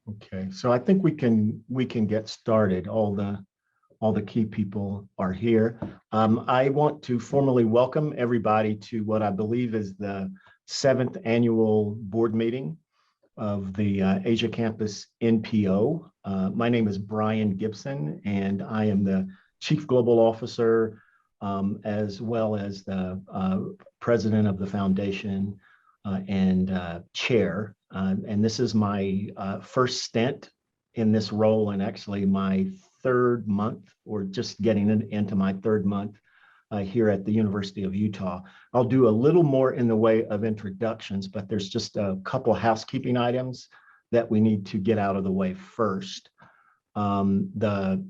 Okay, so I think we can get started. All the key people are here. I want to formally welcome everybody to what I believe is the 7th annual board meeting of the Asia Campus NPO. My name is Brian Gibson, and I am the Chief Global Officer, as well as the President of the Foundation and Chair. And this is my first stint in this role, and actually my third month, or just getting into my third month here at the University of Utah. I'll do a little more in the way of introductions, but there's just a couple housekeeping items that we need to get out of the way first. The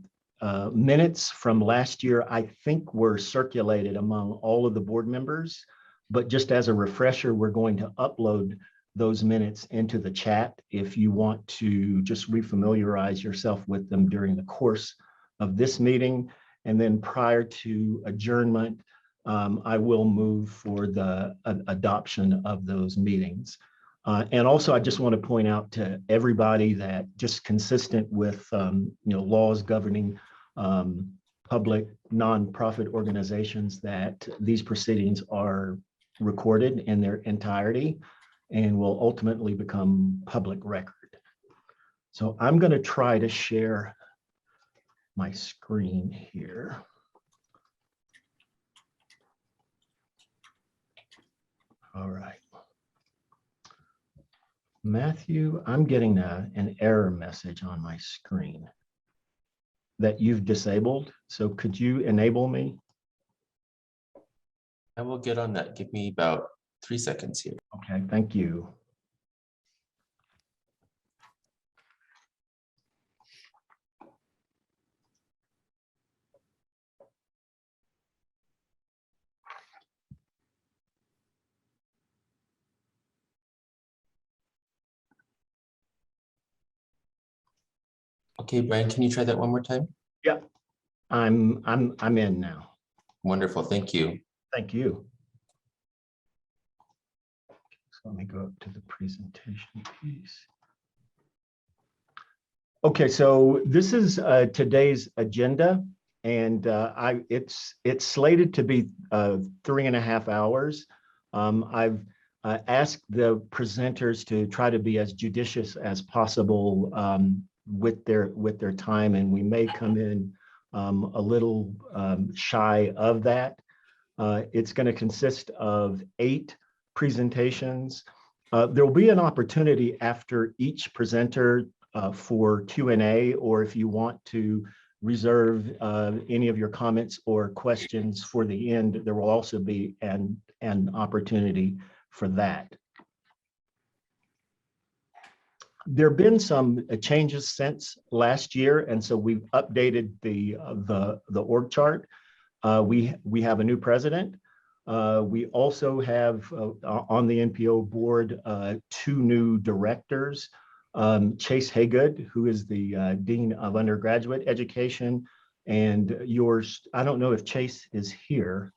minutes from last year, I think, were circulated among all of the board members, but just as a refresher, we're going to upload those minutes into the chat if you want to just refamiliarize yourself with them during the course of this meeting. And then prior to adjournment, I will move for the adoption of those meetings. And also, I just want to point out to everybody that, just consistent with laws governing public nonprofit organizations, that these proceedings are recorded in their entirety and will ultimately become public record. So I'm going to try to share my screen here. All right. Matthew, I'm getting an error message on my screen that you've disabled. So could you enable me? I will get on that. Give me about 3 seconds here. Okay, thank you. Okay, Brian, can you try that one more time? Yeah, I'm in now. Wonderful, thank you. Thank you. So let me go up to the presentation piece. Okay, so this is today's agenda, and it's slated to be 3.5 hours. I've asked the presenters to try to be as judicious as possible with their time, and we may come in a little shy of that. It's going to consist of 8 presentations. There will be an opportunity after each presenter for Q&A, or if you want to reserve any of your comments or questions for the end, there will also be an opportunity for that. There have been some changes since last year, and so we've updated the org chart. We have a new president. We also have on the NPO board 2 new directors. Chase Haygood, who is the Dean of Undergraduate Education, and yours, I don't know if Chase is here,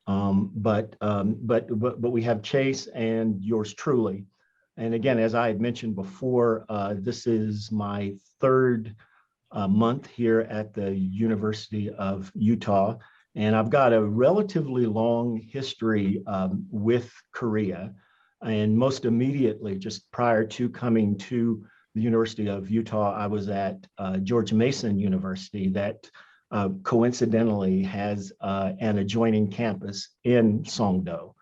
but we have Chase and yours truly. And again, as I had mentioned before, this is my 3rd month here at the University of Utah, and I've got a relatively long history with Korea. And most immediately, just prior to coming to the University of Utah, I was at George Mason University that coincidentally has an adjoining campus in Songdo.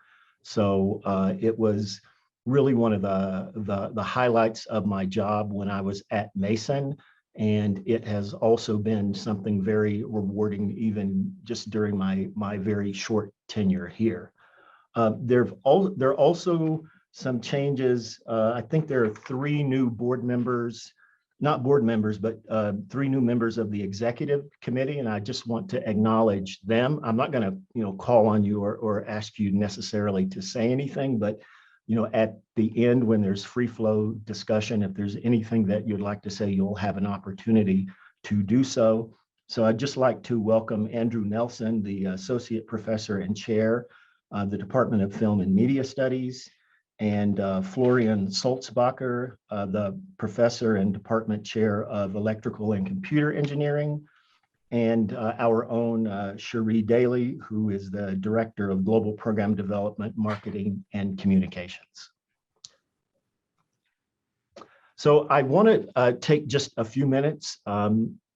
So it was really one of the highlights of my job when I was at Mason. And it has also been something very rewarding, even just during my very short tenure here. There are also some changes. I think there are 3 new board members, not board members, but 3 new members of the executive committee, and I just want to acknowledge them. I'm not going to, call on you or ask you necessarily to say anything, but at the end, when there's free flow discussion, if there's anything that you'd like to say, you'll have an opportunity to do so. So I'd just like to welcome Andrew Nelson, the Associate Professor and Chair of the Department of Film and Media Studies, and Florian Sulzbacher, the professor and department chair of electrical and computer engineering, and our own Cherie Daly, who is the director of global program development, marketing, and communications. So I want to take just a few minutes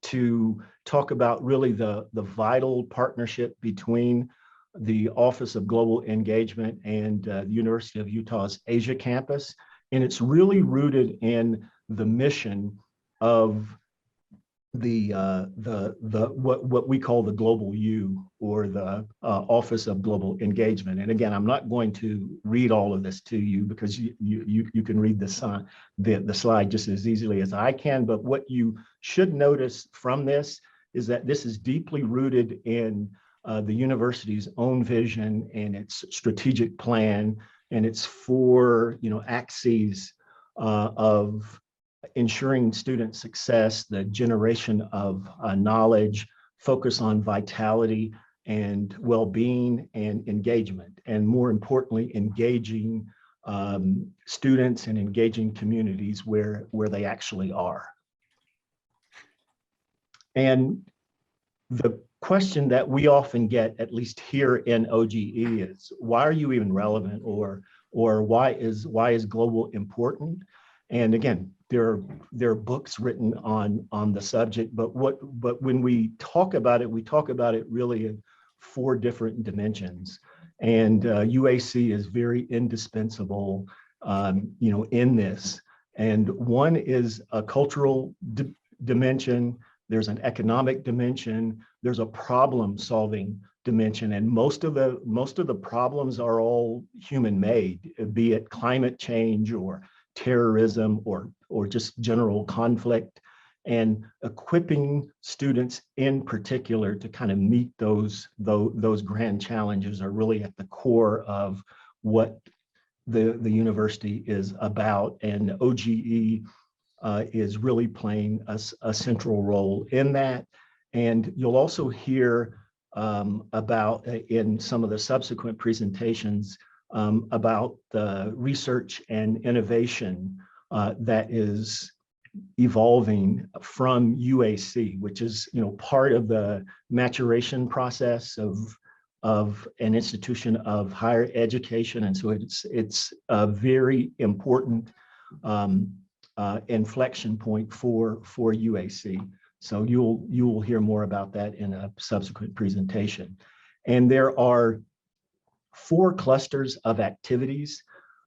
to talk about really the vital partnership between the Office of Global Engagement and the University of Utah's Asia campus. And it's really rooted in the mission of what we call the Global U, or the Office of Global Engagement. And again, I'm not going to read all of this to you, because you can read the slide just as easily as I can. But what you should notice from this is that this is deeply rooted in the university's own vision and its strategic plan, and its four axes of ensuring student success, the generation of knowledge, focus on vitality and well-being and engagement, and more importantly, engaging students and engaging communities where they actually are. And the question that we often get, at least here in OGE, is why are you even relevant, or why is global important? And again, there are books written on the subject, but when we talk about it really in four different dimensions. And UAC is very indispensable, in this. And one is a cultural dimension. There's an economic dimension. There's a problem-solving dimension, and most of the problems are all human-made, be it climate change or terrorism or just general conflict, and equipping students in particular to kind of meet those grand challenges are really at the core of what the university is about. And OGE is really playing a central role in that. And you'll also hear about, in some of the subsequent presentations, about the research and innovation that is evolving from UAC, which is part of the maturation process of an institution of higher education. And so it's a very important inflection point for UAC. So you'll hear more about that in a subsequent presentation. And there are 4 clusters of activities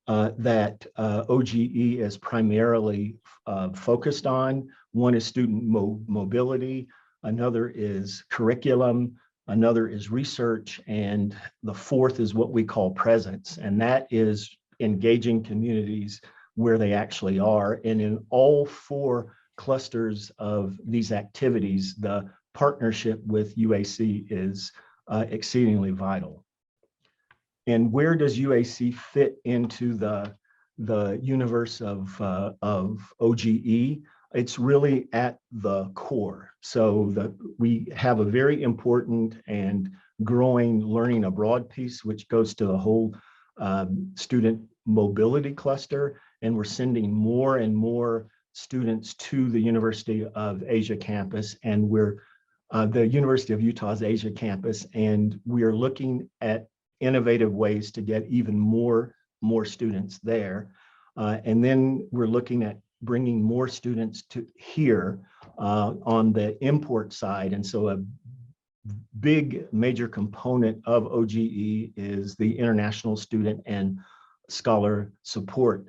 that OGE is primarily focused on. One is student mobility, another is curriculum, another is research, and the fourth is what we call presence, and that is engaging communities where they actually are. And in all 4 clusters of these activities, the partnership with UAC is exceedingly vital. And where does UAC fit into the universe of OGE? It's really at the core. So we have a very important and growing learning abroad piece, which goes to the whole student mobility cluster. And we're sending more and more students to the University of Asia campus, and we're the University of Utah's Asia campus, and we are looking at innovative ways to get even more students there. And then we're looking at bringing more students to here on the import side. And so a big major component of OGE is the International Student and Scholar Support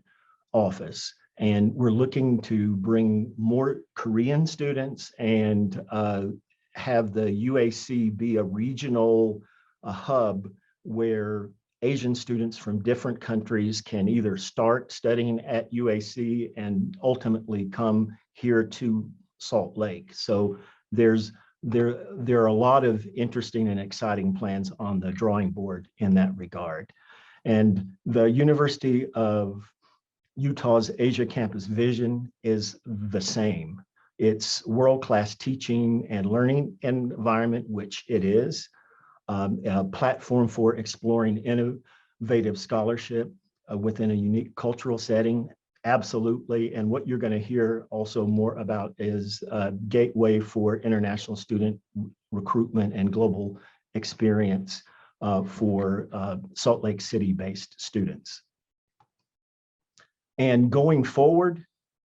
Office. And we're looking to bring more Korean students and have the UAC be a regional hub where Asian students from different countries can either start studying at UAC and ultimately come here to Salt Lake. So there are a lot of interesting and exciting plans on the drawing board in that regard. And the University of Utah's Asia campus vision is the same. It's world-class teaching and learning environment, which it is, a platform for exploring innovative scholarship, within a unique cultural setting. Absolutely. And what you're going to hear also more about is a gateway for international student recruitment and global experience for Salt Lake City-based students. And going forward,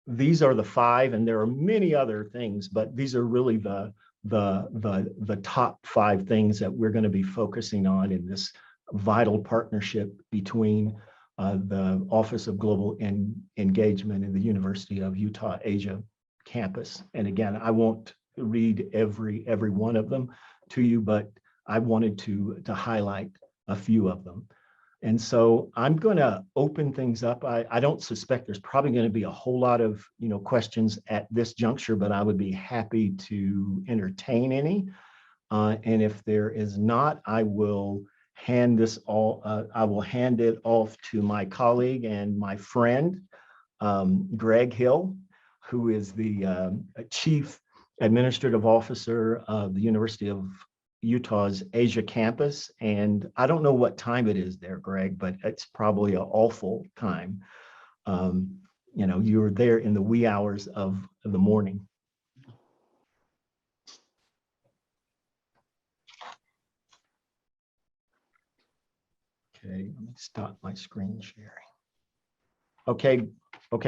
these are the 5, and there are many other things, but these are really the top 5 things that we're going to be focusing on in this vital partnership between the Office of Global Engagement and the University of Utah Asia campus. And again, I won't read every one of them to you, but I wanted to highlight a few of them. And so I'm going to open things up. I don't suspect there's probably going to be a whole lot of questions at this juncture, but I would be happy to entertain any. And if there is not, I will hand this all. I will hand it off to my colleague and my friend, Greg Hill, who is the Chief Administrative Officer of the University of Utah's Asia campus. And I don't know what time it is there, Greg, but it's probably an awful time. You were there in the wee hours of the morning. Okay, let me stop my screen sharing. Okay,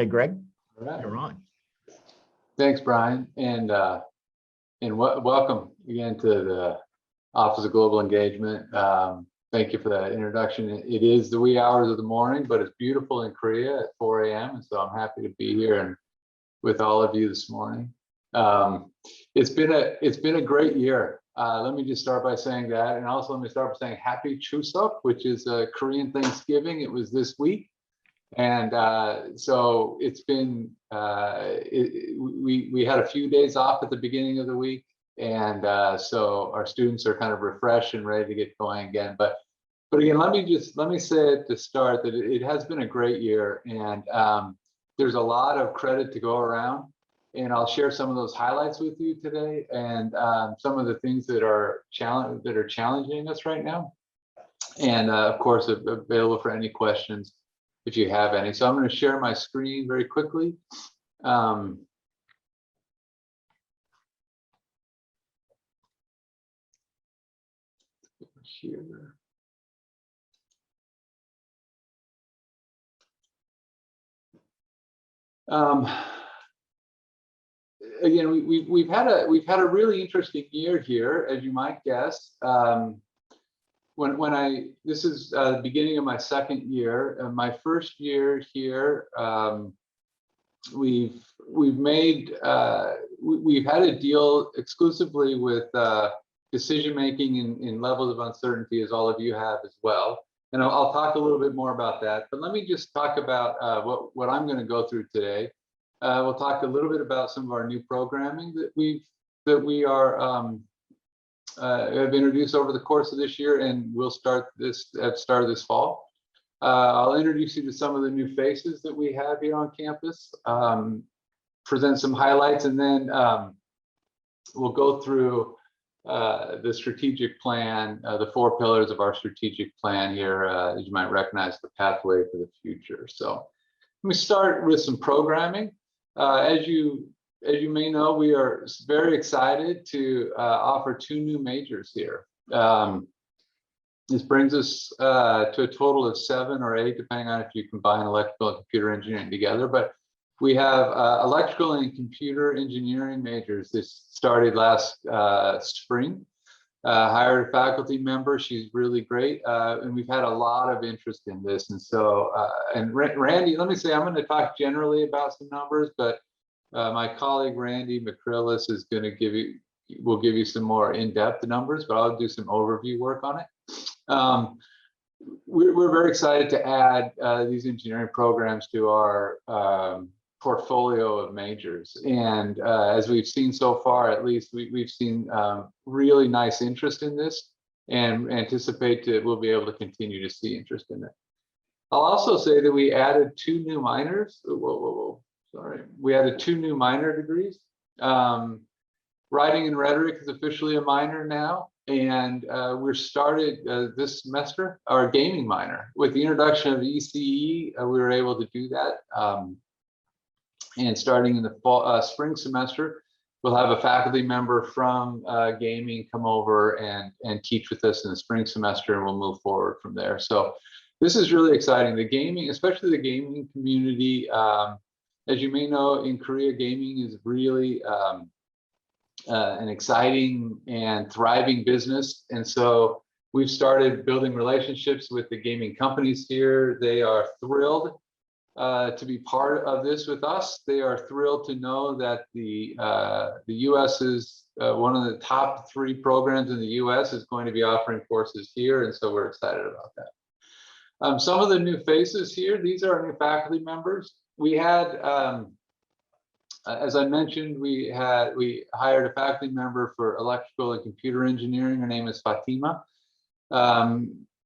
Greg, All right. you're on. Thanks, Brian, and welcome again to the Office of Global Engagement. Thank you for that introduction. It is the wee hours of the morning, but it's beautiful in Korea at 4 a.m. And so I'm happy to be here and with all of you this morning. It's been a great year. Let me just start by saying that, and also let me start by saying Happy Chuseok, which is Korean Thanksgiving. It was this week, and so it's been. We had a few days off at the beginning of the week. And so our students are kind of refreshed and ready to get going again. But again, let me say at the start that it has been a great year, and there's a lot of credit to go around. And I'll share some of those highlights with you today, and some of the things that are challenging us right now. And of course, available for any questions if you have any. So I'm going to share my screen very quickly. Here. Again, we've had a really interesting year here, as you might guess. This is the beginning of my second year. My first year here, we've had a deal exclusively with decision making in levels of uncertainty, as all of you have as well. And I'll talk a little bit more about that. But let me just talk about what I'm going to go through today. We'll talk a little bit about some of our new programming that we have introduced over the course of this year, and we'll start this at the start of this fall. I'll introduce you to some of the new faces that we have here on campus, present some highlights, and then we'll go through the strategic plan, the 4 pillars of our strategic plan here, as you might recognize, the pathway for the future. So let me start with some programming. As you may know, we are very excited to offer 2 new majors here. This brings us to a total of 7 or 8, depending on if you combine electrical and computer engineering together. But we have electrical and computer engineering majors. This started last spring. Hired a faculty member. She's really great. And we've had a lot of interest in this. And so, and Randy, let me say, I'm going to talk generally about some numbers, but my colleague, Randy McCrillis, will give you some more in-depth numbers, but I'll do some overview work on it. We're very excited to add these engineering programs to our portfolio of majors, and as we've seen so far, at least we've seen really nice interest in this, and anticipate that we'll be able to continue to see interest in it. I'll also say that we added 2 new minors. We added 2 new minor degrees. Writing and rhetoric is officially a minor now. And we're started this semester our gaming minor. With the introduction of ECE, we were able to do that. And starting in the fall, spring semester, we'll have a faculty member from gaming come over and teach with us in the spring semester, and we'll move forward from there. So this is really exciting. The gaming, especially the gaming community, as you may know, in Korea, gaming is really an exciting and thriving business. And so we've started building relationships with the gaming companies here. They are thrilled to be part of this with us. They are thrilled to know that the U.S. is one of the top 3 programs in the U.S. is going to be offering courses here, and so we're excited about that. Some of the new faces here, these are our new faculty members. We had, as I mentioned, we hired a faculty member for electrical and computer engineering. Her name is Fatima.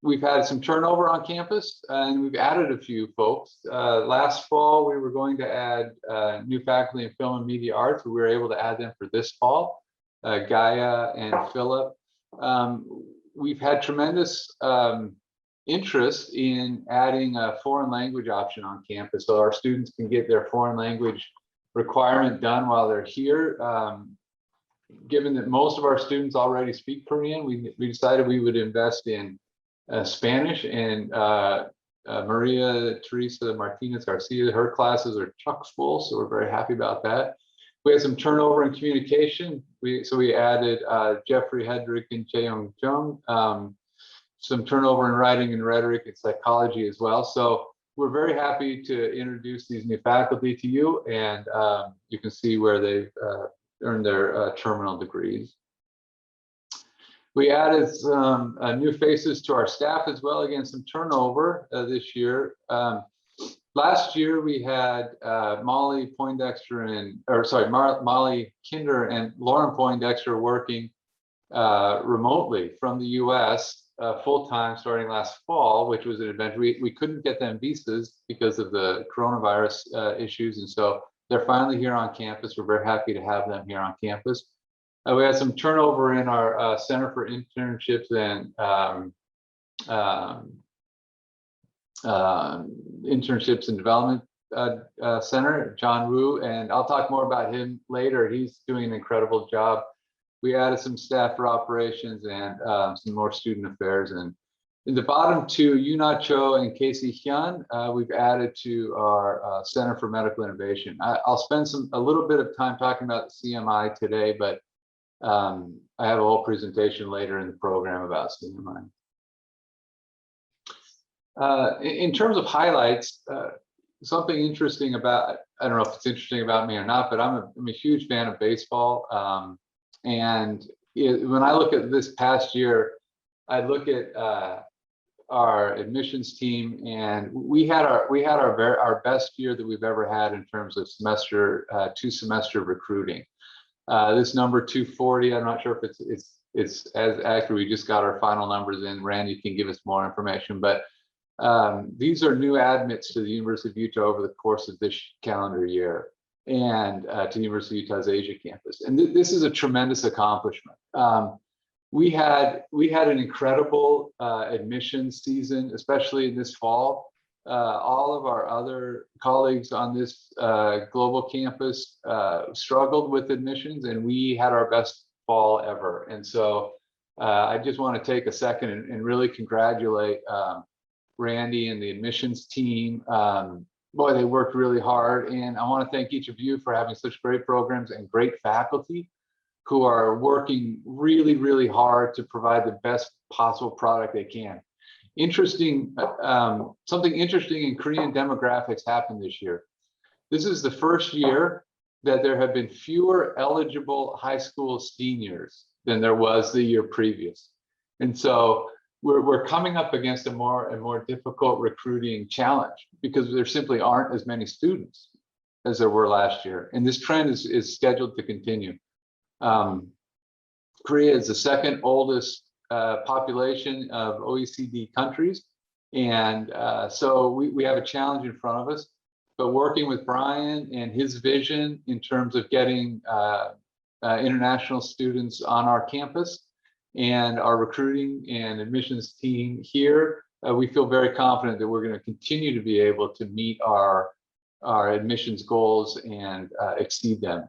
We've had some turnover on campus, and we've added a few folks. Last fall, we were going to add new faculty in film and media arts. We were able to add them for this fall, Gaia and Philip. We've had tremendous interest in adding a foreign language option on campus, so our students can get their foreign language requirement done while they're here. Given that most of our students already speak Korean, we decided we would invest in Spanish, and Maria Teresa Martinez Garcia, her classes are chock full, so we're very happy about that. We had some turnover in communication. So we added Jeffrey Hedrick and Cheong Jung, some turnover in writing and rhetoric and psychology as well. So we're very happy to introduce these new faculty to you, and you can see where they've earned their terminal degrees. We added some new faces to our staff as well. Again, some turnover this year. Last year we had Molly Poindexter Molly Kinder and Lauren Poindexter working remotely from the U.S. Full-time starting last fall, which was an adventure. We couldn't get them visas because of the coronavirus issues, and so they're finally here on campus. We're very happy to have them here on campus. We had some turnover in our Center for Internships and Internships and Development Center, John Wu, and I'll talk more about him later. He's doing an incredible job. We added some staff for operations and some more student affairs. And in the bottom 2, Yuna Cho and Casey Hyun, we've added to our Center for Medical Innovation. I'll spend a little bit of time talking about the CMI today, but I have a whole presentation later in the program about CMI. In terms of highlights, something interesting about, I don't know if it's interesting about me or not, but I'm a huge fan of baseball. And when I look at this past year, I look at our admissions team, and we had our best year that we've ever had in terms of two-semester recruiting. This number 240, I'm not sure if it's as accurate. We just got our final numbers in. Randy can give us more information, but these are new admits to the University of Utah over the course of this calendar year, and to the University of Utah's Asia campus. And this is a tremendous accomplishment. We had an incredible admissions season, especially in this fall. All of our other colleagues on this global campus struggled with admissions, and we had our best fall ever. And so I just want to take a second and really congratulate Randy and the admissions team. Boy, they worked really hard, and I want to thank each of you for having such great programs and great faculty who are working really, really hard to provide the best possible product they can. Something interesting in Korean demographics happened this year. This is the first year that there have been fewer eligible high school seniors than there was the year previous. And so we're coming up against a more difficult recruiting challenge because there simply aren't as many students as there were last year. And this trend is scheduled to continue. Korea is the second oldest population of OECD countries. And so we have a challenge in front of us, but working with Brian and his vision in terms of getting international students on our campus and our recruiting and admissions team here, we feel very confident that we're going to continue to be able to meet our admissions goals and exceed them.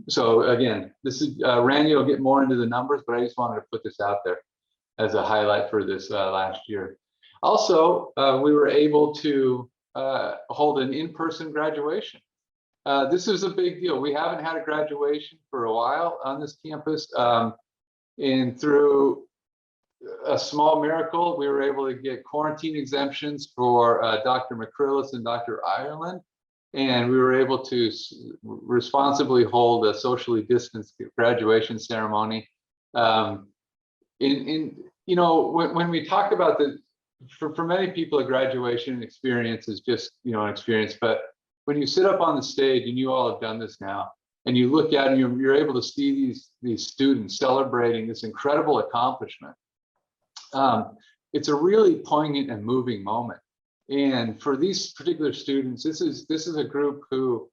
So again, this is Randy will get more into the numbers, but I just wanted to put this out there as a highlight for this last year. Also, we were able to hold an in-person graduation. This is a big deal. We haven't had a graduation for a while on this campus, and through a small miracle, we were able to get quarantine exemptions for Dr. McCrillis and Dr. Ireland, and we were able to responsibly hold a socially distanced graduation ceremony. You know, when we talk about for many people, a graduation experience is just, you know, an experience. But when you sit up on the stage, and you all have done this now, and you look at and you're able to see these students celebrating this incredible accomplishment, it's a really poignant and moving moment. And for these particular students, this is a group who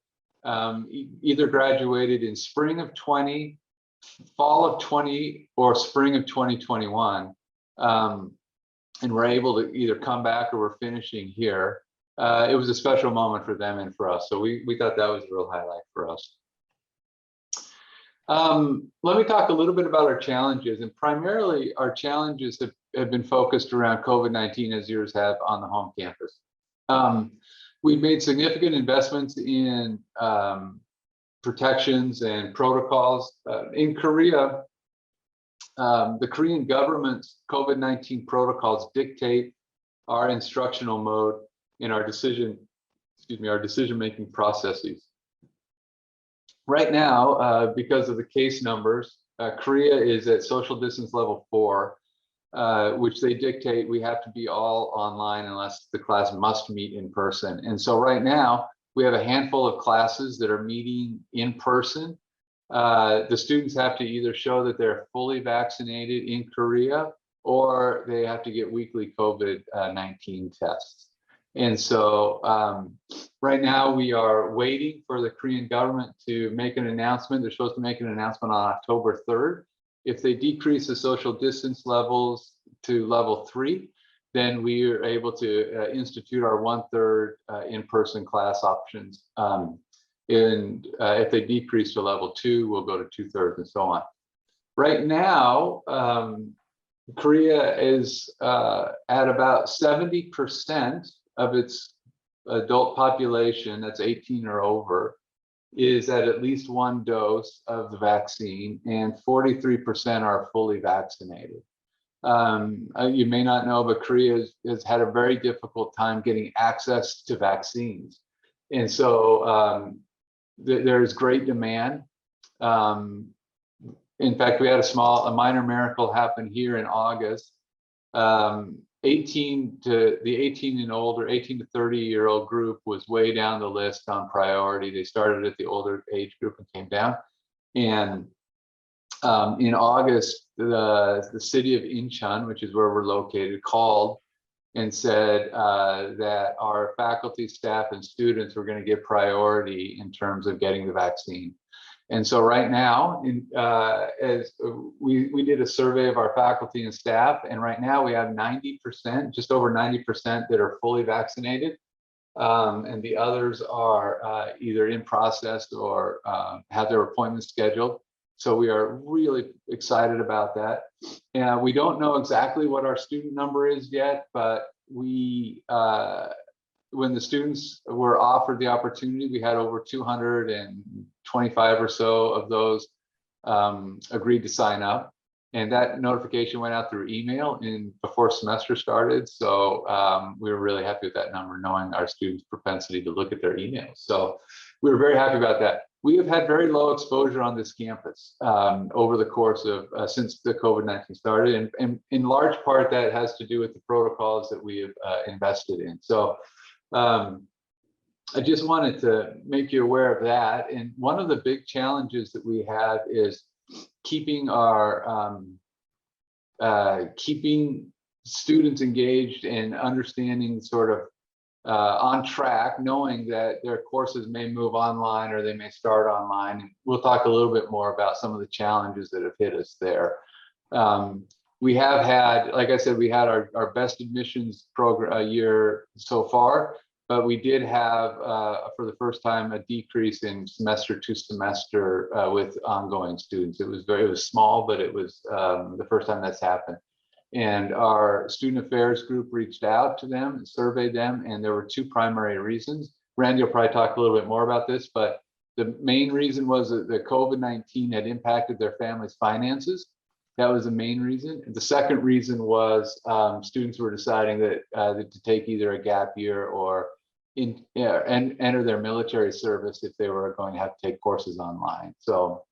either graduated in spring of 20, fall of 20, or spring of 2021, and we're able to either come back or we're finishing here. It was a special moment for them and for us, so we thought that was a real highlight for us. Let me talk a little bit about our challenges, and primarily our challenges have been focused around COVID-19, as yours have on the home campus. We've made significant investments in protections and protocols. In Korea, the Korean government's COVID-19 protocols dictate our instructional mode in our decision-making processes. Right now, because of the case numbers, Korea is at social distance level 4, which they dictate we have to be all online unless the class must meet in person. And so right now, we have a handful of classes that are meeting in person. The students have to either show that they're fully vaccinated in Korea, or they have to get weekly COVID-19 tests. And so right now we are waiting for the Korean government to make an announcement. They're supposed to make an announcement on October 3rd. If they decrease the social distance levels to level 3, then we are able to institute our 1/3 in-person class options. And if they decrease to level 2, we'll go to 2/3 and so on. Right now, Korea is at about 70% of its adult population, that's 18 or over, is at least 1 dose of the vaccine, and 43% are fully vaccinated. You may not know, but Korea has had a very difficult time getting access to vaccines. And so there's great demand. In fact, we had a minor miracle happen here in August. 18 and older, 18 to 30-year-old group was way down the list on priority. They started at the older age group and came down. And in August, the city of Incheon, which is where we're located, called and said that our faculty, staff, and students were going to get priority in terms of getting the vaccine. And so right now, as we did a survey of our faculty and staff, and right now we have 90%, just over 90% that are fully vaccinated, and the others are either in process or have their appointments scheduled. So we are really excited about that. And we don't know exactly what our student number is yet, but when the students were offered the opportunity, we had over 225 or so of those agreed to sign up. And that notification went out through email before semester started. So we were really happy with that number, knowing our students' propensity to look at their emails. So we were very happy about that. We have had very low exposure on this campus over the course of since the COVID-19 started. And in large part, that has to do with the protocols that we have invested in. So I just wanted to make you aware of that. And one of the big challenges that we have is keeping keeping students engaged and understanding sort of on track, knowing that their courses may move online or they may start online. And we'll talk a little bit more about some of the challenges that have hit us there. We have had, like I said, we had our best admissions program year so far, but we did have, for the first time, a decrease in semester to semester with ongoing students. It was small, but it was the first time that's happened. And our student affairs group reached out to them and surveyed them, and there were two primary reasons. Randy will probably talk a little bit more about this, but the main reason was that the COVID-19 had impacted their family's finances. That was the main reason. And the second reason was students were deciding that to take either a gap year or enter their military service if they were going to have to take courses online. So,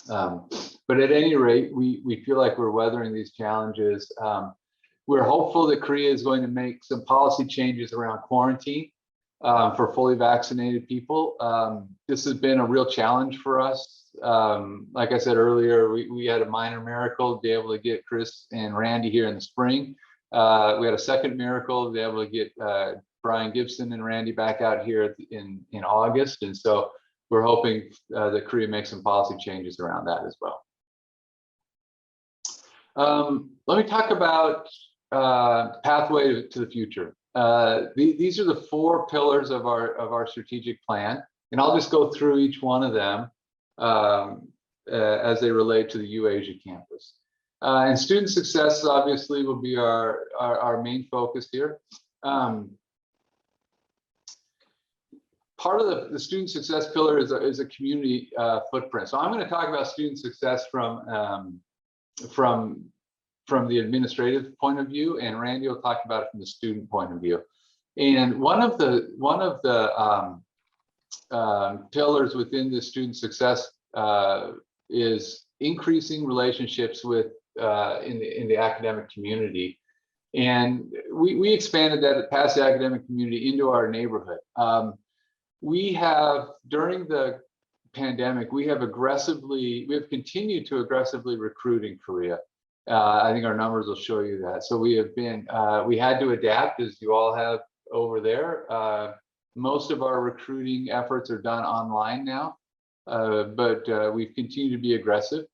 but at any rate, we feel like we're weathering these challenges. We're hopeful that Korea is going to make some policy changes around quarantine for fully vaccinated people. This has been a real challenge for us. Like I said earlier, we had a minor miracle to be able to get Chris and Randy here in the spring. We had a second miracle to be able to get Brian Gibson and Randy back out here in August. And so we're hoping that Korea makes some policy changes around that as well. Let me talk about pathway to the future. These are the four pillars of our strategic plan, and I'll just go through each one of them as they relate to the UAsia campus. And student success obviously will be our main focus here. Part of the student success pillar is a community footprint. So I'm going to talk about student success from the administrative point of view, and Randy will talk about it from the student point of view. And one of the pillars within the student success is increasing relationships with in the academic community. And we expanded that past the academic community into our neighborhood. We have, during the pandemic, we have continued to aggressively recruit in Korea. I think our numbers will show you that. So we have been, we had to adapt, as you all have over there. Most of our recruiting efforts are done online now, but we've continued to be aggressive.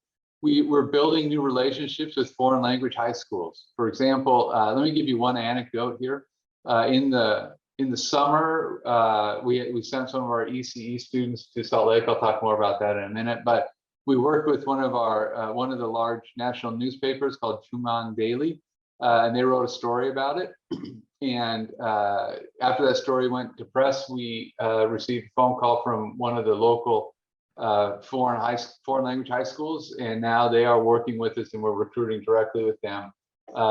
We're building new relationships with foreign language high schools. For example, let me give you one anecdote here. In the summer, we sent some of our ECE students to Salt Lake. I'll talk more about that in a minute, but we worked with one of the large national newspapers called Chumang Daily, and they wrote a story about it. And after that story went to press, we received a phone call from one of the local foreign language high schools, and now they are working with us, and we're recruiting directly with them.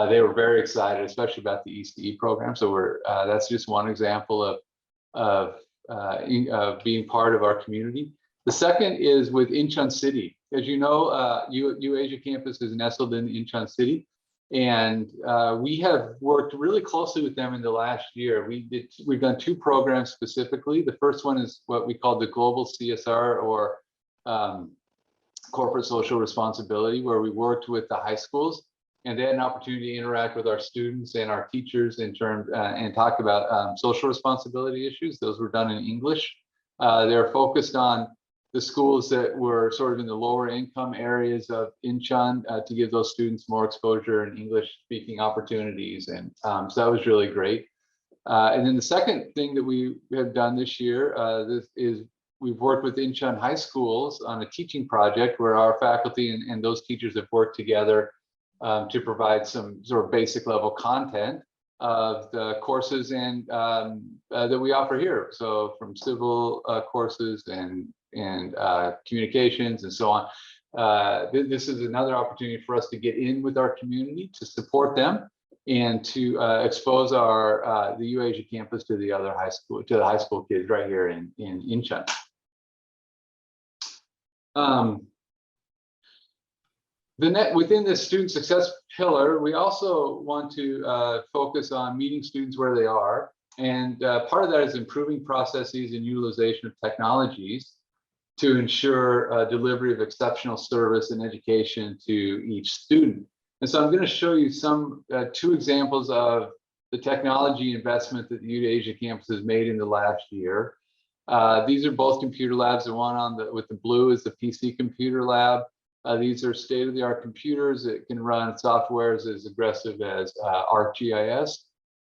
They were very excited, especially about the ECE program. So that's just one example of being part of our community. The second is with Incheon City. As you know, UAsia campus is nestled in Incheon City, and we have worked really closely with them in the last year. We've done two programs specifically. The first one is what we call the Global CSR, or Corporate Social Responsibility, where we worked with the high schools, and they had an opportunity to interact with our students and our teachers in terms and talk about social responsibility issues. Those were done in English. They're focused on the schools that were sort of in the lower income areas of Incheon to give those students more exposure and English speaking opportunities. And so that was really great. And then the second thing that we have done this year we've worked with Incheon high schools on a teaching project where our faculty and those teachers have worked together to provide some sort of basic level content of the courses and that we offer here. So from civil courses and communications and so on. This is another opportunity for us to get in with our community, to support them, and to expose the UAsia campus to the high school kids right here in Incheon. Within the student success pillar, we also want to focus on meeting students where they are. And part of that is improving processes and utilization of technologies to ensure delivery of exceptional service and education to each student. And so I'm going to show you two examples of the technology investment that the UAsia campus has made in the last year. These are both computer labs. The one with the blue is the PC computer lab. These are state-of-the-art computers that can run softwares as aggressive as ArcGIS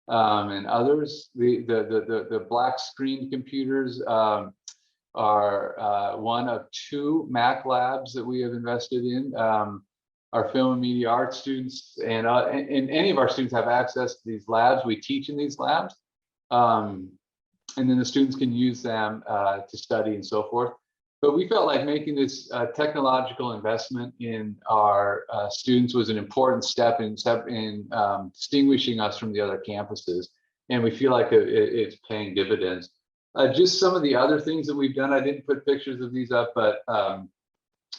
and others. The black screen computers are one of 2 Mac labs that we have invested in. Our film and media arts students and any of our students have access to these labs. We teach in these labs, and then the students can use them to study and so forth. But we felt like making this technological investment in our students was an important step in distinguishing us from the other campuses, and we feel like it's paying dividends. Just some of the other things that we've done, I didn't put pictures of these up, but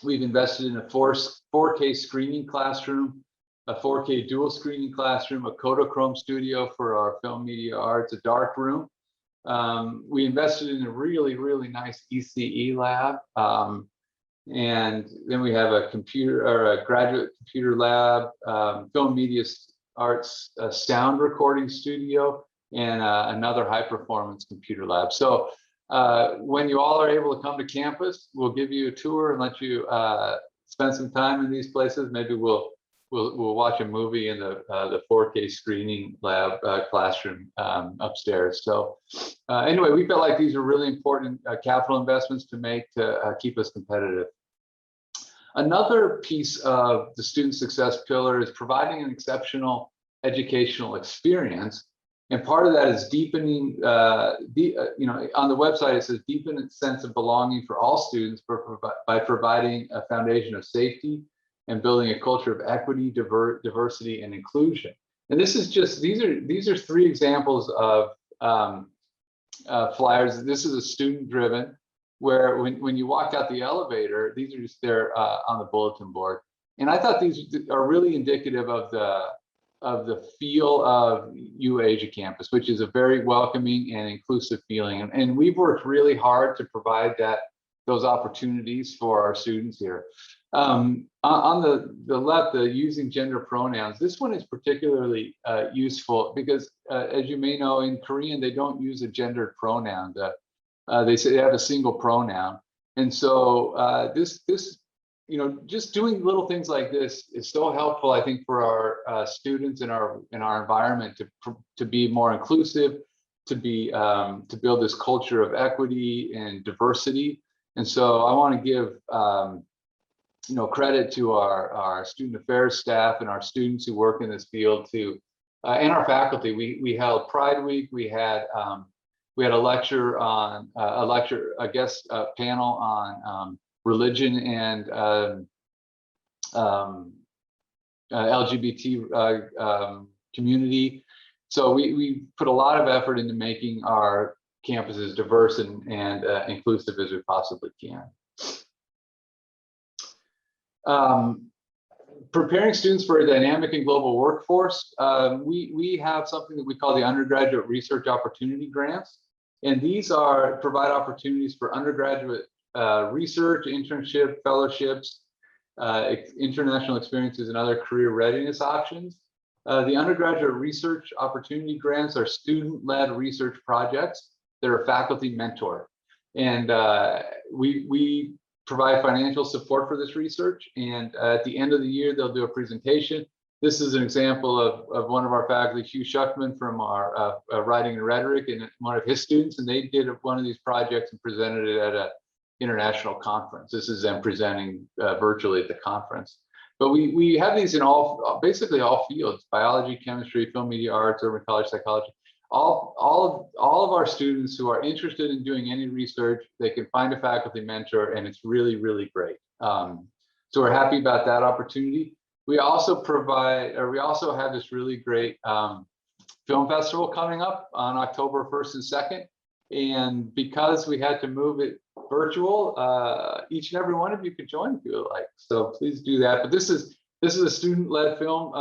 we've invested in a 4K screening classroom, a 4K dual screening classroom, a Kodachrome studio for our film media arts, a dark room. We invested in a really, really nice ECE lab. And then we have a graduate computer lab, film media arts, sound recording studio, and another high performance computer lab. So when you all are able to come to campus, we'll give you a tour and let you spend some time in these places. Maybe we'll watch a movie in the 4K screening lab classroom upstairs. So anyway, we felt like these are really important capital investments to make to keep us competitive. Another piece of the student success pillar is providing an exceptional educational experience. And part of that is deepening, on the website, it says deepen its sense of belonging for all students by providing a foundation of safety and building a culture of equity, diversity, and inclusion. And this is just, these are 3 examples of flyers. This is a student driven, where when you walk out the elevator, these are just there on the bulletin board. And I thought these are really indicative of the feel of UAC campus, which is a very welcoming and inclusive feeling. And we've worked really hard to provide those opportunities for our students here. On the left, the using gender pronouns, this one is particularly useful because as you may know, in Korean, they don't use a gendered pronoun. They say they have a single pronoun. And so this just doing little things like this is so helpful, I think, for our students in our environment to be more inclusive, to build this culture of equity and diversity. And so I want to give credit to our student affairs staff and our students who work in this field and our faculty. We held Pride Week. We had a lecture on a guest panel on religion and LGBT community. So we put a lot of effort into making our campuses diverse and inclusive as we possibly can. Preparing students for a dynamic and global workforce, we have something that we call the Undergraduate Research Opportunity Grants. And these provide opportunities for undergraduate research, internship, fellowships, international experiences, and other career readiness options. The Undergraduate Research Opportunity Grants are student-led research projects that are faculty mentored. And we provide financial support for this research. And at the end of the year, they'll do a presentation. This is an example of one of our faculty, Hugh Schuckman, from our writing and rhetoric, and one of his students. And they did one of these projects and presented it at an international conference. This is them presenting virtually at the conference. But we have these in basically all fields: biology, chemistry, film, media arts, urban college psychology. All of our students who are interested in doing any research, they can find a faculty mentor, and it's really, really great. So we're happy about that opportunity. We also have this really great film festival coming up on October 1st and 2nd. And because we had to move it virtual, each and every one of you could join if you would like. So please do that. But this is a student-led film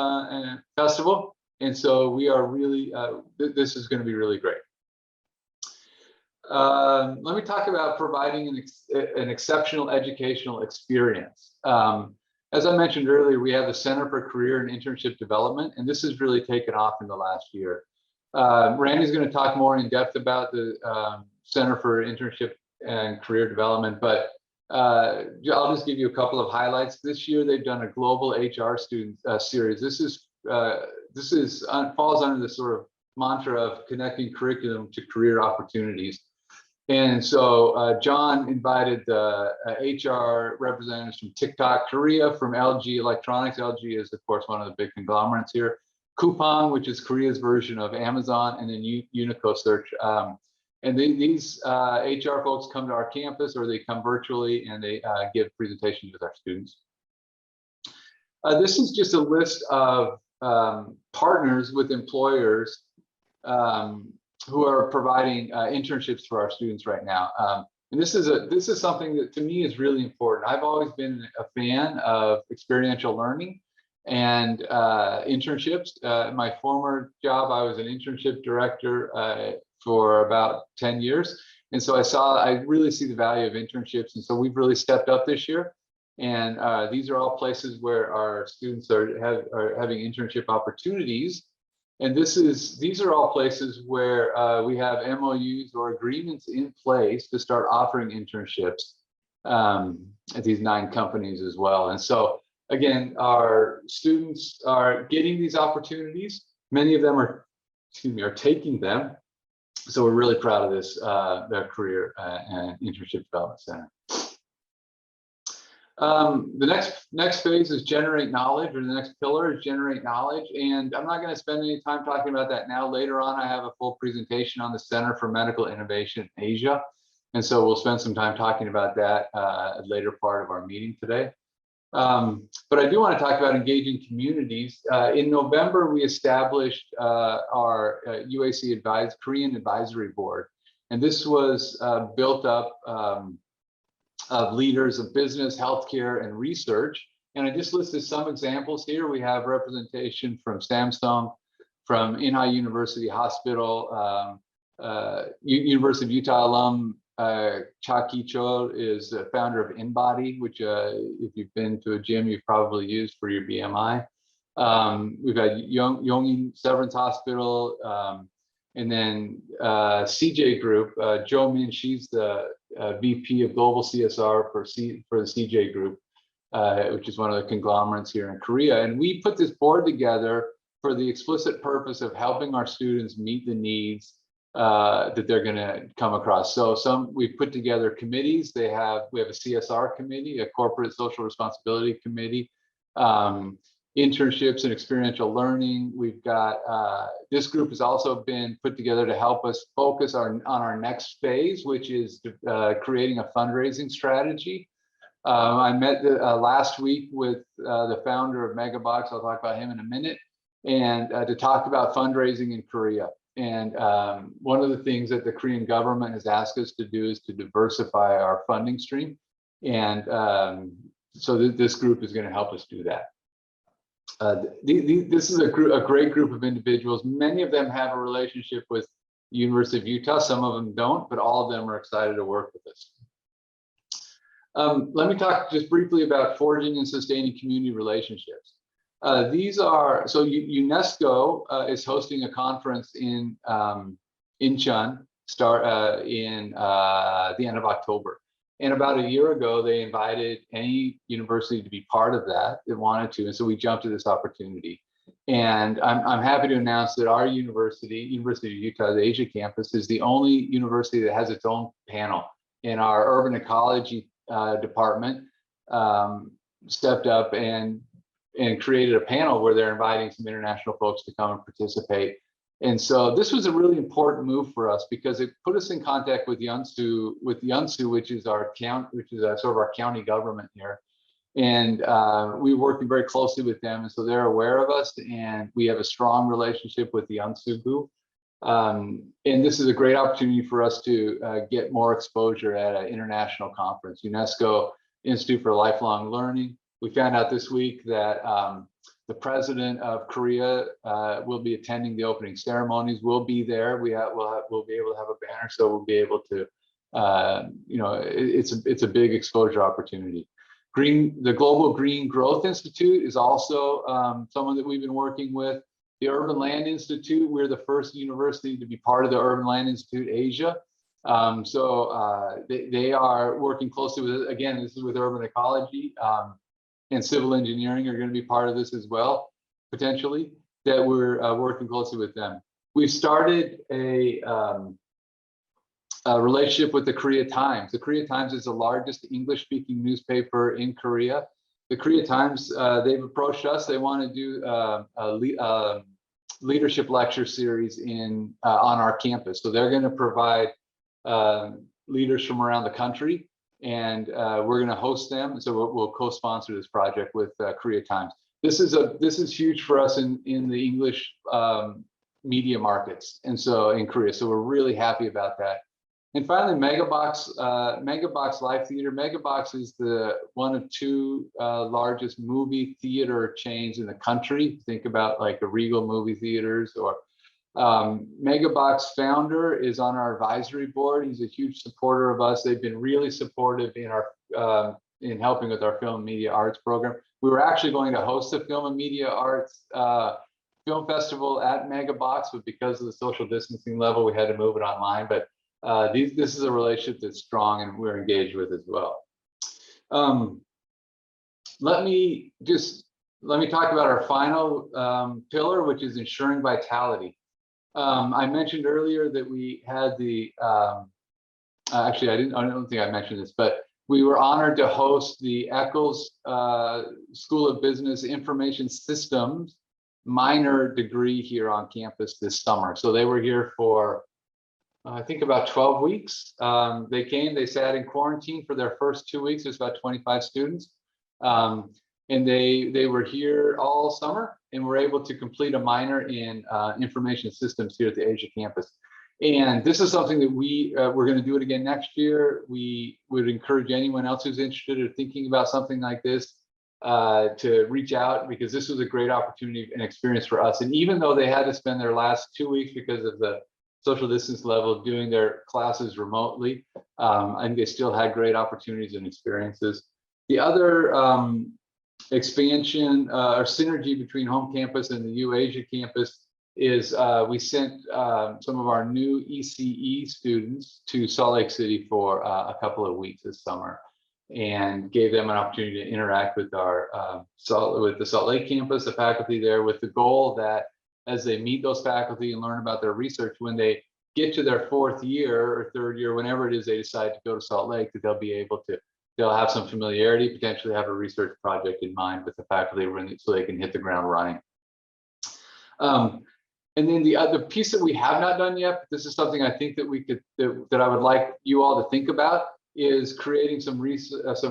festival. And so we are really, this is going to be really great. Let me talk about providing an exceptional educational experience. As I mentioned earlier, we have the Center for Career and Internship Development, and this has really taken off in the last year. Randy's going to talk more in depth about the Center for Internship and Career Development, but I'll just give you a couple of highlights. This year, they've done a global HR student series. This falls under the sort of mantra of connecting curriculum to career opportunities. And so John invited the HR representatives from TikTok Korea, from LG Electronics. LG is, of course, one of the big conglomerates here. Coupang, which is Korea's version of Amazon, and then Unico Search. And these HR folks come to our campus, or they come virtually, and they give presentations with our students. This is just a list of partners with employers who are providing internships for our students right now. And this is something that to me is really important. I've always been a fan of experiential learning and internships. My former job, I was an internship director for about 10 years. And so I really see the value of internships. And so we've really stepped up this year. And these are all places where our students are having internship opportunities. And these are all places where we have MOUs or agreements in place to start offering internships at these 9 companies as well. And so again, our students are getting these opportunities. Many of them are taking them. So we're really proud of this, their career and internship development center. The next phase is generate knowledge, or the next pillar is generate knowledge. And I'm not going to spend any time talking about that now. Later on, I have a full presentation on the Center for Medical Innovation in Asia. And so we'll spend some time talking about that a later part of our meeting today. But I do want to talk about engaging communities. In November, we established our UAC Korean Advisory Board. And this was built up of leaders of business, healthcare, and research. And I just listed some examples here. We have representation from Samsung, from Inha University Hospital, University of Utah alum Cha Ki-cho is the founder of InBody, which if you've been to a gym, you've probably used for your BMI. We've got Yongin Severance Hospital, and then CJ Group, Jo Min, she's the VP of Global CSR for the CJ Group, which is one of the conglomerates here in Korea. And we put this board together for the explicit purpose of helping our students meet the needs that they're going to come across. So we've put together committees. We have a CSR committee, a corporate social responsibility committee, internships and experiential learning. We've got this group has also been put together to help us focus on our next phase, which is creating a fundraising strategy. I met last week with the founder of Megabox. I'll talk about him in a minute, and to talk about fundraising in Korea. And one of the things that the Korean government has asked us to do is to diversify our funding stream. And so this group is going to help us do that. This is a great group of individuals. Many of them have a relationship with the University of Utah. Some of them don't, but all of them are excited to work with us. Let me talk just briefly about forging and sustaining community relationships. UNESCO is hosting a conference in Incheon in the end of October. And about a year ago, they invited any university to be part of that wanted to. And so we jumped to this opportunity. And I'm happy to announce that our university, University of Utah's Asia campus, is the only university that has its own panel. And our urban ecology department stepped up and created a panel where they're inviting some international folks to come and participate. And so this was a really important move for us because it put us in contact with Yeonsu, which is our sort of our county government here. And we were working very closely with them, and so they're aware of us, and we have a strong relationship with the Yeonsu. And this is a great opportunity for us to get more exposure at an international conference, UNESCO Institute for Lifelong Learning. We found out this week that the president of Korea will be attending the opening ceremonies. We'll be there. We'll be able to have a banner, so we'll be able to, it's a big exposure opportunity. The Global Green Growth Institute is also someone that we've been working with. The Urban Land Institute, we're the first university to be part of the Urban Land Institute Asia. They are working closely with, again, this is with urban ecology, and civil engineering are going to be part of this as well, potentially, that we're working closely with them. We've started a relationship with the Korea Times. The Korea Times is the largest English-speaking newspaper in Korea. The Korea Times, they've approached us. They want to do a leadership lecture series on our campus. So they're going to provide leaders from around the country, and we're going to host them. So we'll co-sponsor this project with Korea Times. This is huge for us in the English media markets, and so in Korea. So we're really happy about that. And finally, Megabox Live Theater. Megabox is one of two largest movie theater chains in the country. Think about like the Regal movie theaters, or Megabox founder is on our advisory board. He's a huge supporter of us. They've been really supportive in our in helping with our film and media arts program. We were actually going to host a film and media arts film festival at Megabox, but because of the social distancing level, we had to move it online. But this is a relationship that's strong and we're engaged with as well. Let me talk about our final pillar, which is ensuring vitality. I mentioned earlier that we had the actually I don't think I mentioned this, but we were honored to host the Eccles School of Business Information Systems minor degree here on campus this summer. So they were here for I think about 12 weeks. They came, they sat in quarantine for their first 2 weeks. There's about 25 students. And they were here all summer and were able to complete a minor in information systems here at the Asia campus. And this is something that we're going to do it again next year. We would encourage anyone else who's interested or thinking about something like this to reach out, because this was a great opportunity and experience for us. And even though they had to spend their last 2 weeks because of the social distance level doing their classes remotely, I think they still had great opportunities and experiences. The other expansion or synergy between home campus and the UAsia campus is we sent some of our new ECE students to Salt Lake City for a couple of weeks this summer, and gave them an opportunity to interact with the Salt Lake campus, the faculty there, with the goal that as they meet those faculty and learn about their research, when they get to their fourth year or third year, whenever it is they decide to go to Salt Lake, that they'll have some familiarity, potentially have a research project in mind with the faculty so they can hit the ground running. And then the other piece that we have not done yet, but this is something I think that that I would like you all to think about, is creating some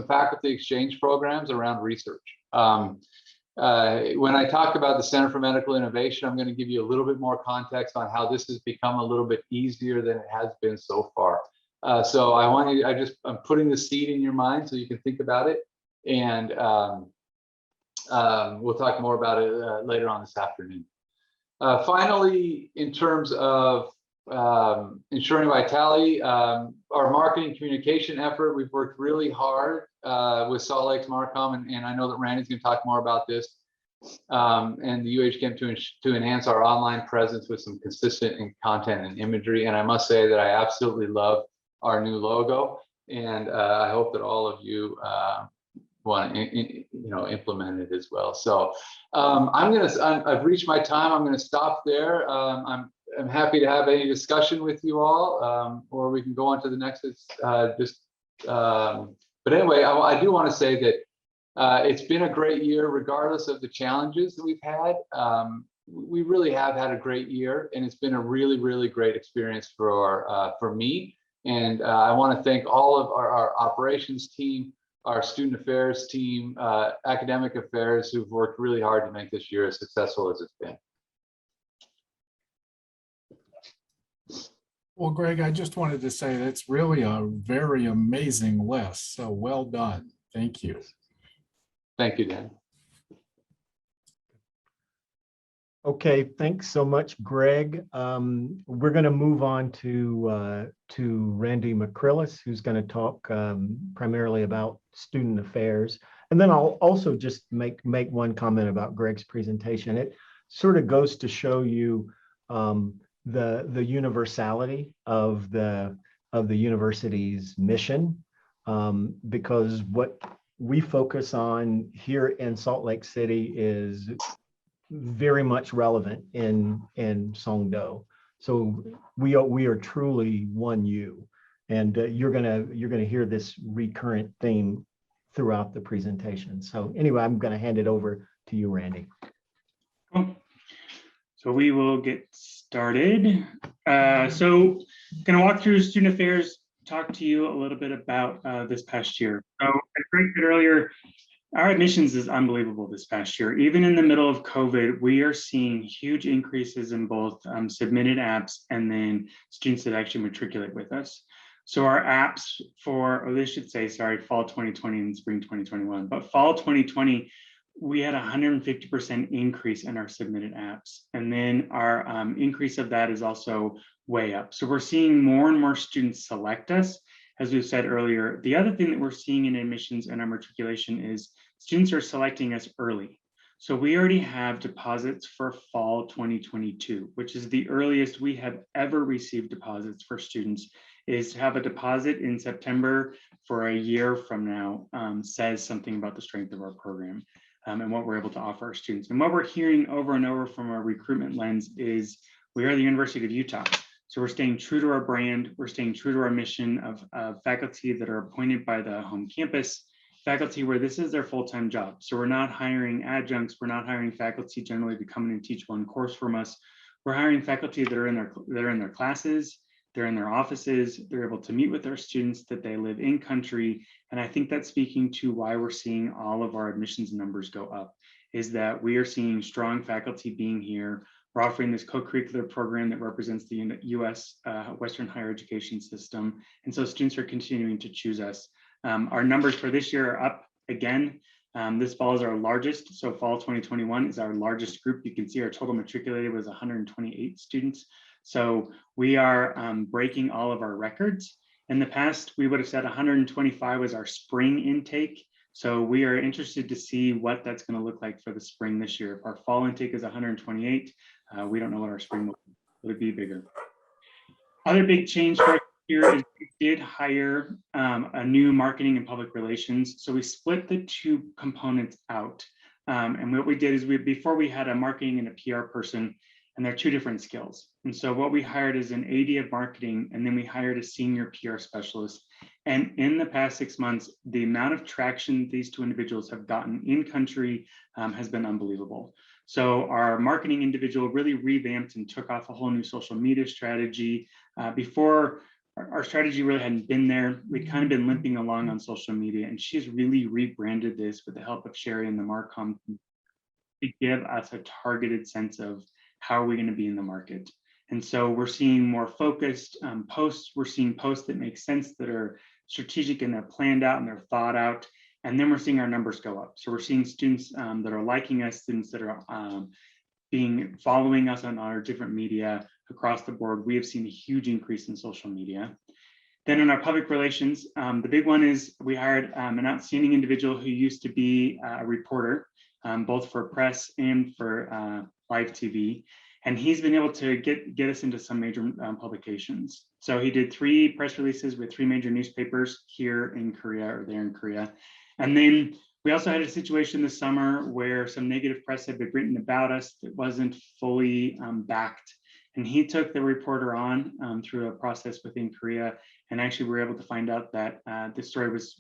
faculty exchange programs around research. When I talk about the Center for Medical Innovation, I'm going to give you a little bit more context on how this has become a little bit easier than it has been so far. So I'm putting the seed in your mind so you can think about it, and we'll talk more about it later on this afternoon. Finally, in terms of ensuring vitality, our marketing communication effort, we've worked really hard with Salt Lake's Marcom, and I know that Randy's going to talk more about this, and the UH Camp to enhance our online presence with some consistent content and imagery. And I must say that I absolutely love our new logo, and I hope that all of you want to implement it as well. So I've reached my time. I'm going to stop there. I'm happy to have any discussion with you all, or we can go on to the next. But anyway, I do want to say that it's been a great year, regardless of the challenges that we've had. We really have had a great year, and it's been a really, really great experience for me. And I want to thank all of our operations team, our student affairs team, academic affairs, who've worked really hard to make this year as successful as it's been. Well, Greg, I just wanted to say that's really a very amazing list. So well done. Thank you. Thank you, Dan. Okay, thanks so much, Greg. We're going to move on to Randy McCrillis, who's going to talk primarily about student affairs. And then I'll also just make one comment about Greg's presentation. It sort of goes to show you the universality of the the university's mission, because what we focus on here in Salt Lake City is very much relevant in Songdo. So we are truly one U, and you're gonna hear this recurrent theme throughout the presentation. So anyway, I'm gonna hand it over to you, Randy. Cool. So we will get started. So gonna walk through student affairs, talk to you a little bit about this past year. So as Greg said earlier, our admissions is unbelievable this past year. Even in the middle of COVID, we are seeing huge increases in both submitted apps and then students that actually matriculate with us. So our apps for, or they should say, sorry, fall 2020 and spring 2021, but fall 2020, we had a 150% increase in our submitted apps. And then our increase of that is also way up. So we're seeing more and more students select us. As we said earlier, the other thing that we're seeing in admissions and our matriculation is students are selecting us early. So we already have deposits for fall 2022, which is the earliest we have ever received deposits for students. Is to have a deposit in September for a year from now says something about the strength of our program and what we're able to offer our students. And what we're hearing over and over from our recruitment lens is we are the University of Utah. So we're staying true to our brand. We're staying true to our mission of faculty that are appointed by the home campus, faculty where this is their full-time job. So we're not hiring adjuncts. We're not hiring faculty generally to come in and teach one course from us. We're hiring faculty that are in their classes, they're in their offices, they're able to meet with our students, that they live in country. And I think that's speaking to why we're seeing all of our admissions numbers go up, is that we are seeing strong faculty being here. We're offering this co-curricular program that represents the US Western higher education system. And so students are continuing to choose us. Our numbers for this year are up again. This fall is our largest. So fall 2021 is our largest group. You can see our total matriculated was 128 students. So we are breaking all of our records. In the past, we would have said 125 was our spring intake. So we are interested to see what that's going to look like for the spring this year. If our fall intake is 128, we don't know what our spring will be. It'll be bigger. Other big change for us here is we did hire a new marketing and public relations. So we split the two components out. And what we did is before we had a marketing and a PR person, and they're two different skills. And so what we hired is an AD of marketing, and then we hired a senior PR specialist. And in the past 6 months, the amount of traction these two individuals have gotten in country has been unbelievable. So our marketing individual really revamped and took off a whole new social media strategy. Before, our strategy really hadn't been there. We'd kind of been limping along on social media, and she's really rebranded this with the help of Sherry and the Marcom to give us a targeted sense of how are we going to be in the market. And so we're seeing more focused posts. We're seeing posts that make sense, that are strategic and they're planned out and they're thought out. And then we're seeing our numbers go up. So we're seeing students that are liking us, students that are following us on our different media across the board. We have seen a huge increase in social media. Then in our public relations, the big one is we hired an outstanding individual who used to be a reporter, both for press and for live TV. And he's been able to get us into some major publications. So he did 3 press releases with 3 major newspapers here in Korea, or there in Korea. And then we also had a situation this summer where some negative press had been written about us that wasn't fully backed. And he took the reporter on through a process within Korea. And actually we were able to find out that this story was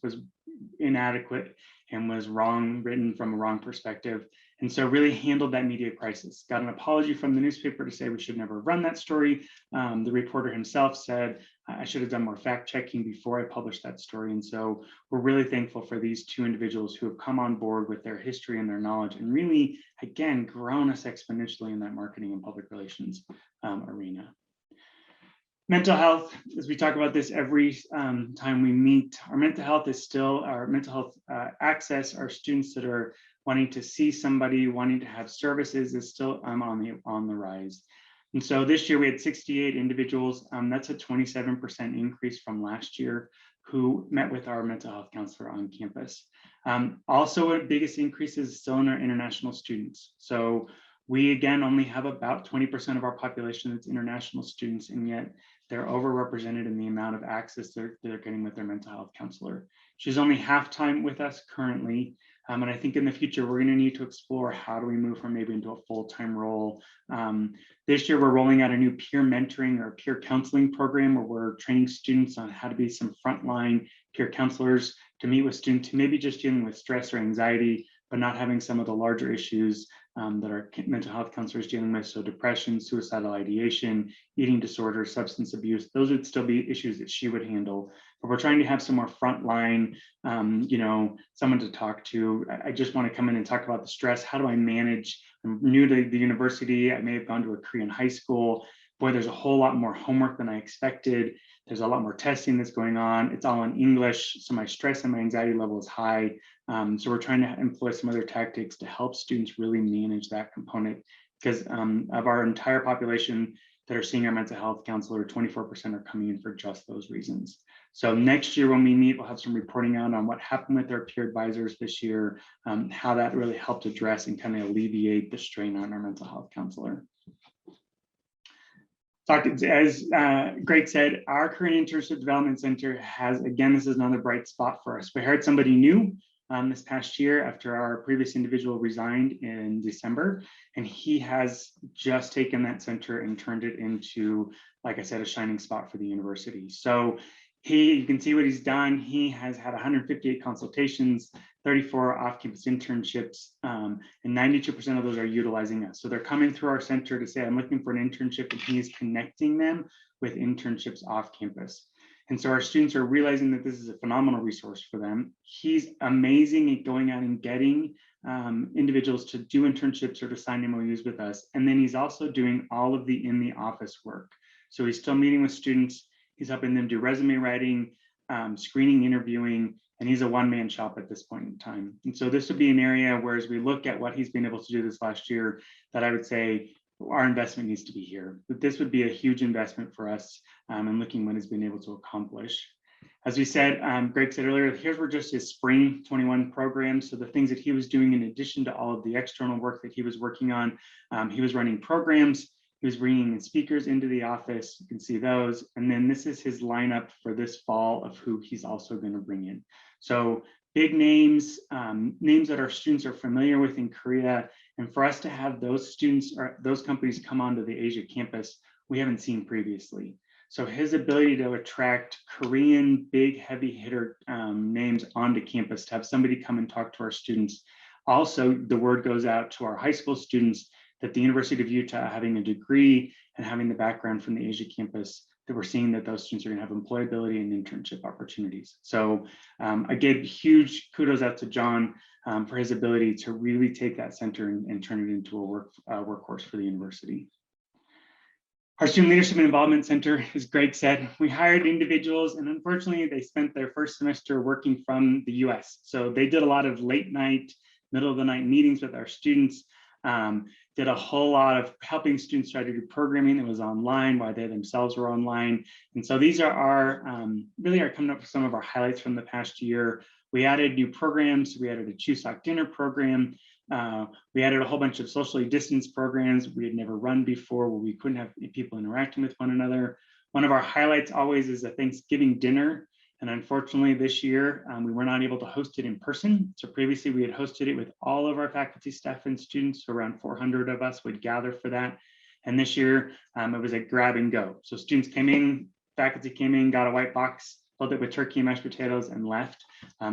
inadequate and was written from a wrong perspective. And so really handled that media crisis. Got an apology from the newspaper to say we should never run that story. The reporter himself said, I should have done more fact checking before I published that story. And so we're really thankful for these 2 individuals who have come on board with their history and their knowledge and really, again, grown us exponentially in that marketing and public relations arena. Mental health, as we talk about this every time we meet, our mental health is still, our mental health access, our students that are wanting to see somebody, wanting to have services is still on the rise. And so this year we had 68 individuals. That's a 27% increase from last year who met with our mental health counselor on campus. Also, our biggest increase is still in our international students. So we, again, only have about 20% of our population that's international students, and yet they're overrepresented in the amount of access they're getting with their mental health counselor. She's only half-time with us currently. And I think in the future, we're going to need to explore how do we move her maybe into a full-time role. This year, we're rolling out a new peer mentoring or peer counseling program where we're training students on how to be some frontline peer counselors to meet with students who may be just dealing with stress or anxiety, but not having some of the larger issues that our mental health counselors dealing with. So depression, suicidal ideation, eating disorders, substance abuse, those would still be issues that she would handle. But we're trying to have some more frontline, someone to talk to. I just want to come in and talk about the stress. How do I manage? I'm new to the university. I may have gone to a Korean high school. Boy, there's a whole lot more homework than I expected. There's a lot more testing that's going on. It's all in English. So my stress and my anxiety level is high. So we're trying to employ some other tactics to help students really manage that component, because of our entire population that are seeing our mental health counselor, 24% are coming in for just those reasons. So next year when we meet, we'll have some reporting out on what happened with our peer advisors this year, how that really helped address and kind of alleviate the strain on our mental health counselor. As Greg said, our Korean Internship Development Center has, again, this is another bright spot for us. We hired somebody new this past year after our previous individual resigned in December, and he has just taken that center and turned it into, like I said, a shining spot for the university. So you can see what he's done. He has had 158 consultations, 34 off-campus internships, and 92% of those are utilizing us. So they're coming through our center to say, I'm looking for an internship, and he's connecting them with internships off campus. And so our students are realizing that this is a phenomenal resource for them. He's amazing at going out and getting individuals to do internships or to sign MOUs with us. And then he's also doing all of the in the office work. So he's still meeting with students. He's helping them do resume writing, screening, interviewing, and he's a one-man shop at this point in time. And so this would be an area where, as we look at what he's been able to do this last year, that I would say our investment needs to be here. But this would be a huge investment for us in looking what he's been able to accomplish. As we said, Greg said earlier, here's were just his spring 21 programs. So the things that he was doing in addition to all of the external work that he was working on, he was running programs. He was bringing in speakers into the office. You can see those. And then this is his lineup for this fall of who he's also going to bring in. So big names, names that our students are familiar with in Korea. And for us to have those students or those companies come onto the Asia campus, we haven't seen previously. So his ability to attract Korean big heavy hitter names onto campus, to have somebody come and talk to our students. Also, the word goes out to our high school students that the University of Utah, having a degree and having the background from the Asia campus, that we're seeing that those students are going to have employability and internship opportunities. So again, huge kudos out to John for his ability to really take that center and turn it into a workhorse for the university. Our Student Leadership and Involvement Center, as Greg said, we hired individuals, and unfortunately they spent their first semester working from the US. So they did a lot of late night, middle of the night meetings with our students. Did a whole lot of helping students try to do programming that was online while they themselves were online. And so these are our really are coming up with some of our highlights from the past year. We added new programs. We added a Chuseok dinner program. We added a whole bunch of socially distanced programs we had never run before, where we couldn't have people interacting with one another. One of our highlights always is a Thanksgiving dinner. And unfortunately, this year, we were not able to host it in person. So previously, we had hosted it with all of our faculty, staff, and students. So around 400 of us would gather for that. And this year, it was a grab and go. So students came in, faculty came in, got a white box, filled it with turkey and mashed potatoes, and left.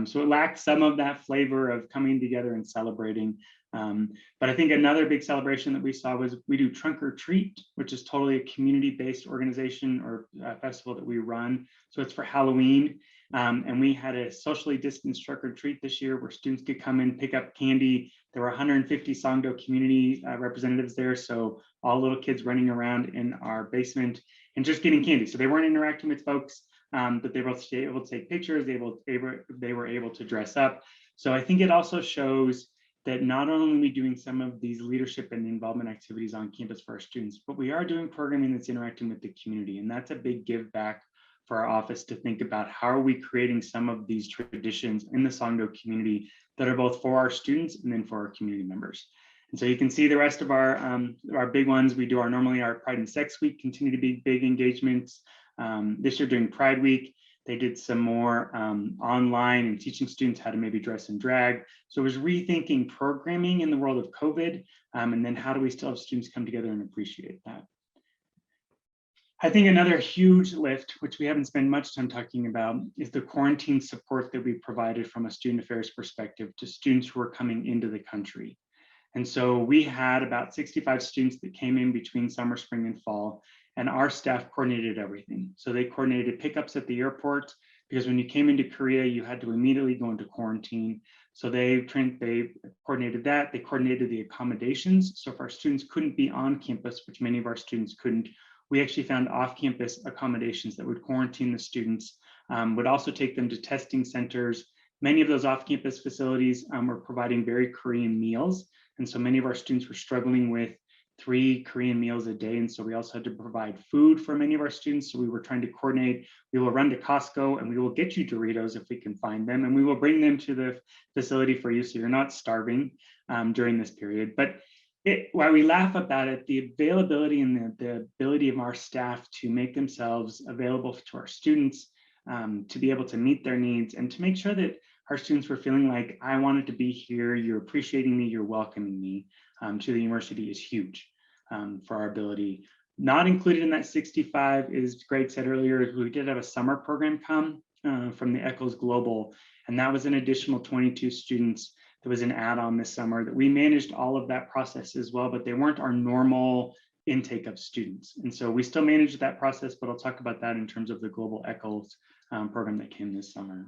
So it lacked some of that flavor of coming together and celebrating. But I think another big celebration that we saw was we do Trunk or Treat, which is totally a community-based organization or festival that we run. So it's for Halloween. And we had a socially distanced Trunk or Treat this year where students could come in, pick up candy. There were 150 Songdo community representatives there. So all little kids running around in our basement and just getting candy. So they weren't interacting with folks, but they were able to take pictures. They were able to dress up. So I think it also shows that not only are we doing some of these leadership and involvement activities on campus for our students, but we are doing programming that's interacting with the community. And that's a big give back for our office to think about how are we creating some of these traditions in the Songdo community that are both for our students and then for our community members. And so you can see the rest of our big ones. We do normally our Pride and Sex Week continue to be big engagements. This year during Pride Week, they did some more online and teaching students how to maybe dress and drag. So it was rethinking programming in the world of COVID, and then how do we still have students come together and appreciate that. I think another huge lift, which we haven't spent much time talking about, is the quarantine support that we provided from a student affairs perspective to students who are coming into the country. And so we had about 65 students that came in between summer, spring, and fall, and our staff coordinated everything. So they coordinated pickups at the airport, because when you came into Korea, you had to immediately go into quarantine. So they coordinated that. They coordinated the accommodations. So if our students couldn't be on campus, which many of our students couldn't, we actually found off-campus accommodations that would quarantine the students, would also take them to testing centers. Many of those off-campus facilities were providing very Korean meals. And so many of our students were struggling with 3 Korean meals a day. And so we also had to provide food for many of our students. So we were trying to coordinate, we will run to Costco and we will get you Doritos if we can find them. And we will bring them to the facility for you so you're not starving during this period. But while we laugh about it, the availability and the ability of our staff to make themselves available to our students, to be able to meet their needs and to make sure that our students were feeling like, I wanted to be here, you're appreciating me, you're welcoming me to the university is huge for our ability. Not included in that 65 is, Greg said earlier, we did have a summer program come from the Echoes Global, and that was an additional 22 students. There was an add-on this summer that we managed all of that process as well, but they weren't our normal intake of students. And so we still managed that process, but I'll talk about that in terms of the Global Echoes program that came this summer.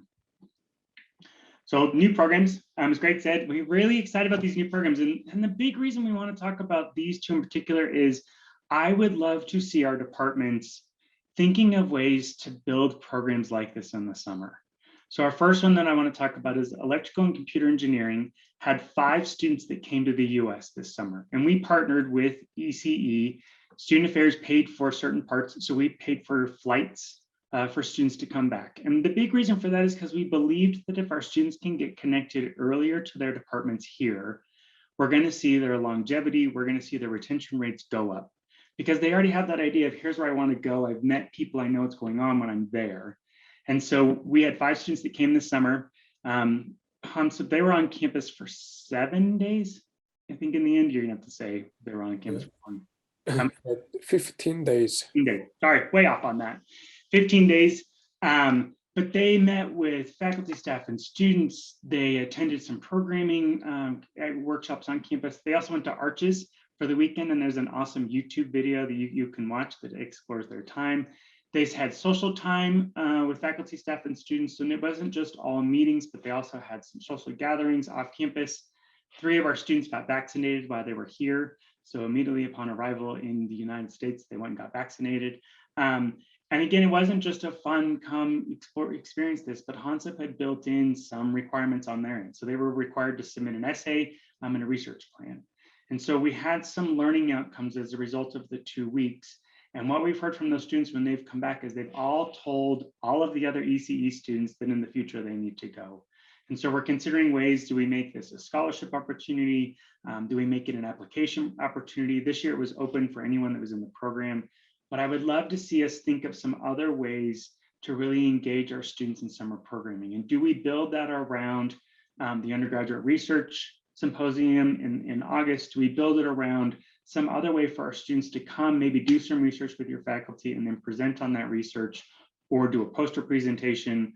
So new programs, as Greg said, we're really excited about these new programs. And the big reason we want to talk about these two in particular is I would love to see our departments thinking of ways to build programs like this in the summer. So our first one that I want to talk about is electrical and computer engineering had 5 students that came to the US this summer. And we partnered with ECE. Student Affairs paid for certain parts. So we paid for flights for students to come back. And the big reason for that is because we believed that if our students can get connected earlier to their departments here, we're going to see their longevity, we're going to see their retention rates go up. Because they already have that idea of here's where I want to go. I've met people, I know what's going on when I'm there. And so we had 5 students that came this summer. So they were on campus for 7 days. I think in the end, you're gonna have to say they were on campus for 15 days. 15 days. Sorry, way off on that. 15 days. But they met with faculty, staff, and students. They attended some programming workshops on campus. They also went to Arches for the weekend, and there's an awesome YouTube video that you can watch that explores their time. They had social time with faculty, staff, and students. And it wasn't just all meetings, but they also had some social gatherings off campus. 3 of our students got vaccinated while they were here. So immediately upon arrival in the United States, they went and got vaccinated. And again, it wasn't just a fun come explore, experience this, but HANSEP had built in some requirements on their end. So they were required to submit an essay and a research plan. And so we had some learning outcomes as a result of the 2 weeks. And what we've heard from those students when they've come back is they've all told all of the other ECE students that in the future they need to go. And so we're considering ways, do we make this a scholarship opportunity? Do we make it an application opportunity? This year it was open for anyone that was in the program, but I would love to see us think of some other ways to really engage our students in summer programming. And do we build that around the undergraduate research symposium in August? Do we build it around some other way for our students to come, maybe do some research with your faculty and then present on that research, or do a poster presentation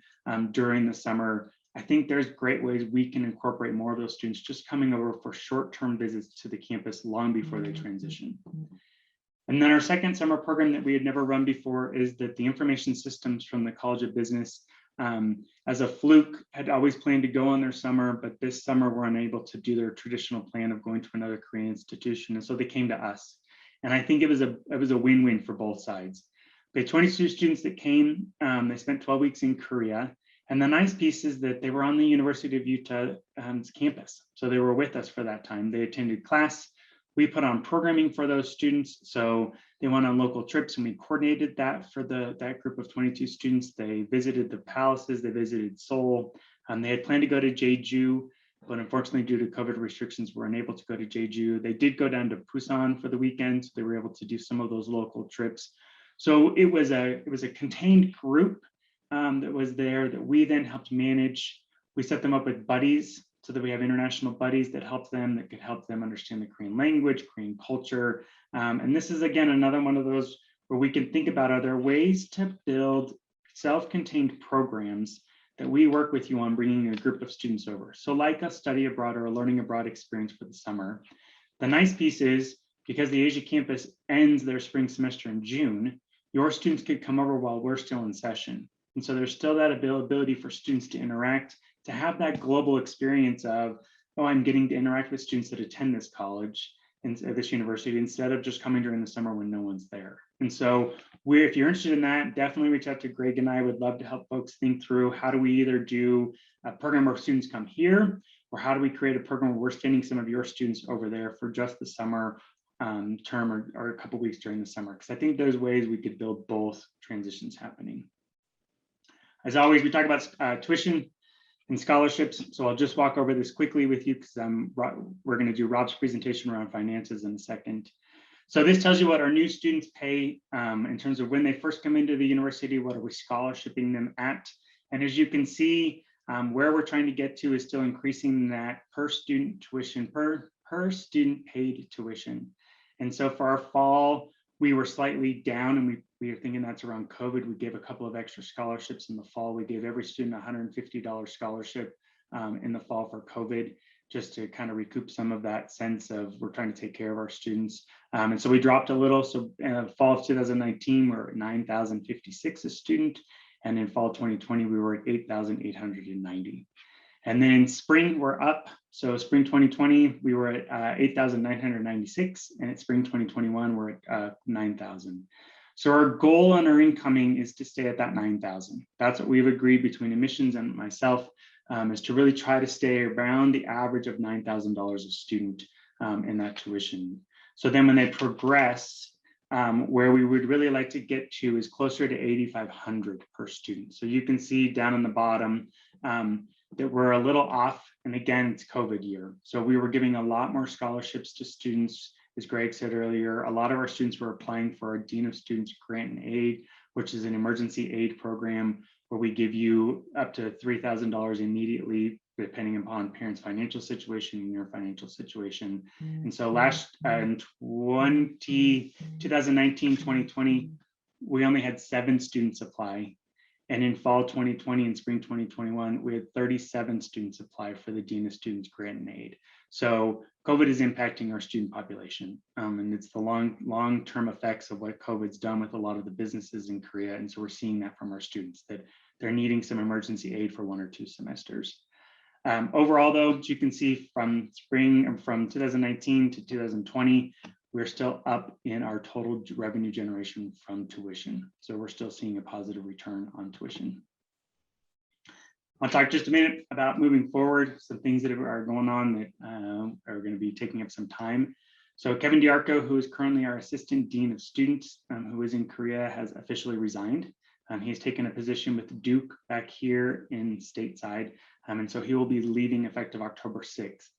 during the summer? I think there's great ways we can incorporate more of those students just coming over for short-term visits to the campus long before they transition. And then our second summer program that we had never run before is that the information systems from the College of Business, as a fluke, had always planned to go on their summer, but this summer were unable to do their traditional plan of going to another Korean institution. And so they came to us. And I think it was a win-win for both sides. We had 22 students that came, they spent 12 weeks in Korea. And the nice piece is that they were on the University of Utah campus. So they were with us for that time. They attended class. We put on programming for those students. So they went on local trips and we coordinated that for that group of 22 students. They visited the palaces, they visited Seoul. They had planned to go to Jeju, but unfortunately due to COVID restrictions, were unable to go to Jeju. They did go down to Busan for the weekend, so they were able to do some of those local trips. So it was a contained group that was there that we then helped manage. We set them up with buddies so that we have international buddies that could help them understand the Korean language, Korean culture. And this is, again, another one of those where we can think about, are there ways to build self-contained programs that we work with you on bringing a group of students over. So like a study abroad or a learning abroad experience for the summer. The nice piece is, because the Asia campus ends their spring semester in June, your students could come over while we're still in session. And so there's still that ability for students to interact, to have that global experience of, oh, I'm getting to interact with students that attend this college and this university, instead of just coming during the summer when no one's there. And so if you're interested in that, definitely reach out to Greg and I would love to help folks think through, how do we either do a program where students come here, or how do we create a program where we're sending some of your students over there for just the summer term or a couple weeks during the summer? Because I think there's ways we could build both transitions happening. As always, we talk about tuition and scholarships. So I'll just walk over this quickly with you because we're going to do Rob's presentation around finances in a second. So this tells you what our new students pay in terms of when they first come into the university, what are we scholarshiping them at? And as you can see, where we're trying to get to is still increasing that per student tuition, per student paid tuition. And so for our fall, we were slightly down, and we are thinking that's around COVID. We gave a couple of extra scholarships in the fall. We gave every student a $150 scholarship in the fall for COVID, just to kind of recoup some of that sense of we're trying to take care of our students. And so we dropped a little. So fall of 2019, we're at 9,056 a student. And in fall 2020, we were at 8,890. And then spring, we're up. So spring 2020, we were at 8,996. And at spring 2021, we're at 9,000. So our goal on our incoming is to stay at that 9,000. That's what we've agreed between admissions and myself, is to really try to stay around the average of $9,000 a student in that tuition. So then when they progress, where we would really like to get to is closer to 8,500 per student. So you can see down on the bottom that we're a little off. And again, it's COVID year. So we were giving a lot more scholarships to students. As Greg said earlier, a lot of our students were applying for our Dean of Students Grant and Aid, which is an emergency aid program where we give you up to $3,000 immediately, depending upon parents' financial situation and your financial situation. And so in 2019, 2020, we only had 7 students apply. And in fall 2020 and spring 2021, we had 37 students apply for the Dean of Students Grant and Aid. So COVID is impacting our student population. And it's the long-term effects of what COVID's done with a lot of the businesses in Korea. And so we're seeing that from our students, that they're needing some emergency aid for 1 or 2 semesters. Overall, though, as you can see from 2019 to 2020, we're still up in our total revenue generation from tuition. So we're still seeing a positive return on tuition. I'll talk just a minute about moving forward, some things that are going on that are going to be taking up some time. So Kevin Diarco, who is currently our Assistant Dean of Students, who is in Korea, has officially resigned. He's taken a position with Duke back here in stateside. And so he will be leaving effective October 6th.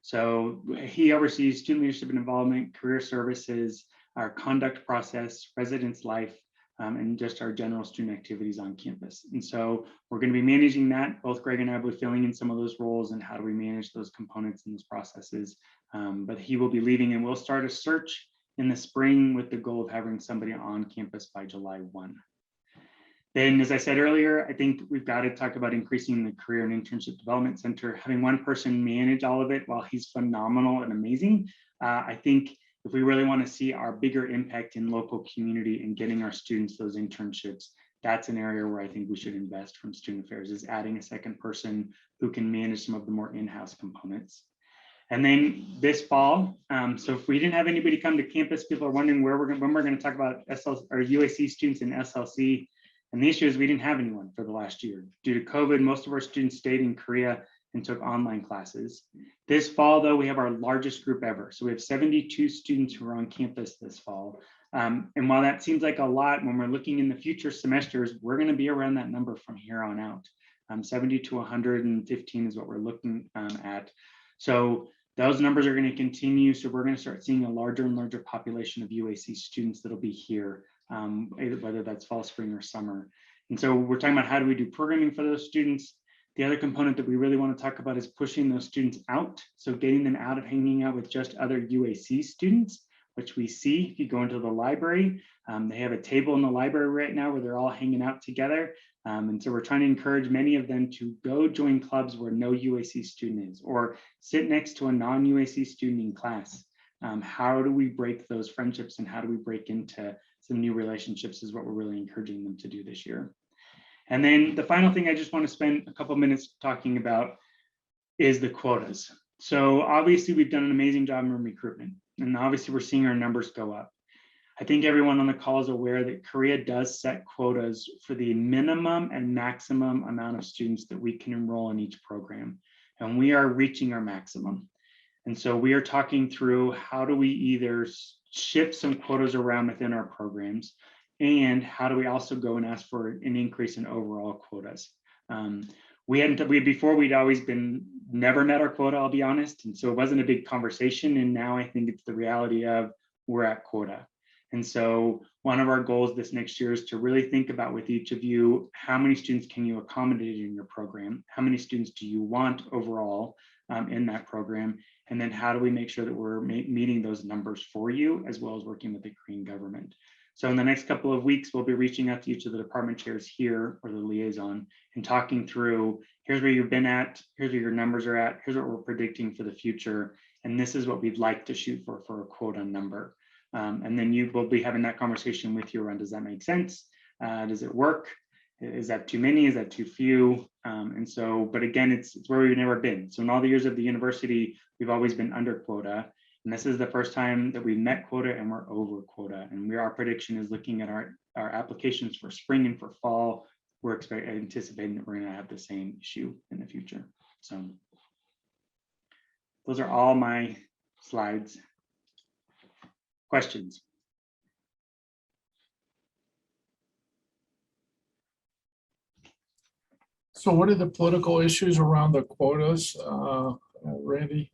So he oversees student leadership and involvement, career services, our conduct process, residence life, and just our general student activities on campus. And so we're going to be managing that. Both Greg and I will be filling in some of those roles and how do we manage those components and those processes. But he will be leaving, and we'll start a search in the spring with the goal of having somebody on campus by July 1. Then, as I said earlier, I think we've got to talk about increasing the Career and Internship Development Center. Having one person manage all of it, while he's phenomenal and amazing, I think if we really want to see our bigger impact in local community and getting our students those internships, that's an area where I think we should invest from Student Affairs, is adding a second person who can manage some of the more in-house components. And then this fall, so if we didn't have anybody come to campus, people are wondering when we're going to talk about UAC students in SLC. And the issue is we didn't have anyone for the last year. Due to COVID, most of our students stayed in Korea and took online classes. This fall, though, we have our largest group ever. So we have 72 students who are on campus this fall. And while that seems like a lot, when we're looking in the future semesters, we're going to be around that number from here on out. 70 to 115 is what we're looking at. So those numbers are going to continue. So we're going to start seeing a larger and larger population of UAC students that'll be here whether that's fall, spring, or summer. And so we're talking about how do we do programming for those students. The other component that we really want to talk about is pushing those students out. So getting them out of hanging out with just other UAC students, which we see if you go into the library. They have a table in the library right now where they're all hanging out together. And so we're trying to encourage many of them to go join clubs where no UAC student is, or sit next to a non-UAC student in class. How do we break those friendships and how do we break into some new relationships is what we're really encouraging them to do this year. And then the final thing I just want to spend a couple minutes talking about is the quotas. So obviously we've done an amazing job in recruitment, and obviously we're seeing our numbers go up. I think everyone on the call is aware that Korea does set quotas for the minimum and maximum amount of students that we can enroll in each program. And we are reaching our maximum. And so we are talking through how do we either shift some quotas around within our programs, and how do we also go and ask for an increase in overall quotas. Before we'd always been never met our quota, I'll be honest. And so it wasn't a big conversation. And now I think it's the reality of we're at quota. And so one of our goals this next year is to really think about with each of you, how many students can you accommodate in your program? How many students do you want overall in that program? And then how do we make sure that we're meeting those numbers for you, as well as working with the Korean government? So in the next couple of weeks, we'll be reaching out to each of the department chairs here, or the liaison, and talking through, here's where you've been at, here's where your numbers are at, here's what we're predicting for the future, and this is what we'd like to shoot for a quota number. And then you will be having that conversation with you around, does that make sense? Does it work? Is that too many? Is that too few? And so, but again, it's where we've never been. So in all the years of the university, we've always been under quota. And this is the first time that we met quota and we're over quota. And our prediction is looking at our applications for spring and for fall. We're anticipating that we're going to have the same issue in the future. So those are all my slides. Questions? So what are the political issues around the quotas, Randy?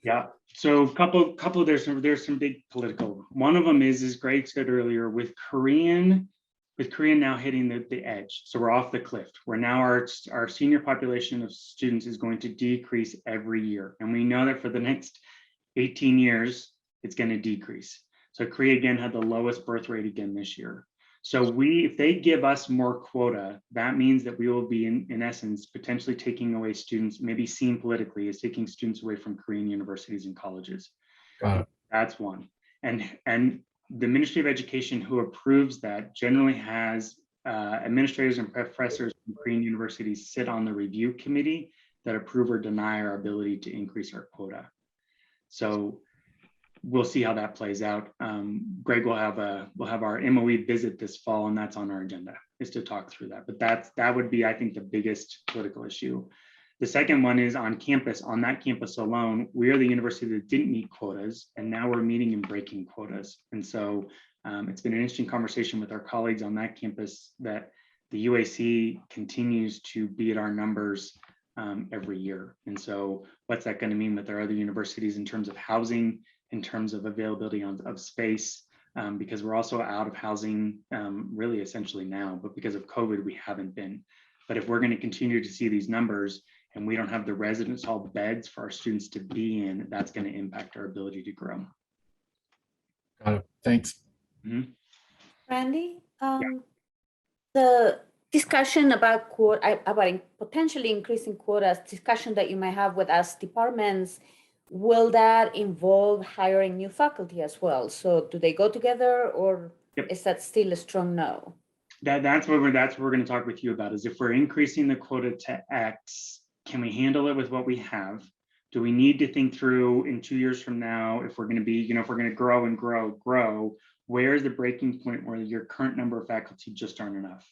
Yeah, so couple there's some big political. One of them is, as Greg said earlier, with Korean now hitting the edge. So we're off the cliff. Where now our senior population of students is going to decrease every year. And we know that for the next 18 years, it's going to decrease. So Korea again had the lowest birth rate again this year. So if they give us more quota, that means that we will be in essence potentially taking away students, maybe seen politically as taking students away from Korean universities and colleges. Got it. That's one. And the Ministry of Education, who approves that, generally has administrators and professors from Korean universities sit on the review committee that approve or deny our ability to increase our quota. So we'll see how that plays out. Greg will have our MOE visit this fall, and that's on our agenda, is to talk through that. But that would be, I think, the biggest political issue. The second one is on campus. On that campus alone, we are the university that didn't meet quotas, and now we're meeting and breaking quotas. And so it's been an interesting conversation with our colleagues on that campus that the UAC continues to beat our numbers every year. And so what's that going to mean with our other universities in terms of housing, in terms of availability of space, because we're also out of housing really essentially now, but because of COVID, we haven't been. But if we're going to continue to see these numbers and we don't have the residence hall beds for our students to be in, that's going to impact our ability to grow. Got it. Thanks. Mm-hmm. Randy, the discussion about potentially increasing quotas, discussion that you might have with us departments, will that involve hiring new faculty as well? So do they go together, or is that still a strong no? That's what we're going to talk with you about, is if we're increasing the quota to X, can we handle it with what we have? Do we need to think through in 2 years from now, if we're going to be, if we're going to grow and grow, where's the breaking point where your current number of faculty just aren't enough?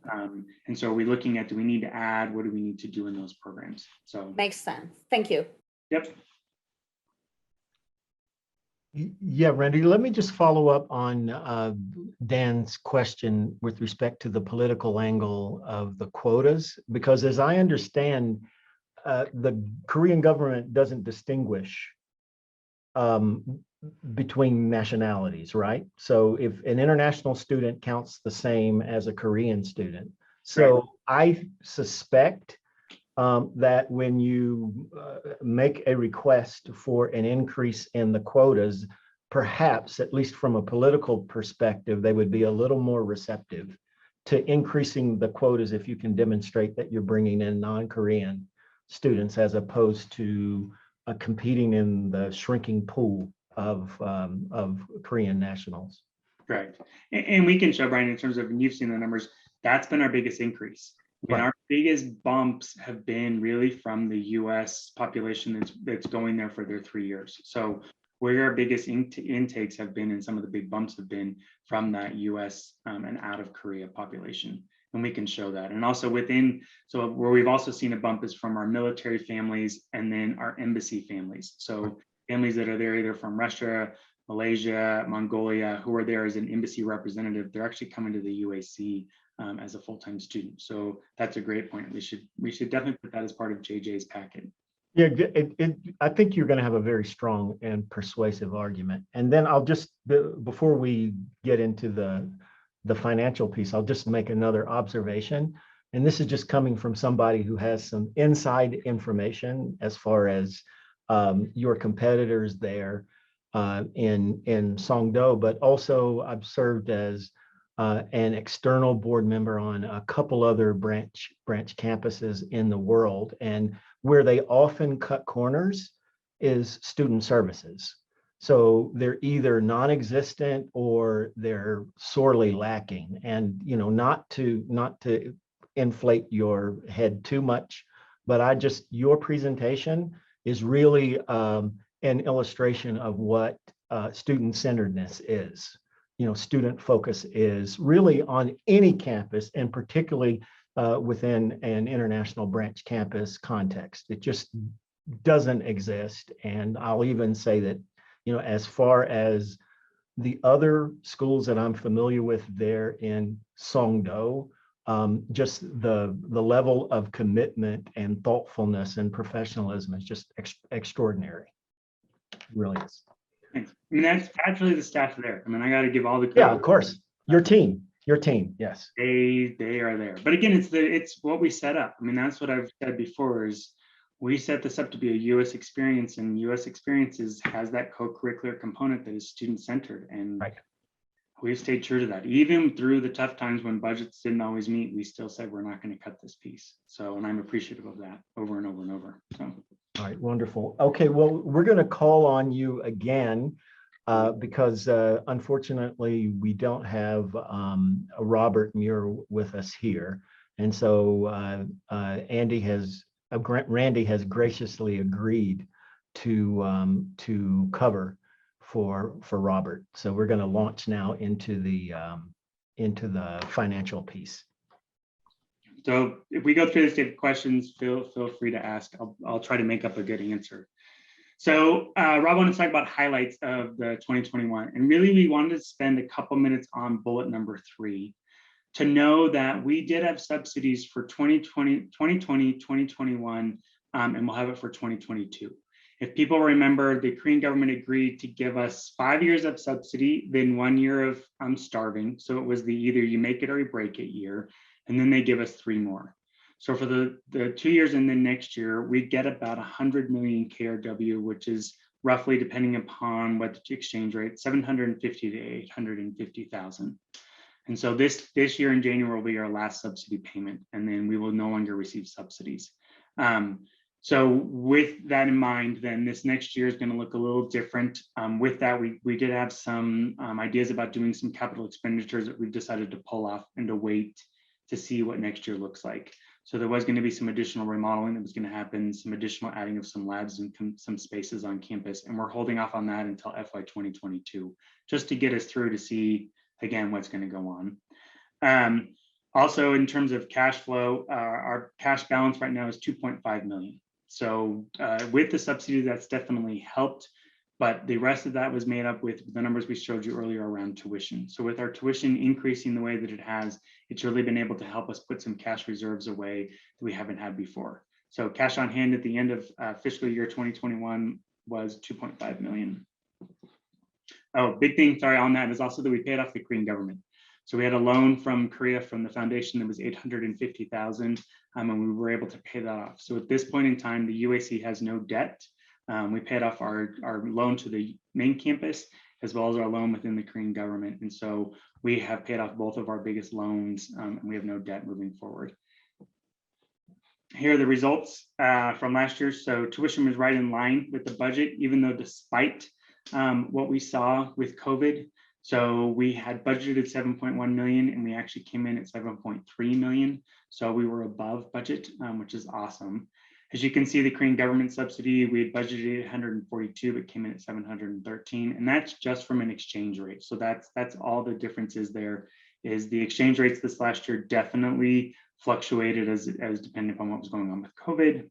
And so are we looking at, do we need to add, what do we need to do in those programs? So makes sense. Thank you. Yep. Yeah, Randy, let me just follow up on Dan's question with respect to the political angle of the quotas, because as I understand, the Korean government doesn't distinguish between nationalities, right? So if an international student counts the same as a Korean student. So I suspect that when you make a request for an increase in the quotas, perhaps, at least from a political perspective, they would be a little more receptive to increasing the quotas if you can demonstrate that you're bringing in non-Korean students as opposed to competing in the shrinking pool of Korean nationals. Right. And we can show, Brian, in terms of, and you've seen the numbers, that's been our biggest increase. And Right. our biggest bumps have been really from the US population that's going there for their 3 years. So where our biggest intakes have been, and some of the big bumps have been from that US and out of Korea population. And we can show that. And also within, so where we've also seen a bump is from our military families and then our embassy families. So families that are there either from Russia, Malaysia, Mongolia, who are there as an embassy representative, they're actually coming to the UAC as a full-time student. So that's a great point. We should definitely put that as part of JJ's packet. Yeah, I think you're going to have a very strong and persuasive argument. And then I'll just, before we get into the financial piece, I'll just make another observation. And this is just coming from somebody who has some inside information as far as your competitors there in Songdo, but also I've served as an external board member on a couple other branch campuses in the world, and where they often cut corners is student services. So they're either non-existent or they're sorely lacking. And not to inflate your head too much, but your presentation is really an illustration of what student-centeredness is. Student focus is really on any campus, and particularly within an international branch campus context. It just doesn't exist. And I'll even say that, as far as the other schools that I'm familiar with there in Songdo, just the level of commitment and thoughtfulness and professionalism is just extraordinary. It really is. Thanks. I mean, that's actually the staff there. I mean, I got to give all the credit. Yeah, of course. Your team, yes. They are there. But again, it's what we set up. I mean, that's what I've said before is we set this up to be a US experience, and US experiences has that co-curricular component that is student-centered. And right. We've stayed true to that. Even through the tough times when budgets didn't always meet, we still said we're not going to cut this piece. So, and I'm appreciative of that over and over and over. So. All right, wonderful. Okay, well, we're going to call on you again because unfortunately we don't have Robert Muir with us here, and so Randy has graciously agreed to cover for Robert. So we're going to launch now into the financial piece. So if we go through this, if questions, feel free to ask. I'll try to make up a good answer. So Rob wanted to talk about highlights of the 2021. And really, we wanted to spend a couple minutes on bullet number 3 to know that we did have subsidies for 2020, 2021, and we'll have it for 2022. If people remember, the Korean government agreed to give us 5 years of subsidy, then 1 year of starving. So it was the either you make it or you break it year. And then they give us 3 more. So for the 2 years and then next year, we get about 100 million KRW, which is roughly, depending upon what the exchange rate, 750 to 850,000. And so this year in January will be our last subsidy payment, and then we will no longer receive subsidies. So with that in mind, then this next year is going to look a little different. With that, we did have some ideas about doing some capital expenditures that we've decided to pull off and to wait to see what next year looks like. So there was going to be some additional remodeling that was going to happen, some additional adding of some labs and some spaces on campus, and we're holding off on that until FY 2022, just to get us through to see, again, what's going to go on. Also, in terms of cash flow, our cash balance right now is 2.5 million. So with the subsidy, that's definitely helped, but the rest of that was made up with the numbers we showed you earlier around tuition. So with our tuition increasing the way that it has, it's really been able to help us put some cash reserves away that we haven't had before. So cash on hand at the end of fiscal year 2021 was 2.5 million. Oh, big thing, sorry, on that is also that we paid off the Korean government. So we had a loan from Korea from the foundation that was 850,000, and we were able to pay that off. So at this point in time, the UAC has no debt. We paid off our loan to the main campus, as well as our loan within the Korean government. And so we have paid off both of our biggest loans, and we have no debt moving forward. Here are the results from last year. So tuition was right in line with the budget, even though despite what we saw with COVID. So we had budgeted 7.1 million and we actually came in at 7.3 million. So we were above budget, which is awesome. As you can see, the Korean government subsidy, we had budgeted 142, but came in at 713. And that's just from an exchange rate. So that's all the differences there is the exchange rates this last year definitely fluctuated as depending upon what was going on with COVID.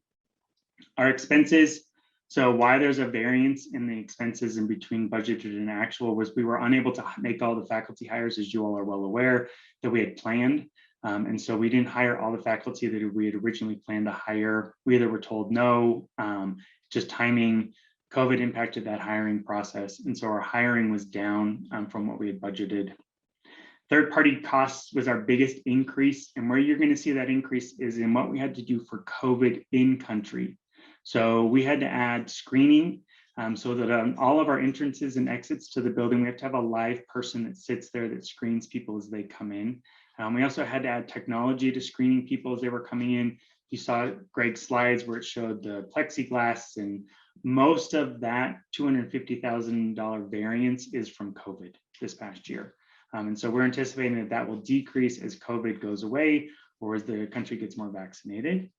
Our expenses, so why there's a variance in the expenses in between budgeted and actual was we were unable to make all the faculty hires, as you all are well aware, that we had planned. And so we didn't hire all the faculty that we had originally planned to hire. We either were told no, just timing, COVID impacted that hiring process. And so our hiring was down from what we had budgeted. Third-party costs was our biggest increase. And where you're going to see that increase is in what we had to do for COVID in country. So we had to add screening so that all of our entrances and exits to the building, we have to have a live person that sits there that screens people as they come in. We also had to add technology to screening people as they were coming in. You saw Greg's slides where it showed the plexiglass, and most of that $250,000 variance is from COVID this past year. And so we're anticipating that that will decrease as COVID goes away or as the country gets more vaccinated.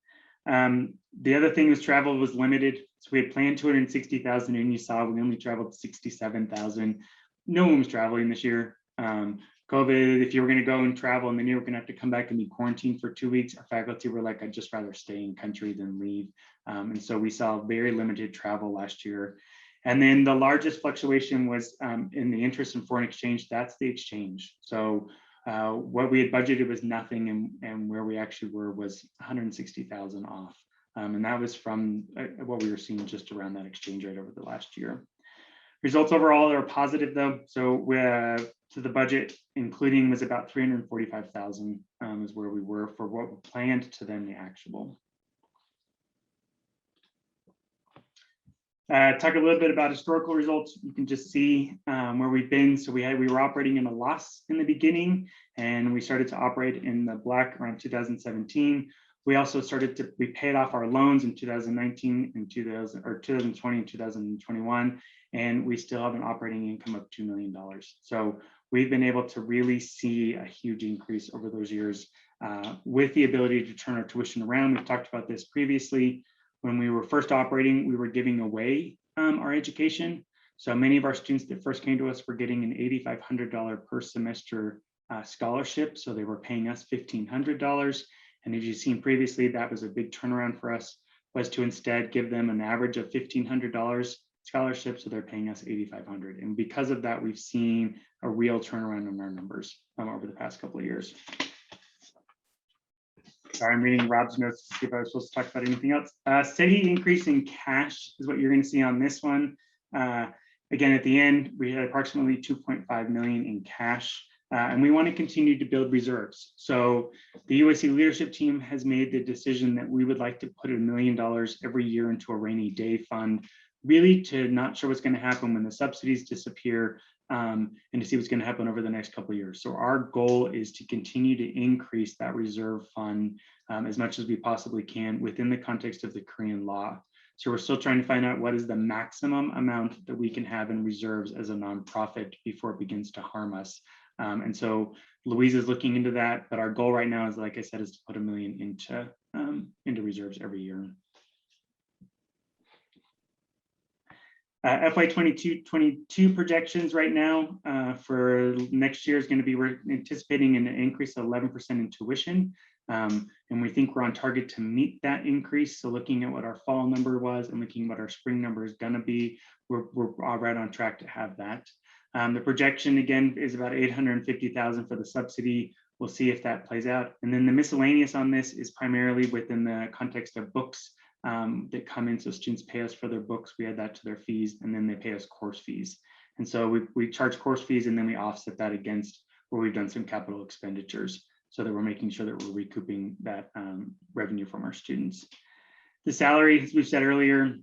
The other thing is travel was limited. So we had planned 260,000 and you saw we only traveled 67,000. No one was traveling this year. COVID, if you were going to go and travel and then you were going to have to come back and be quarantined for 2 weeks, our faculty were like, I'd just rather stay in country than leave. And so we saw very limited travel last year. And then the largest fluctuation was in the interest in foreign exchange. That's the exchange. So what we had budgeted was nothing, and where we actually were was 160,000 off. And that was from what we were seeing just around that exchange rate over the last year. Results overall are positive though. So to the budget, including was about 345,000 is where we were for what we planned to then the actual. Talk a little bit about historical results. You can just see where we've been. So we were operating in a loss in the beginning, and we started to operate in the black around 2017. We also we paid off our loans in 2019 and 2020 and 2021, and we still have an operating income of $2 million. So we've been able to really see a huge increase over those years with the ability to turn our tuition around. We've talked about this previously. When we were first operating, we were giving away our education. So many of our students that first came to us were getting an $8,500 per semester scholarship. So they were paying us $1,500. And as you've seen previously, that was a big turnaround for us, was to instead give them an average of $1,500 scholarship. So they're paying us $8,500. And because of that, we've seen a real turnaround in our numbers over the past couple of years. Sorry, I'm reading Rob's notes to see if I was supposed to talk about anything else. Steady increase in cash is what you're going to see on this one. Again, at the end, we had approximately 2.5 million in cash, and we want to continue to build reserves. So the UAC leadership team has made the decision that we would like to put $1 million every year into a rainy day fund, really to not sure what's going to happen when the subsidies disappear, and to see what's going to happen over the next couple of years. So our goal is to continue to increase that reserve fund as much as we possibly can within the context of the Korean law. So we're still trying to find out what is the maximum amount that we can have in reserves as a nonprofit before it begins to harm us. And so Louise is looking into that, but our goal right now is, like I said, is to put $1 million into reserves every year. FY 22 projections right now for next year is going to be, we're anticipating an increase of 11% in tuition. And we think we're on target to meet that increase. So looking at what our fall number was and looking at what our spring number is going to be, we're all right on track to have that. The projection again is about 850,000 for the subsidy. We'll see if that plays out. And then the miscellaneous on this is primarily within the context of books that come in. So students pay us for their books, we add that to their fees, and then they pay us course fees. And so we charge course fees and then we offset that against where we've done some capital expenditures so that we're making sure that we're recouping that revenue from our students. The salary, as we've said earlier,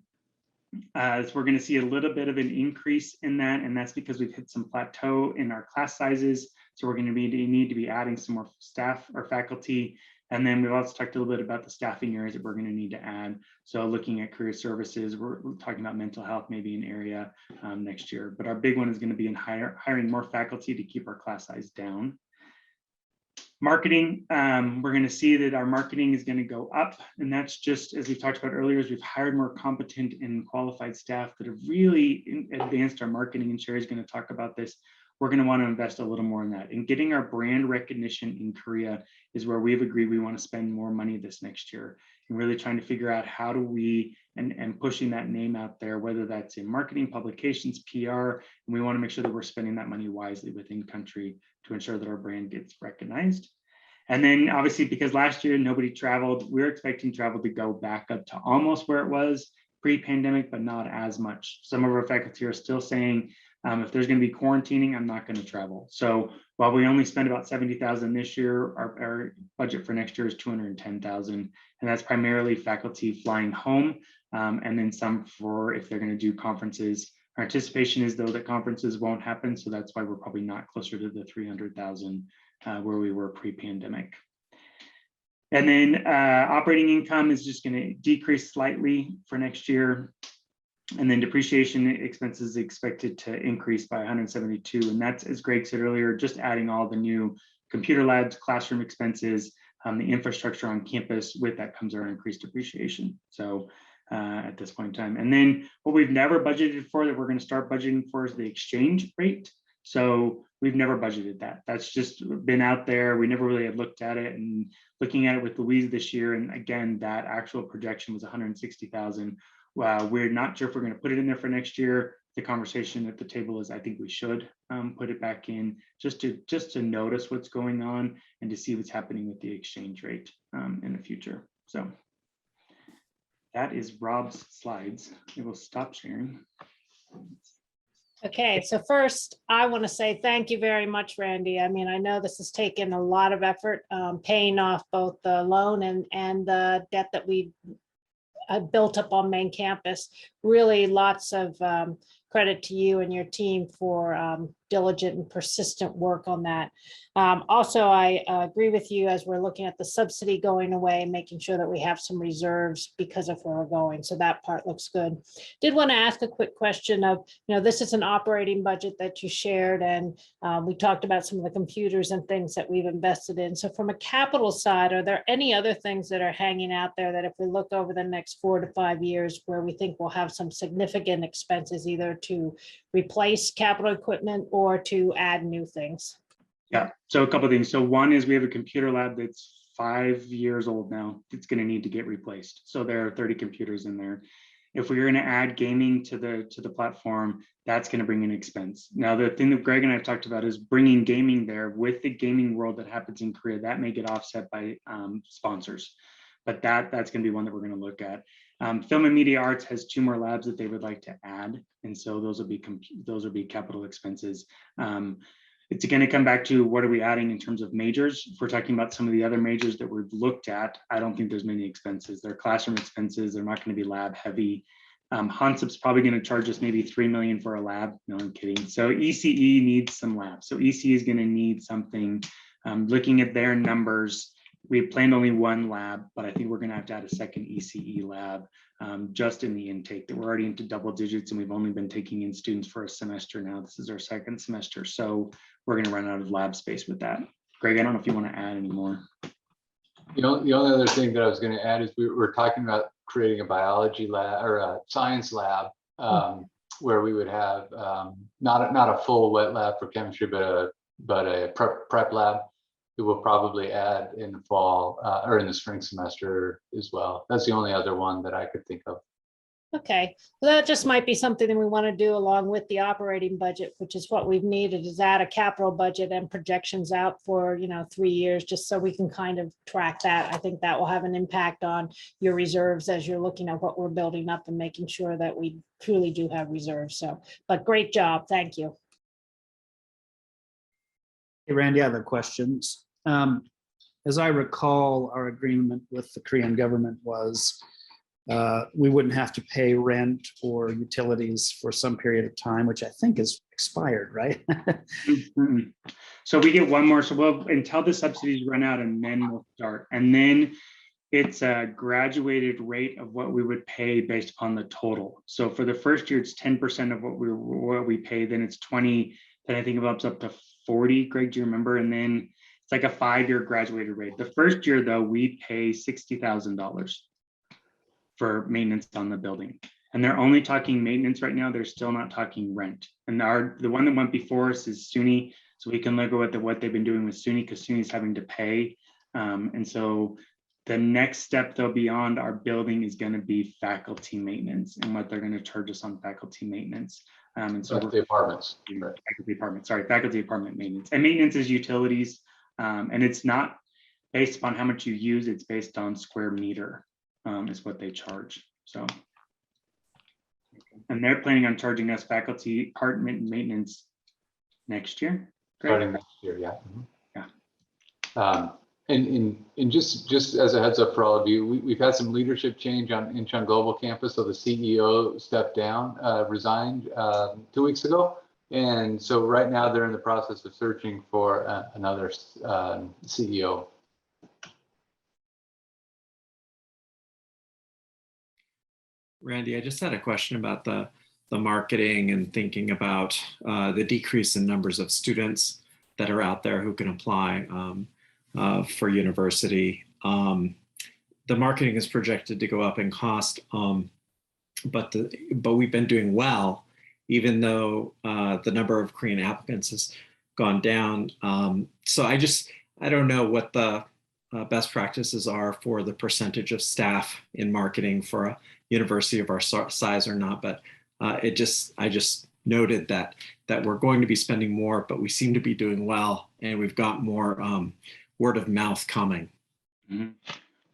so we're going to see a little bit of an increase in that, and that's because we've hit some plateau in our class sizes. So we're going to need to be adding some more staff or faculty. And then we've also talked a little bit about the staffing areas that we're going to need to add. So looking at career services, we're talking about mental health, maybe an area next year. But our big one is going to be in hiring more faculty to keep our class size down. Marketing, we're going to see that our marketing is going to go up, and that's just as we've talked about earlier, is we've hired more competent and qualified staff that have really advanced our marketing, and Sherry's going to talk about this. We're going to want to invest a little more in that, and getting our brand recognition in Korea is where we've agreed we want to spend more money this next year, and really trying to figure out how do we and pushing that name out there, whether that's in marketing, publications, PR, and we want to make sure that we're spending that money wisely within country to ensure that our brand gets recognized. And then obviously, because last year nobody traveled, we're expecting travel to go back up to almost where it was pre-pandemic, but not as much. Some of our faculty are still saying, if there's going to be quarantining, I'm not going to travel. So while we only spent about 70,000 this year, our budget for next year is 210,000, and that's primarily faculty flying home, and then some for if they're going to do conferences. Our anticipation is though that conferences won't happen, so that's why we're probably not closer to the 300,000 where we were pre-pandemic. And then operating income is just going to decrease slightly for next year. And then depreciation expenses expected to increase by 172. And that's, as Greg said earlier, just adding all the new computer labs, classroom expenses, the infrastructure on campus. With that comes our increased depreciation. So at this point in time. And then what we've never budgeted for that we're going to start budgeting for is the exchange rate. So we've never budgeted that. That's just been out there. We never really had looked at it, and looking at it with Louise this year. And again, that actual projection was 160,000. We're not sure if we're going to put it in there for next year. The conversation at the table is I think we should put it back in just to notice what's going on and to see what's happening with the exchange rate in the future. So that is Rob's slides. I will stop sharing. Okay, so first, I want to say thank you very much, Randy. I mean, I know this has taken a lot of effort paying off both the loan and the debt that we built up on main campus. Really lots of credit to you and your team for diligent and persistent work on that. Also, I agree with you as we're looking at the subsidy going away, making sure that we have some reserves because of where we're going. So that part looks good. Did want to ask a quick question of, this is an operating budget that you shared, and we talked about some of the computers and things that we've invested in. So from a capital side, are there any other things that are hanging out there that if we look over the next 4 to 5 years where we think we'll have some significant expenses either to replace capital equipment or to add new things? Yeah, so a couple of things. So one is we have a computer lab that's 5 years old now. It's going to need to get replaced. So there are 30 computers in there. If we're going to add gaming to the platform, that's going to bring in expense. Now, the thing that Greg and I have talked about is bringing gaming there with the gaming world that happens in Korea. That may get offset by sponsors, but that's going to be one that we're going to look at. Film and Media Arts has 2 more labs that they would like to add, and so those will be capital expenses. It's going to come back to what are we adding in terms of majors. If we're talking about some of the other majors that we've looked at, I don't think there's many expenses. They're classroom expenses. They're not going to be lab heavy. Hansup's probably going to charge us maybe $3 million for a lab. No, I'm kidding. So ECE needs some labs. So ECE is going to need something. Looking at their numbers, we planned only 1 lab, but I think we're going to have to add a second ECE lab just in the intake. That we're already into double digits, and we've only been taking in students for a semester now. This is our 2nd semester, so we're going to run out of lab space with that. Greg, I don't know if you want to add any more. The only other thing that I was going to add is we were talking about creating a biology lab or a science lab where we would have not a full wet lab for chemistry, but a prep lab that we'll probably add in the fall or in the spring semester as well. That's the only other one that I could think of. Okay, so that just might be something that we want to do along with the operating budget, which is what we've needed, is add a capital budget and projections out for, 3 years, just so we can kind of track that. I think that will have an impact on your reserves as you're looking at what we're building up and making sure that we truly do have reserves. So, but great job. Thank you. Hey, Randy, I have a questions. As I recall, our agreement with the Korean government was we wouldn't have to pay rent or utilities for some period of time, which I think is expired, right? Mhm. So we get one more, so we'll, until the subsidies run out, and then we'll start. And then it's a graduated rate of what we would pay based upon the total. So for the first year, it's 10% of what we pay, then it's 20, then I think it ups up to 40. Greg, do you remember? And then it's like a 5-year graduated rate. The first year though, we pay $60,000 for maintenance on the building. And they're only talking maintenance right now. They're still not talking rent. And the one that went before us is SUNY. So we can look at what they've been doing with SUNY, because SUNY's having to pay. And so the next step though beyond our building is going to be faculty maintenance and what they're going to charge us on faculty maintenance. And so The apartments. Right. faculty apartment maintenance. And maintenance is utilities. And it's not based upon how much you use, it's based on square meter. Is what they charge. So, and they're planning on charging us faculty apartment maintenance next year. Starting next year, yeah. Yeah. And just as a heads up for all of you, we've had some leadership change on Incheon Global Campus. So the CEO stepped down, resigned 2 weeks ago. And so right now they're in the process of searching for another CEO. Randy, I just had a question about the marketing and thinking about the decrease in numbers of students that are out there who can apply for university. The marketing is projected to go up in cost, but we've been doing well, even though the number of Korean applicants has gone down. So I don't know what the best practices are for the percentage of staff in marketing for a university of our size or not, but I just noted that we're going to be spending more, but we seem to be doing well, and we've got more word of mouth coming. Mm-hmm.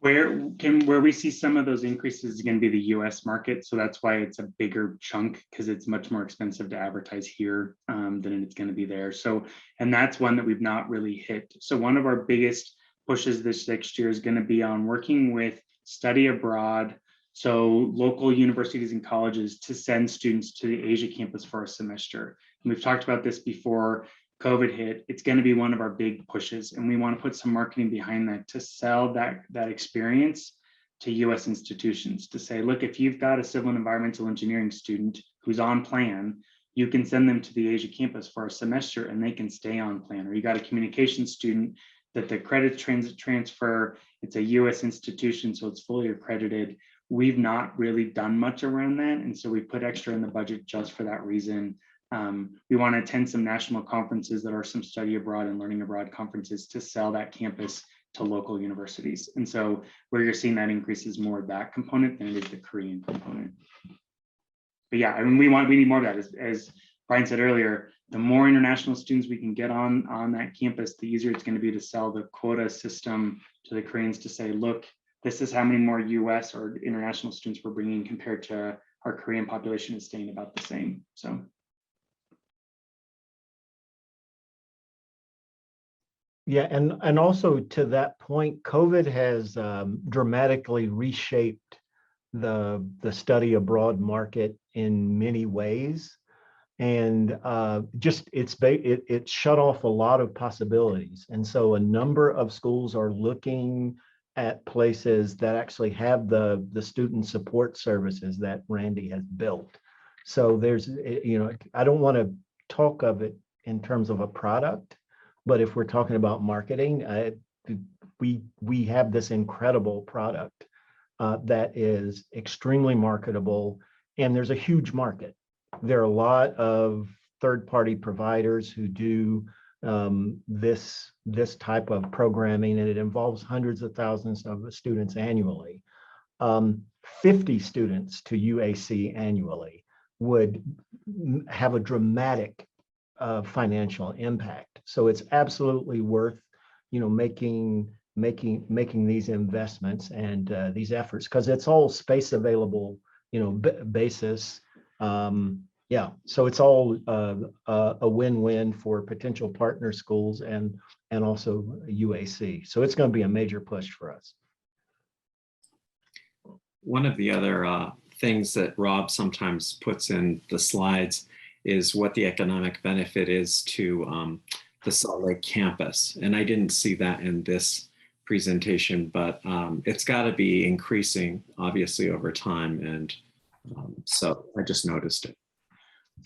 Where we see some of those increases is going to be the U.S. market, so that's why it's a bigger chunk, because it's much more expensive to advertise here than it's going to be there. So, and that's one that we've not really hit. So one of our biggest pushes this next year is going to be on working with study abroad, so local universities and colleges, to send students to the Asia campus for a semester. And we've talked about this before COVID hit. It's going to be one of our big pushes, and we want to put some marketing behind that to sell that experience to US institutions, to say, look, if you've got a civil and environmental engineering student who's on plan, you can send them to the Asia campus for a semester and they can stay on plan. Or you got a communications student that the credit transfer, it's a US institution, so it's fully accredited. We've not really done much around that. And so we put extra in the budget just for that reason. We want to attend some national conferences that are some study abroad and learning abroad conferences to sell that campus to local universities. And so where you're seeing that increase is more that component than it is the Korean component. But yeah, I mean, we need more of that. As Brian said earlier, the more international students we can get on that campus, the easier it's going to be to sell the quota system to the Koreans, to say, look, this is how many more US or international students we're bringing compared to our Korean population is staying about the same. So. Yeah, and also to that point, COVID has dramatically reshaped the study abroad market in many ways, and it shut off a lot of possibilities. And so a number of schools are looking at places that actually have the student support services that Randy has built. So there's, I don't want to talk of it in terms of a product, but if we're talking about marketing, we have this incredible product that is extremely marketable, and there's a huge market. There are a lot of third-party providers who do this type of programming, and it involves hundreds of thousands of students annually. 50 students to UAC annually would have a dramatic financial impact. So it's absolutely worth, making these investments and these efforts, because it's all space available, basis. Yeah, so it's all a win-win for potential partner schools and also UAC. So it's going to be a major push for us. One of the other things that Rob sometimes puts in the slides is what the economic benefit is to the Salt Lake campus. And I didn't see that in this presentation, but it's got to be increasing obviously over time. And so I just noticed it.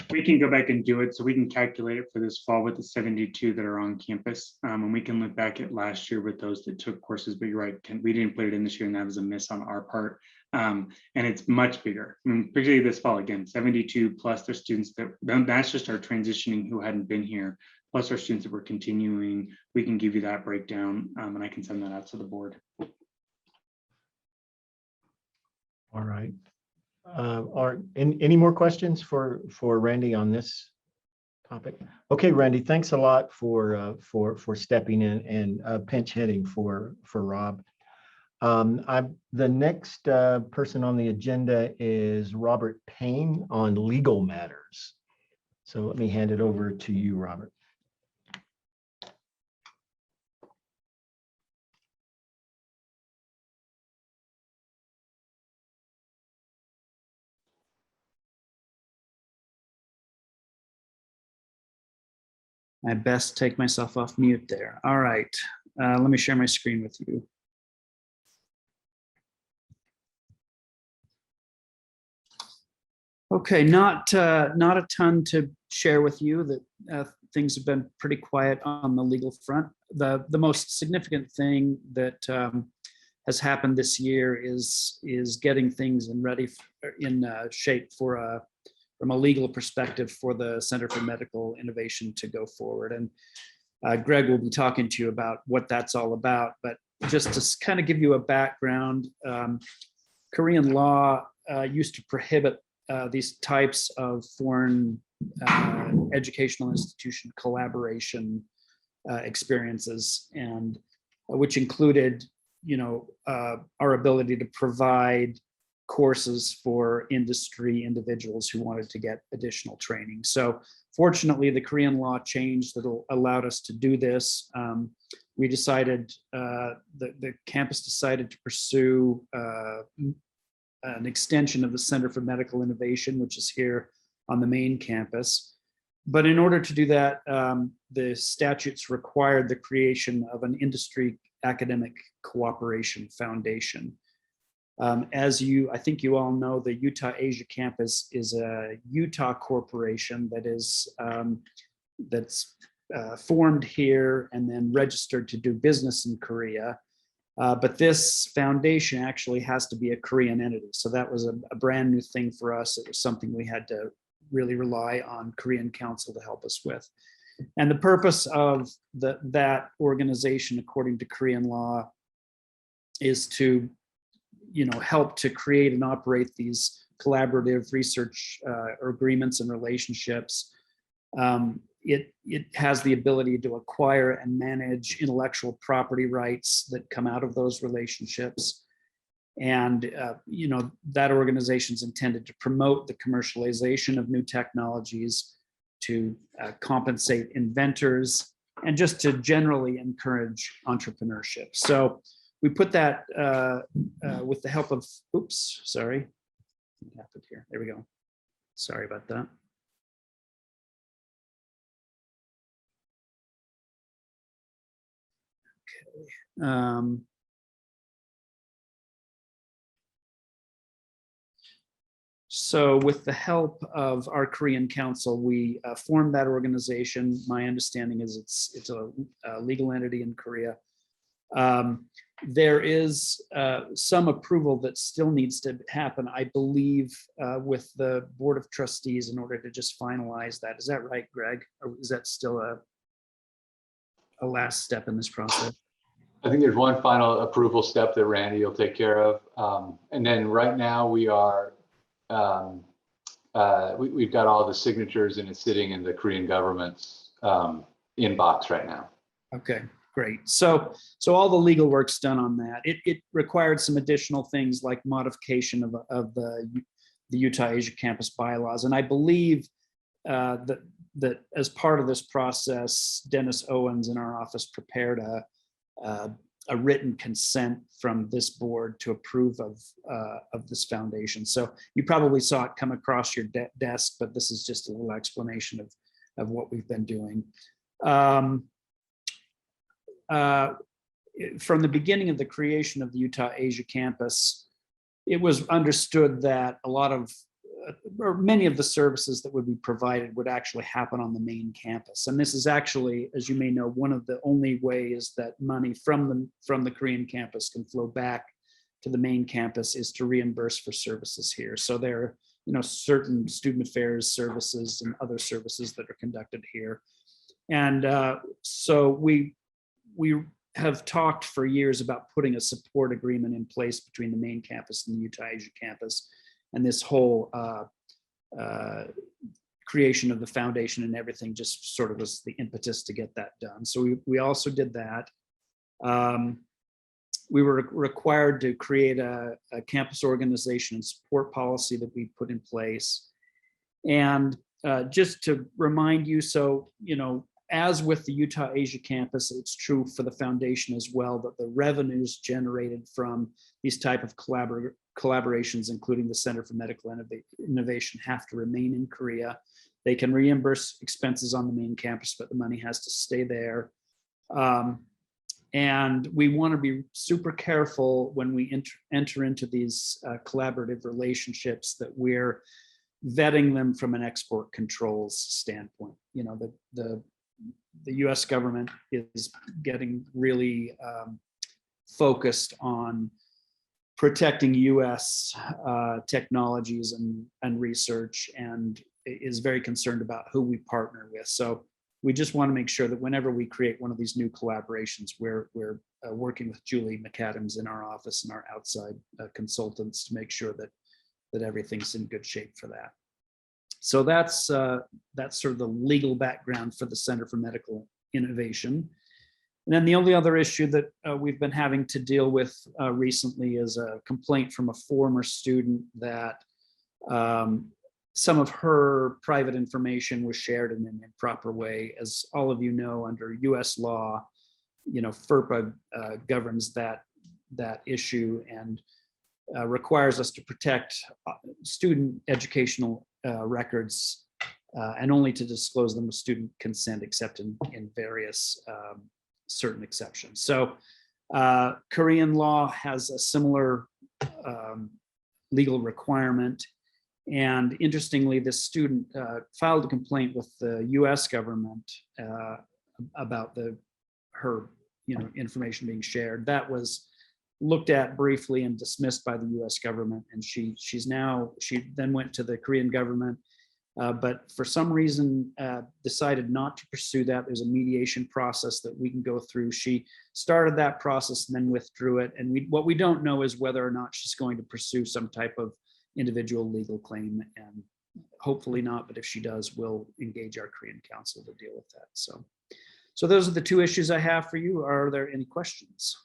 We can go back and do it, so we can calculate it for this fall with the 72 that are on campus. And we can look back at last year with those that took courses, but you're right, we didn't put it in this year and that was a miss on our part. And it's much bigger. I mean, particularly this fall, again, 72 plus their students that's just our transitioning who hadn't been here, plus our students that were continuing. We can give you that breakdown and I can send that out to the board. All right. Any more questions for Randy on this topic? Okay, Randy, thanks a lot for stepping in and pinch hitting for Rob. The next person on the agenda is Robert Payne on legal matters. So let me hand it over to you, Robert. I best take myself off mute there. All right, let me share my screen with you. Okay, not a ton to share with you. That things have been pretty quiet on the legal front. The most significant thing that has happened this year is getting things in shape for from a legal perspective for the Center for Medical Innovation to go forward. And Greg will be talking to you about what that's all about. But just to kind of give you a background, Korean law used to prohibit these types of foreign educational institution collaboration experiences, and which included, our ability to provide courses for industry individuals who wanted to get additional training. So fortunately, the Korean law changed that allowed us to do this. We decided, the campus decided to pursue an extension of the Center for Medical Innovation, which is here on the main campus. But in order to do that, the statutes required the creation of an industry academic cooperation foundation. I think you all know, the Utah Asia campus is a Utah corporation that is that's formed here and then registered to do business in Korea. But this foundation actually has to be a Korean entity. So that was a brand new thing for us. It was something we had to really rely on Korean counsel to help us with. And the purpose of that organization, according to Korean law, is to help to create and operate these collaborative research agreements and relationships. It has the ability to acquire and manage intellectual property rights that come out of those relationships. And that organization is intended to promote the commercialization of new technologies, to compensate inventors, and just to generally encourage entrepreneurship. So we put that with the help of, oops, sorry. What happened here? There we go. Sorry about that. Okay. So with the help of our Korean counsel, we formed that organization. My understanding is it's a legal entity in Korea. There is some approval that still needs to happen, I believe, with the Board of Trustees in order to just finalize that. Is that right, Greg? Or is that still a last step in this process? I think there's one final approval step that Randy will take care of. And then right now we are, we've got all the signatures and it's sitting in the Korean government's inbox right now. Okay, great. So all the legal work's done on that. It required some additional things like modification of the Utah Asia Campus bylaws. And I believe that as part of this process, Dennis Owens in our office prepared a written consent from this board to approve of this foundation. So you probably saw it come across your desk, but this is just a little explanation of what we've been doing. From the beginning of the creation of the Utah Asia Campus, it was understood that a lot of, or many of the services that would be provided would actually happen on the main campus. And this is actually, as you may know, one of the only ways that money from the Korean campus can flow back to the main campus is to reimburse for services here. So there are, certain student affairs services and other services that are conducted here. And so we have talked for years about putting a support agreement in place between the main campus and the Utah Asia Campus. And this whole creation of the foundation and everything just sort of was the impetus to get that done. So we also did that. We were required to create a campus organization and support policy that we put in place. And just to remind you, so, as with the Utah Asia Campus, it's true for the foundation as well, that the revenues generated from these type of collaborations, including the Center for Medical Innovation, have to remain in Korea. They can reimburse expenses on the main campus, but the money has to stay there. And we want to be super careful when we enter into these collaborative relationships that we're vetting them from an export controls standpoint. The US government is getting really focused on protecting US technologies and research, and is very concerned about who we partner with. So we just want to make sure that whenever we create one of these new collaborations, we're working with Julie McAdams in our office and our outside consultants to make sure that everything's in good shape for that. So that's sort of the legal background for the Center for Medical Innovation. And then the only other issue that we've been having to deal with recently is a complaint from a former student that some of her private information was shared in an improper way. As all of you know, under US law, FERPA governs that issue and requires us to protect student educational records and only to disclose them with student consent, except in various certain exceptions. So Korean law has a similar legal requirement. And interestingly, this student filed a complaint with the US government about her information being shared. That was looked at briefly and dismissed by the US government. And she then went to the Korean government, but for some reason decided not to pursue that. There's a mediation process that we can go through. She started that process and then withdrew it. And what we don't know is whether or not she's going to pursue some type of individual legal claim, and hopefully not, but if she does, we'll engage our Korean counsel to deal with that. So those are the two issues I have for you. Are there any questions?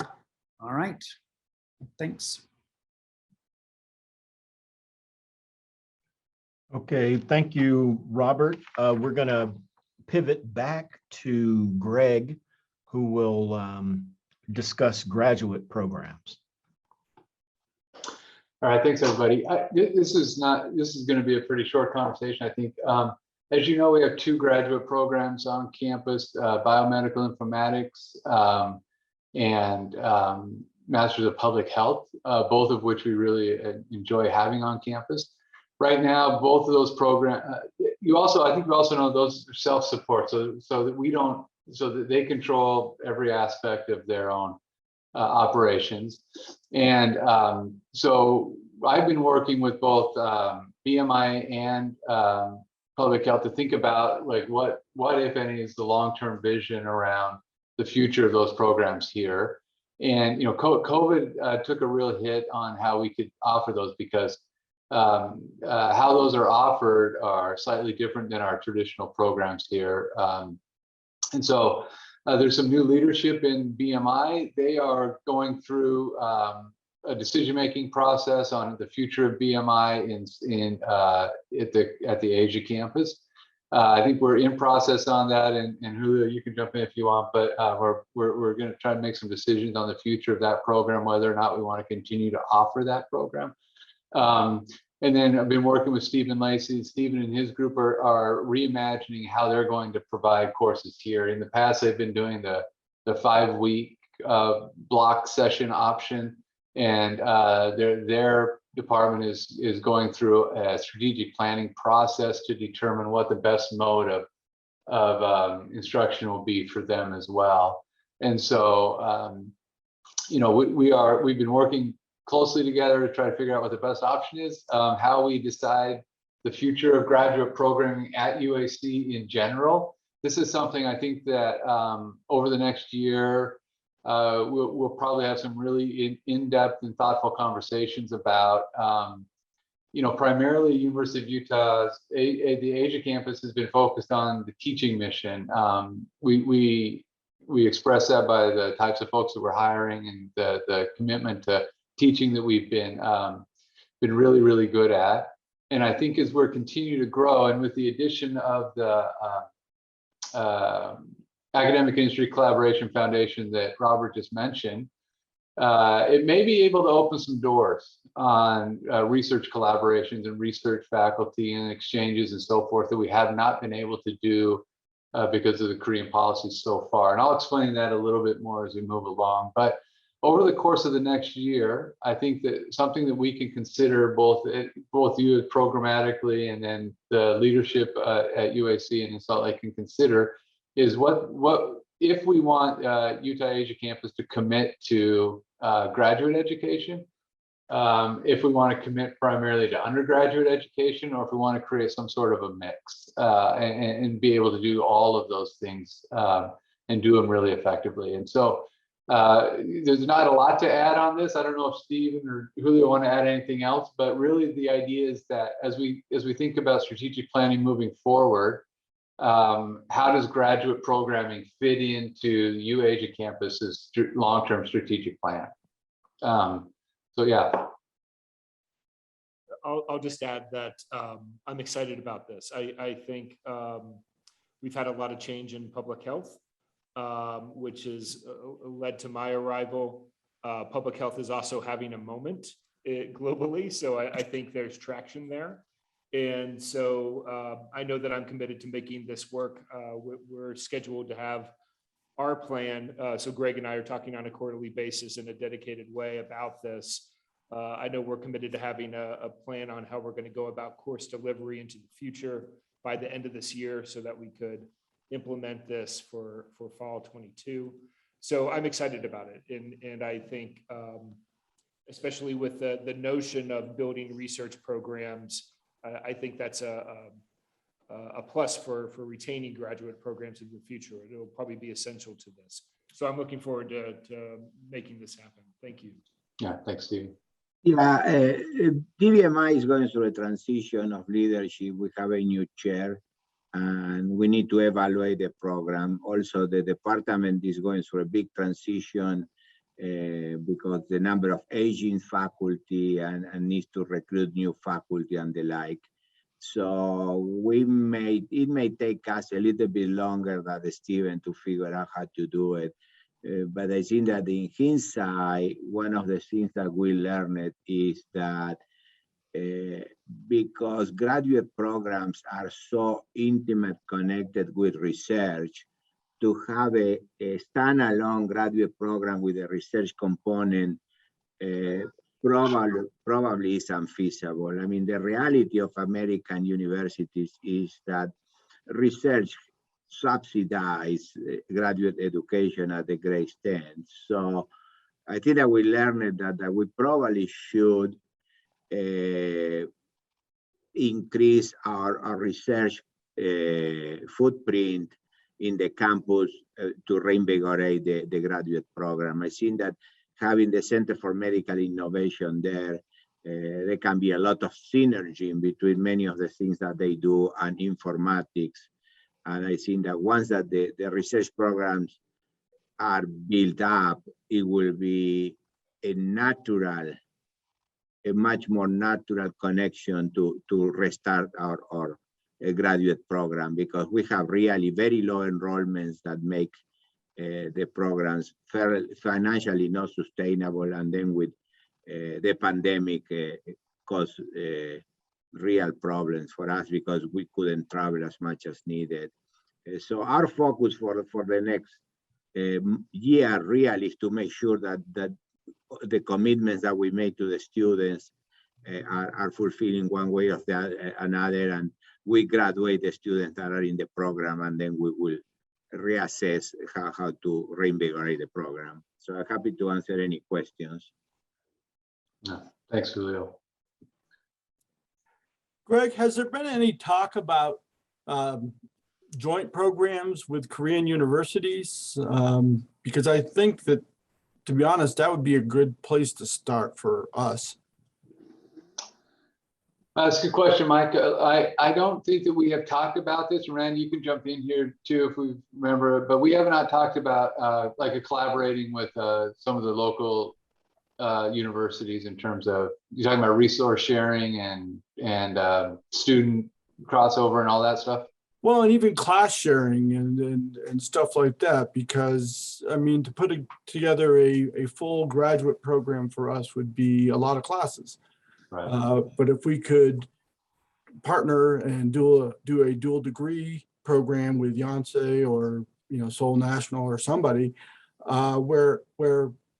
All right, thanks. Okay, thank you, Robert. We're going to pivot back to Greg, who will discuss graduate programs. All right, thanks everybody. This is going to be a pretty short conversation, I think. As you know, we have two graduate programs on campus, biomedical informatics and Masters of Public Health, both of which we really enjoy having on campus. Right now, both of those programs, I think you also know those are self-support, so that they control every aspect of their own operations. And so I've been working with both BMI and public health to think about like what if any is the long-term vision around the future of those programs here. And COVID took a real hit on how we could offer those, because how those are offered are slightly different than our traditional programs here. And so there's some new leadership in BMI. They are going through a decision-making process on the future of BMI at the Asia campus. I think we're in process on that, and Julio, you can jump in if you want, but we're going to try to make some decisions on the future of that program, whether or not we want to continue to offer that program. And then I've been working with Stephen Lacey. Stephen and his group are reimagining how they're going to provide courses here. In the past, they've been doing the 5-week block session option, and their department is going through a strategic planning process to determine what the best mode of instruction will be for them as well. And so, we've been working closely together to try to figure out what the best option is, how we decide the future of graduate programming at UAC in general. This is something I think that over the next year, we'll probably have some really in-depth and thoughtful conversations about. Primarily University of Utah's the Asia campus has been focused on the teaching mission. We express that by the types of folks that we're hiring and the commitment to teaching that we've been really, really good at. And I think as we're continuing to grow, and with the addition of the Academic Industry Collaboration Foundation that Robert just mentioned, it may be able to open some doors on research collaborations and research faculty and exchanges and so forth that we have not been able to do because of the Korean policy so far. And I'll explain that a little bit more as we move along. But over the course of the next year, I think that something that we can consider, both you programmatically and then the leadership at UAC and in Salt Lake can consider, is what if we want Utah Asia campus to commit to graduate education, if we want to commit primarily to undergraduate education, or if we want to create some sort of a mix and be able to do all of those things and do them really effectively. And so there's not a lot to add on this. I don't know if Stephen or Julio want to add anything else, but really the idea is that as we think about strategic planning moving forward, how does graduate programming fit into UAsia campus's long-term strategic plan? So yeah. I'll just add that I'm excited about this. I think we've had a lot of change in public health, which has led to my arrival. Public health is also having a moment globally, so I think there's traction there. And so I know that I'm committed to making this work. We're scheduled to have our plan. So Greg and I are talking on a quarterly basis in a dedicated way about this. I know we're committed to having a plan on how we're going to go about course delivery into the future by the end of this year so that we could implement this for fall 22. So I'm excited about it. And I think, especially with the notion of building research programs, I think that's a plus for retaining graduate programs in the future. It'll probably be essential to this. So I'm looking forward to making this happen. Thank you. Yeah, thanks, Steve. Yeah, DVMI is going through a transition of leadership. We have a new chair, and we need to evaluate the program. Also, the department is going through a big transition because the number of aging faculty and needs to recruit new faculty and the like. So it may take us a little bit longer than Stephen to figure out how to do it. But I think that in hindsight, one of the things that we learned is that because graduate programs are so intimate connected with research, to have a standalone graduate program with a research component probably is unfeasible. I mean, the reality of American universities is that research subsidize graduate education at a great extent. So I think that we learned that we probably should increase our research footprint in the campus to reinvigorate the graduate program. I think that having the Center for Medical Innovation there, there can be a lot of synergy in between many of the things that they do and informatics. And I think that once that the research programs are built up, it will be a much more natural connection to restart our graduate program, because we have really very low enrollments that make the programs financially not sustainable, and then with the pandemic caused real problems for us because we couldn't travel as much as needed. So our focus for the next year really is to make sure that the commitments that we made to the students are fulfilling one way or another, and we graduate the students that are in the program, and then we will reassess how to reinvigorate the program. So I'm happy to answer any questions. Thanks, Julio. Greg, has there been any talk about joint programs with Korean universities? Because I think that, to be honest, that would be a good place to start for us. That's a good question, Mike. I don't think that we have talked about this. Randy, you can jump in here too if we remember, but we have not talked about like collaborating with some of the local universities in terms of, you're talking about resource sharing and student crossover and all that stuff. Well, and even class sharing and stuff like that, because I mean, to put together a full graduate program for us would be a lot of classes. Right. But if we could partner and do a dual degree program with Yonsei or Seoul National or somebody, where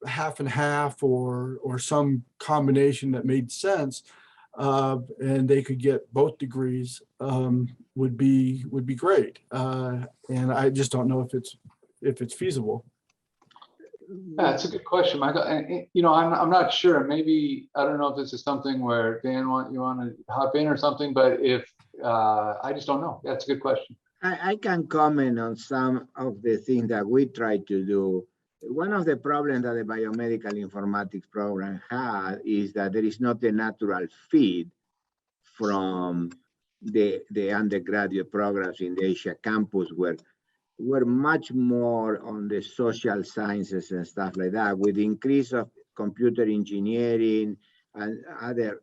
half and half or some combination that made sense, and they could get both degrees, would be great. And I just don't know if it's feasible. Yeah, that's a good question, Michael. And I'm not sure. Maybe I don't know if this is something where Dan you want to hop in or something, but if I just don't know. That's a good question. I can comment on some of the things that we try to do. One of the problems that the biomedical informatics program had is that there is not a natural feed from the undergraduate programs in the Asia campus, where we're much more on the social sciences and stuff like that. With the increase of computer engineering and other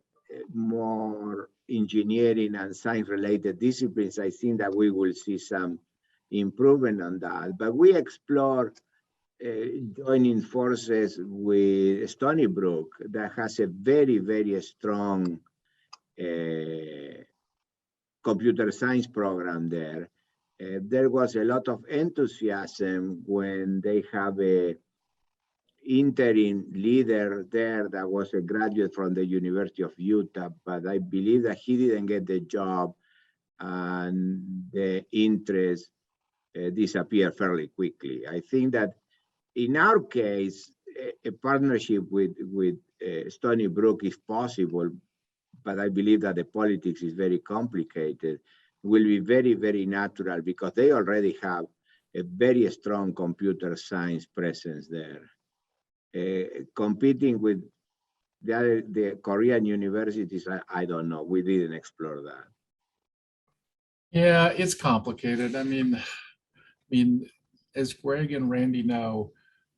more engineering and science related disciplines, I think that we will see some improvement on that. But we explore joining forces with Stony Brook, that has a very, very strong computer science program there. There was a lot of enthusiasm when they have a interim leader there that was a graduate from the University of Utah, but I believe that he didn't get the job, and the interest disappeared fairly quickly. I think that in our case, a partnership with Stony Brook is possible, but I believe that the politics is very complicated. Will be very, very natural because they already have a very strong computer science presence there. Competing with the Korean universities, I don't know. We didn't explore that. Yeah, it's complicated. I mean, as Greg and Randy know,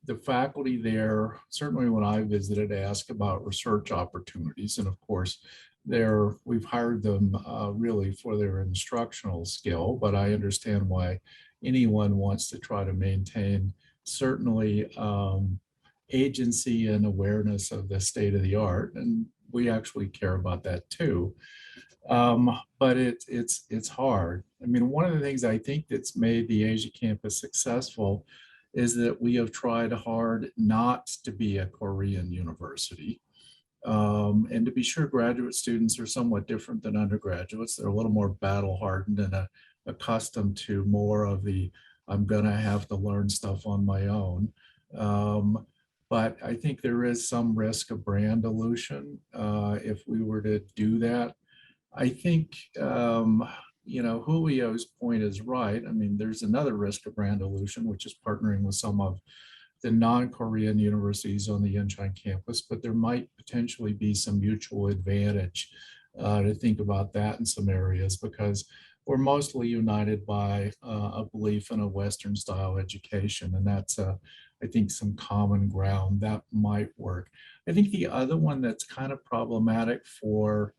the faculty there, certainly when I visited, asked about research opportunities. And of course, we've hired them really for their instructional skill, but I understand why anyone wants to try to maintain certainly agency and awareness of the state of the art. And we actually care about that too. But it's hard. I mean, one of the things I think that's made the Asia campus successful is that we have tried hard not to be a Korean university. And to be sure, graduate students are somewhat different than undergraduates. They're a little more battle hardened and accustomed to more of the, I'm gonna have to learn stuff on my own. But I think there is some risk of brand dilution if we were to do that. I think, Julio's point is right. I mean, there's another risk of brand illusion, which is partnering with some of the non-Korean universities on the Yenchang campus, but there might potentially be some mutual advantage to think about that in some areas, because we're mostly united by a belief in a Western style education. And that's, I think, some common ground that might work. I think the other one that's kind of problematic for,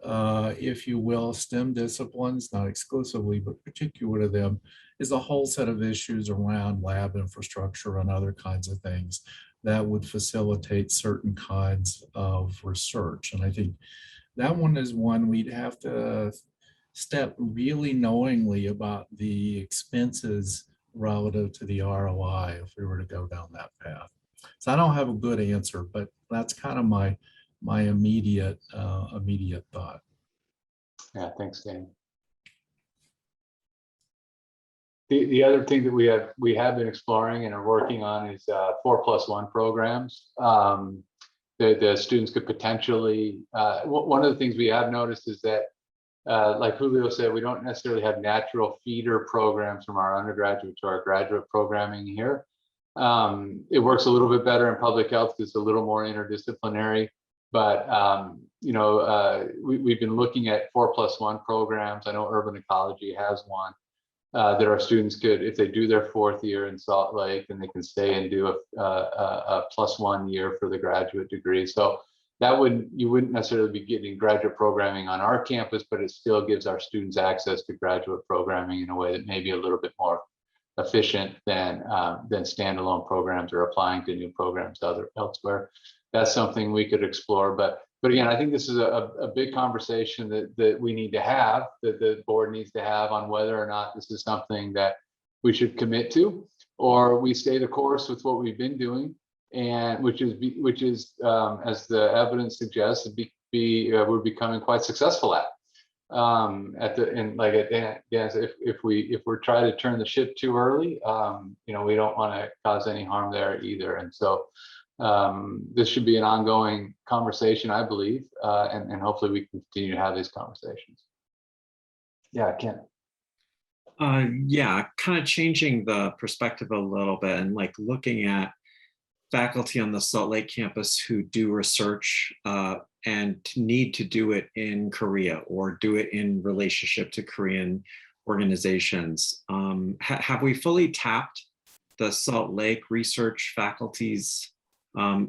if you will, STEM disciplines, not exclusively, but particular to them, is a whole set of issues around lab infrastructure and other kinds of things that would facilitate certain kinds of research. And I think that one is one we'd have to step really knowingly about the expenses relative to the ROI if we were to go down that path. So I don't have a good answer, but that's kind of my immediate thought. Yeah, thanks, Dan. The other thing that we have been exploring and are working on is 4+1 programs. The students could potentially, one of the things we have noticed is that, like Julio said, we don't necessarily have natural feeder programs from our undergraduate to our graduate programming here. It works a little bit better in public health because it's a little more interdisciplinary. But we've been looking at 4+1 programs. I know urban ecology has one that our students could, if they do their 4th year in Salt Lake, then they can stay and do a +1 year for the graduate degree. So that you wouldn't necessarily be getting graduate programming on our campus, but it still gives our students access to graduate programming in a way that may be a little bit more efficient than standalone programs or applying to new programs elsewhere. That's something we could explore. But again, I think this is a big conversation that we need to have, that the board needs to have, on whether or not this is something that we should commit to, or we stay the course with what we've been doing, and which is as the evidence suggests, we're becoming quite successful at. If we're trying to turn the ship too early, we don't want to cause any harm there either. And so this should be an ongoing conversation, I believe, and hopefully we can continue to have these conversations. Yeah, Ken. Yeah, kind of changing the perspective a little bit and like looking at faculty on the Salt Lake campus who do research and need to do it in Korea or do it in relationship to Korean organizations. Have we fully tapped the Salt Lake research faculty's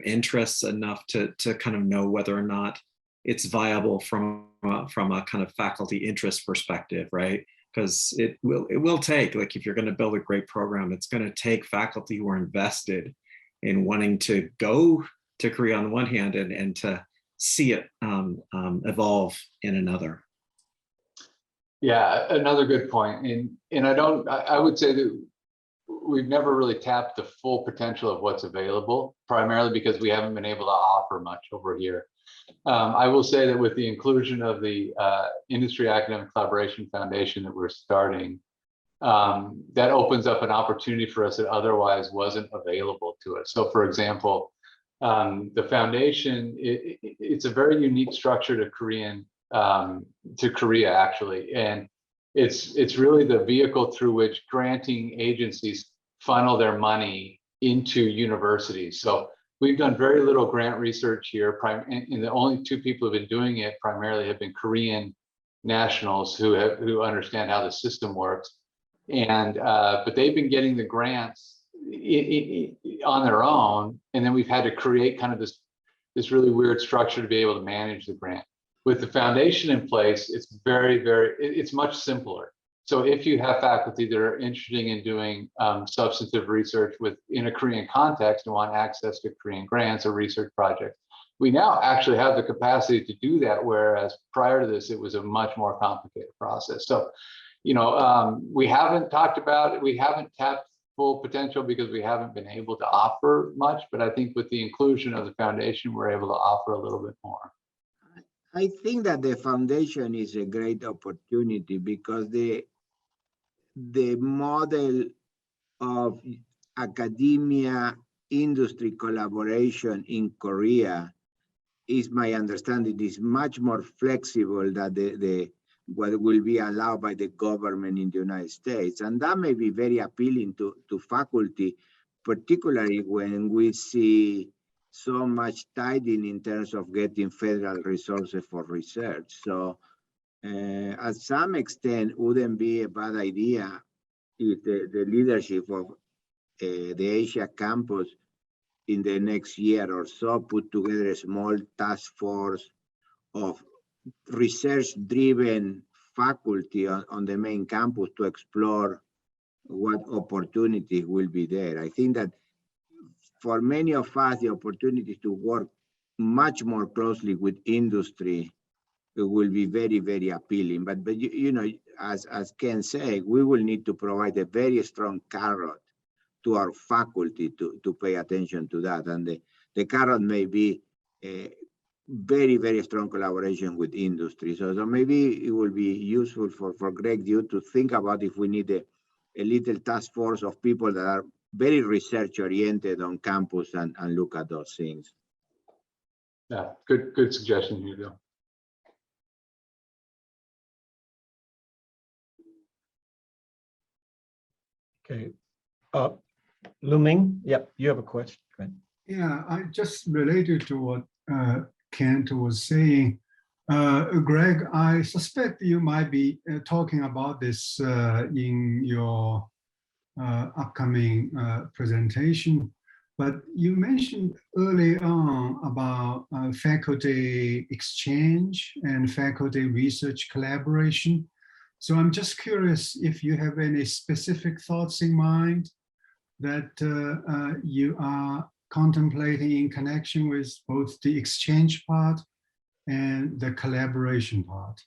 interests enough to kind of know whether or not it's viable from a kind of faculty interest perspective, right? Because it will take, like, if you're going to build a great program, it's going to take faculty who are invested in wanting to go to Korea on the one hand and to see it evolve in another. Yeah, another good point. And I would say that we've never really tapped the full potential of what's available, primarily because we haven't been able to offer much over here. I will say that with the inclusion of the Industry Academic Collaboration Foundation that we're starting, that opens up an opportunity for us that otherwise wasn't available to us. So for example, the foundation, it's a very unique structure to Korea actually. And it's really the vehicle through which granting agencies funnel their money into universities. So we've done very little grant research here, and the only 2 people who've been doing it primarily have been Korean nationals who understand how the system works. And but they've been getting the grants on their own, and then we've had to create kind of this really weird structure to be able to manage the grant. With the foundation in place, it's it's much simpler. So if you have faculty that are interested in doing substantive research in a Korean context and want access to Korean grants or research projects, we now actually have the capacity to do that, whereas prior to this, it was a much more complicated process. So, we haven't talked about it. We haven't tapped full potential because we haven't been able to offer much, but I think with the inclusion of the foundation, we're able to offer a little bit more. I think that the foundation is a great opportunity because the model of academia industry collaboration in Korea is my understanding, is much more flexible than what will be allowed by the government in the United States. And that may be very appealing to faculty, particularly when we see so much tightening in terms of getting federal resources for research. So at some extent, wouldn't be a bad idea if the leadership of the Asia campus in the next year or so put together a small task force of research-driven faculty on the main campus to explore what opportunities will be there. I think that for many of us, the opportunity to work much more closely with industry will be very, very appealing. But you know, as Ken said, we will need to provide a very strong carrot to our faculty to pay attention to that. And the carrot may be a very, very strong collaboration with industry. So maybe it will be useful for Greg, you to think about if we need a little task force of people that are very research oriented on campus and look at those things. Yeah, good suggestion, Hugo. Okay. Luming, yep, you have a question. Go ahead. Yeah, I just related to what Kent was saying. Greg, I suspect you might be talking about this in your upcoming presentation, but you mentioned early on about faculty exchange and faculty research collaboration. So I'm just curious if you have any specific thoughts in mind that you are contemplating in connection with both the exchange part and the collaboration part.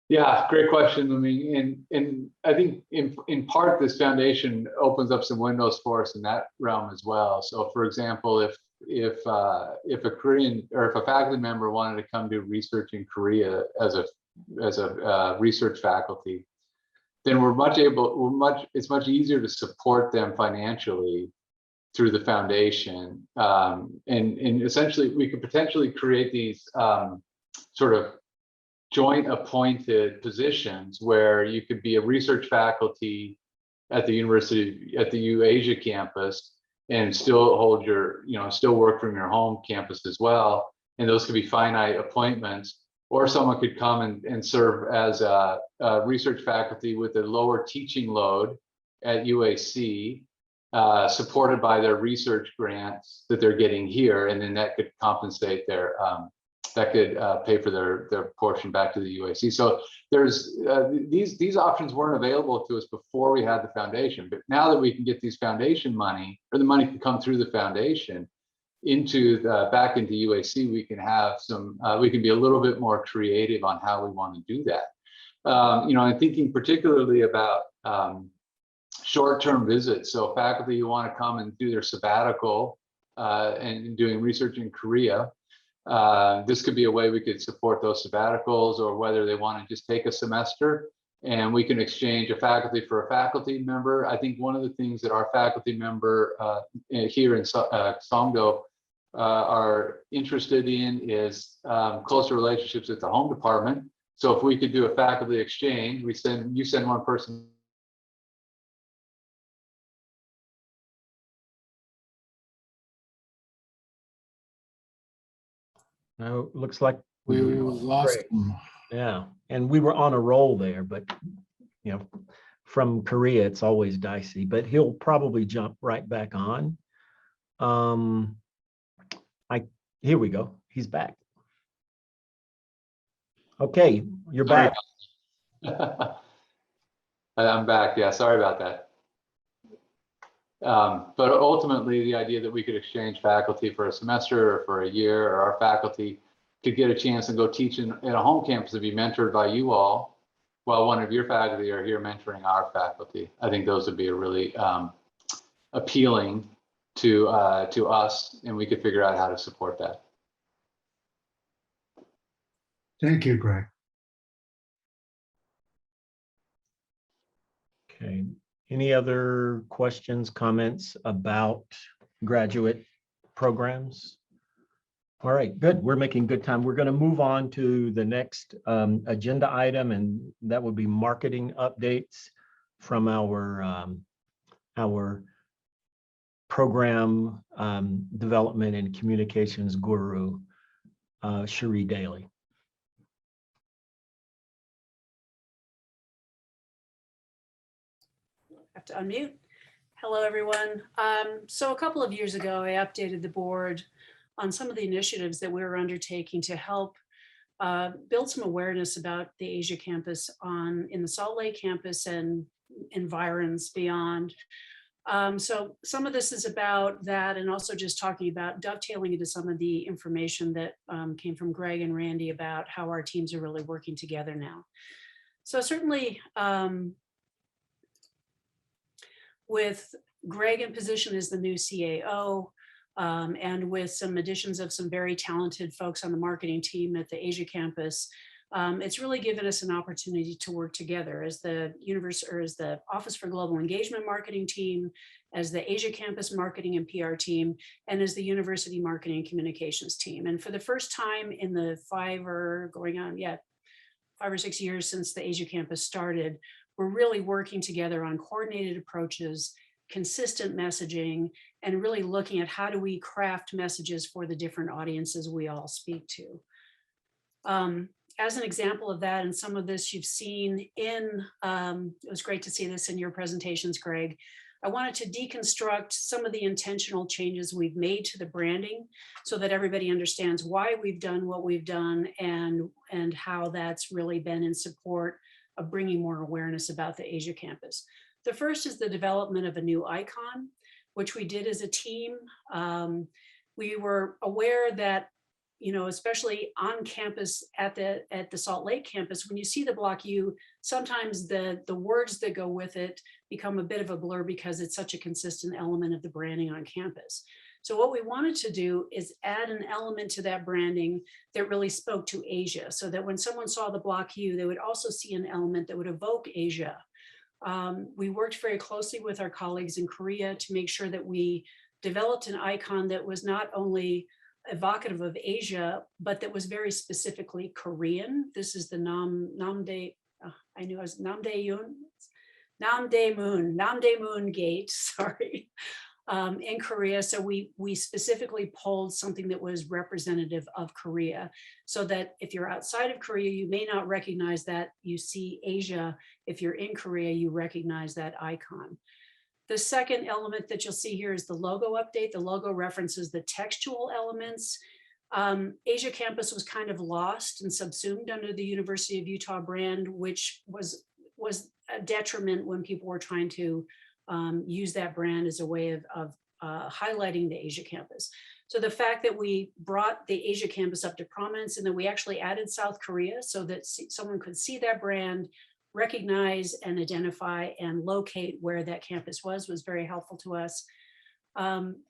Yeah, great question. I mean, and I think in part this foundation opens up some windows for us in that realm as well. So, for example, if a Korean or if a faculty member wanted to come do research in Korea as a research faculty, then it's much easier to support them financially through the foundation. And essentially we could potentially create these sort of joint appointed positions where you could be a research faculty at the university, at the UAsia campus, and still hold your, still work from your home campus as well. And those could be finite appointments, or someone could come and serve as a research faculty with a lower teaching load at UAC, supported by their research grants that they're getting here, and then that could compensate their, that could pay for their portion back to the UAC. So there's these options weren't available to us before we had the foundation, but now that we can get these foundation money, or the money can come through the foundation into back into UAC, we can have some, we can be a little bit more creative on how we want to do that. I'm thinking particularly about short-term visits. So faculty who want to come and do their sabbatical and doing research in Korea, this could be a way we could support those sabbaticals, or whether they want to just take a semester and we can exchange a faculty for a faculty member. I think one of the things that our faculty member here in Songdo are interested in is closer relationships with the home department. So if we could do a faculty exchange, you send one person. Now, looks like We lost him. Yeah, and we were on a roll there, but from Korea, it's always dicey, but he'll probably jump right back on. Here we go. He's back. Okay, you're back. I'm back. Yeah, sorry about that. But ultimately, the idea that we could exchange faculty for a semester or for a year, or our faculty could get a chance and go teach in a home campus to be mentored by you all, while one of your faculty are here mentoring our faculty. I think those would be a really appealing to us, and we could figure out how to support that. Thank you, Greg. Okay. Any other questions, comments about graduate programs? All right, good. We're making good time. We're going to move on to the next agenda item, and that would be marketing updates from our program development and communications guru, Cherie Daly. Have to unmute. Hello, everyone. So a couple of years ago, I updated the board on some of the initiatives that we were undertaking to help build some awareness about the Asia campus in the Salt Lake campus and environs beyond. So some of this is about that, and also just talking about dovetailing into some of the information that came from Greg and Randy about how our teams are really working together now. So certainly with Greg in position as the new CAO, and with some additions of some very talented folks on the marketing team at the Asia campus, it's really given us an opportunity to work together as the as the Office for Global Engagement marketing team, as the Asia campus marketing and PR team, and as the university marketing and communications team. And for the first time in the 5 or 6 years since the Asia campus started, we're really working together on coordinated approaches, consistent messaging, and really looking at how do we craft messages for the different audiences we all speak to. As an example of that, and some of this you've seen in, it was great to see this in your presentations, Greg. I wanted to deconstruct some of the intentional changes we've made to the branding so that everybody understands why we've done what we've done and how that's really been in support of bringing more awareness about the Asia campus. The first is the development of a new icon, which we did as a team. We were aware that, especially on campus at the Salt Lake campus, when you see the block U, sometimes the words that go with it become a bit of a blur because it's such a consistent element of the branding on campus. So what we wanted to do is add an element to that branding that really spoke to Asia, so that when someone saw the block U, they would also see an element that would evoke Asia. We worked very closely with our colleagues in Korea to make sure that we developed an icon that was not only evocative of Asia, but that was very specifically Korean. This is the Namdaemun Gate, sorry, in Korea. So we specifically pulled something that was representative of Korea, so that if you're outside of Korea, you may not recognize that you see Asia. If you're in Korea, you recognize that icon. The second element that you'll see here is the logo update. The logo references the textual elements. Asia campus was kind of lost and subsumed under the University of Utah brand, which was a detriment when people were trying to use that brand as a way of highlighting the Asia campus. So the fact that we brought the Asia campus up to prominence, and then we actually added South Korea so that someone could see that brand, recognize and identify and locate where that campus was very helpful to us.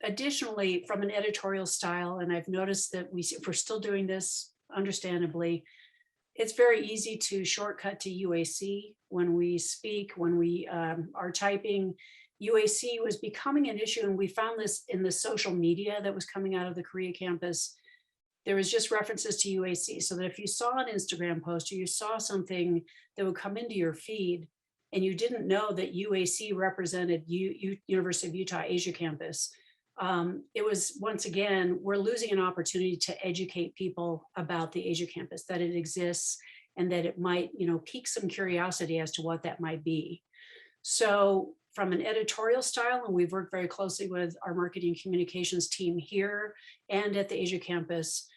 Additionally, from an editorial style, and I've noticed that we're still doing this, understandably, it's very easy to shortcut to UAC when we speak, when we are typing. UAC was becoming an issue, and we found this in the social media that was coming out of the Korea campus. There was just references to UAC, so that if you saw an Instagram post or you saw something that would come into your feed and you didn't know that UAC represented University of Utah Asia campus, it was, once again, we're losing an opportunity to educate people about the Asia campus, that it exists and that it might, pique some curiosity as to what that might be. So from an editorial style, and we've worked very closely with our marketing communications team here and at the Asia campus,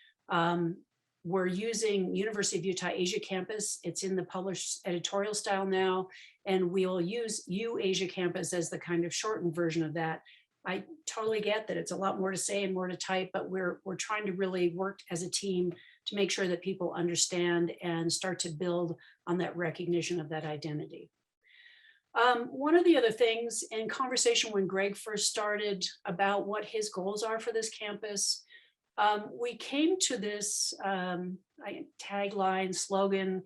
we're using University of Utah Asia campus. It's in the published editorial style now, and we'll use Asia campus as the kind of shortened version of that. I totally get that it's a lot more to say and more to type, but we're trying to really work as a team to make sure that people understand and start to build on that recognition of that identity. One of the other things, in conversation when Greg first started about what his goals are for this campus, we came to this tagline, slogan,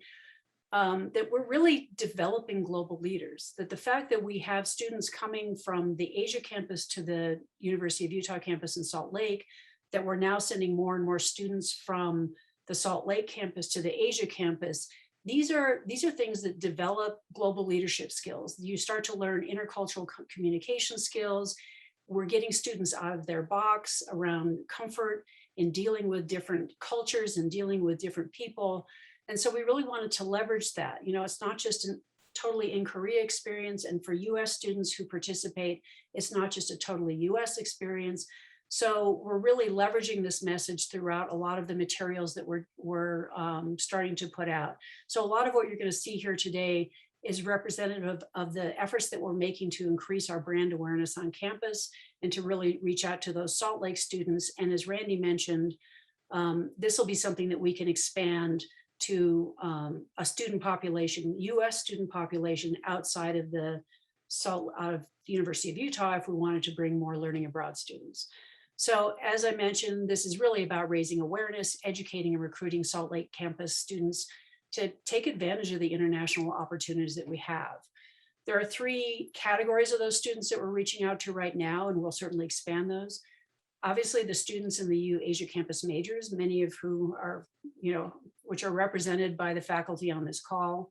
that we're really developing global leaders, that the fact that we have students coming from the Asia campus to the University of Utah campus in Salt Lake, that we're now sending more and more students from the Salt Lake campus to the Asia campus. These are things that develop global leadership skills. You start to learn intercultural communication skills. We're getting students out of their box around comfort in dealing with different cultures and dealing with different people. And so we really wanted to leverage that. You know, it's not just a totally in Korea experience, and for US students who participate, it's not just a totally US experience. So we're really leveraging this message throughout a lot of the materials that we're starting to put out. So a lot of what you're going to see here today is representative of the efforts that we're making to increase our brand awareness on campus and to really reach out to those Salt Lake students. And as Randy mentioned, this will be something that we can expand to a student population, US student population outside of the University of Utah if we wanted to bring more learning abroad students. So as I mentioned, this is really about raising awareness, educating and recruiting Salt Lake campus students to take advantage of the international opportunities that we have. There are 3 categories of those students that we're reaching out to right now, and we'll certainly expand those. Obviously, the students in the U Asia campus majors, many of whom are, which are represented by the faculty on this call.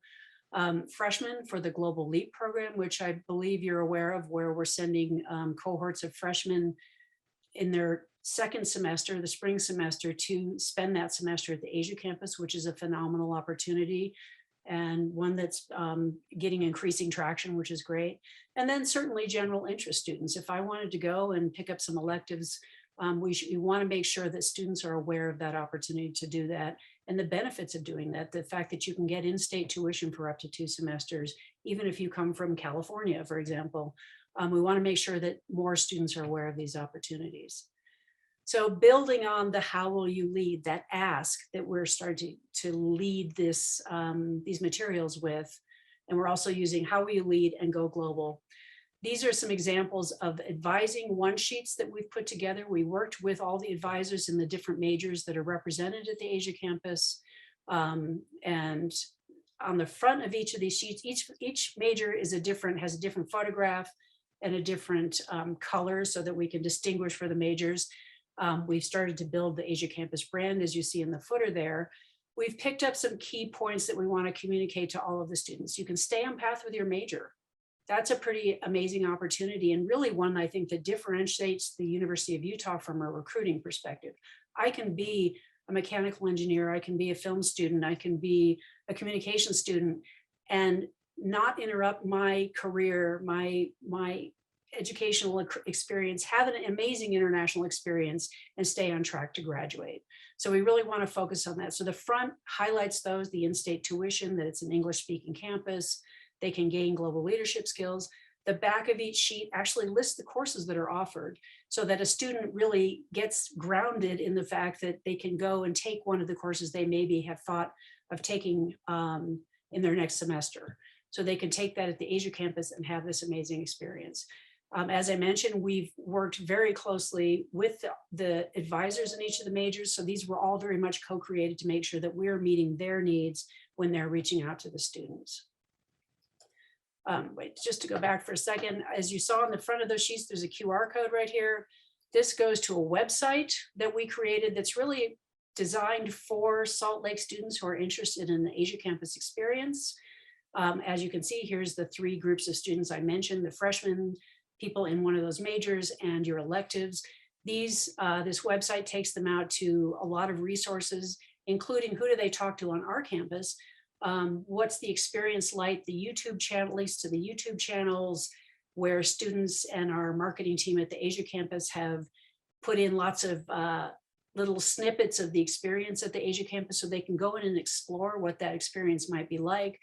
Freshmen for the Global Leap program, which I believe you're aware of, where we're sending cohorts of freshmen in their second semester, the spring semester, to spend that semester at the Asia campus, which is a phenomenal opportunity and one that's getting increasing traction, which is great. And then certainly general interest students. If I wanted to go and pick up some electives, we want to make sure that students are aware of that opportunity to do that and the benefits of doing that. The fact that you can get in-state tuition for up to 2 semesters, even if you come from California, for example. We want to make sure that more students are aware of these opportunities. So building on the how will you lead, that ask that we're starting to lead these materials with, and we're also using how will you lead and go global. These are some examples of advising one sheets that we've put together. We worked with all the advisors in the different majors that are represented at the Asia campus. And on the front of each of these sheets, each major has a different photograph and a different color so that we can distinguish for the majors. We've started to build the Asia campus brand, as you see in the footer there. We've picked up some key points that we want to communicate to all of the students. You can stay on path with your major. That's a pretty amazing opportunity, and really one I think that differentiates the University of Utah from a recruiting perspective. I can be a mechanical engineer, I can be a film student, I can be a communication student, and not interrupt my career, my educational experience, have an amazing international experience, and stay on track to graduate. So we really want to focus on that. So the front highlights those, the in-state tuition, that it's an English-speaking campus, they can gain global leadership skills. The back of each sheet actually lists the courses that are offered so that a student really gets grounded in the fact that they can go and take one of the courses they maybe have thought of taking in their next semester. So they can take that at the Asia campus and have this amazing experience. As I mentioned, we've worked very closely with the advisors in each of the majors. So these were all very much co-created to make sure that we're meeting their needs when they're reaching out to the students. Wait, just to go back for a second, as you saw on the front of those sheets, there's a QR code right here. This goes to a website that we created that's really designed for Salt Lake students who are interested in the Asia campus experience. As you can see, here's the 3 groups of students I mentioned, the freshmen, people in one of those majors, and your electives. This website takes them out to a lot of resources, including who do they talk to on our campus, what's the experience like, the YouTube channel, links to the YouTube channels where students and our marketing team at the Asia campus have put in lots of little snippets of the experience at the Asia campus so they can go in and explore what that experience might be like.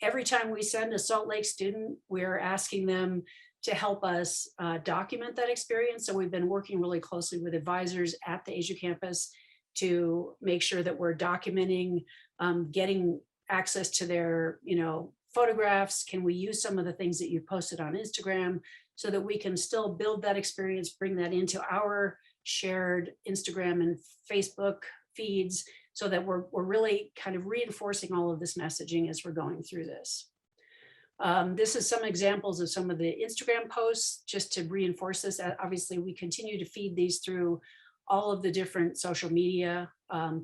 Every time we send a Salt Lake student, we're asking them to help us document that experience. So we've been working really closely with advisors at the Asia campus to make sure that we're documenting, getting access to their photographs. Can we use some of the things that you posted on Instagram so that we can still build that experience, bring that into our shared Instagram and Facebook feeds so that we're really kind of reinforcing all of this messaging as we're going through this. This is some examples of some of the Instagram posts just to reinforce this. Obviously, we continue to feed these through all of the different social media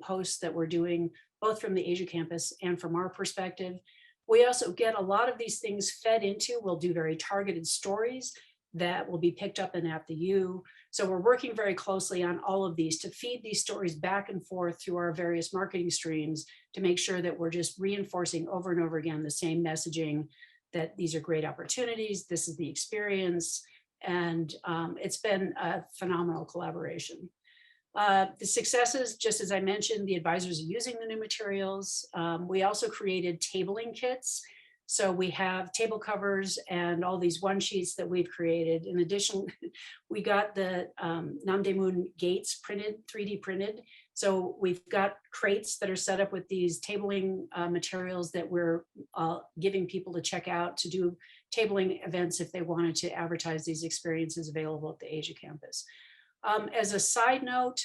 posts that we're doing, both from the Asia campus and from our perspective. We also get a lot of these things fed into, we'll do very targeted stories that will be picked up in At the U. So we're working very closely on all of these to feed these stories back and forth through our various marketing streams to make sure that we're just reinforcing over and over again the same messaging that these are great opportunities, this is the experience, and it's been a phenomenal collaboration. The successes, just as I mentioned, the advisors are using the new materials. We also created tabling kits. So we have table covers and all these one sheets that we've created. In addition, we got the Namdaemun gates printed, 3D printed. So we've got crates that are set up with these tabling materials that we're giving people to check out to do tabling events if they wanted to advertise these experiences available at the Asia campus. As a side note,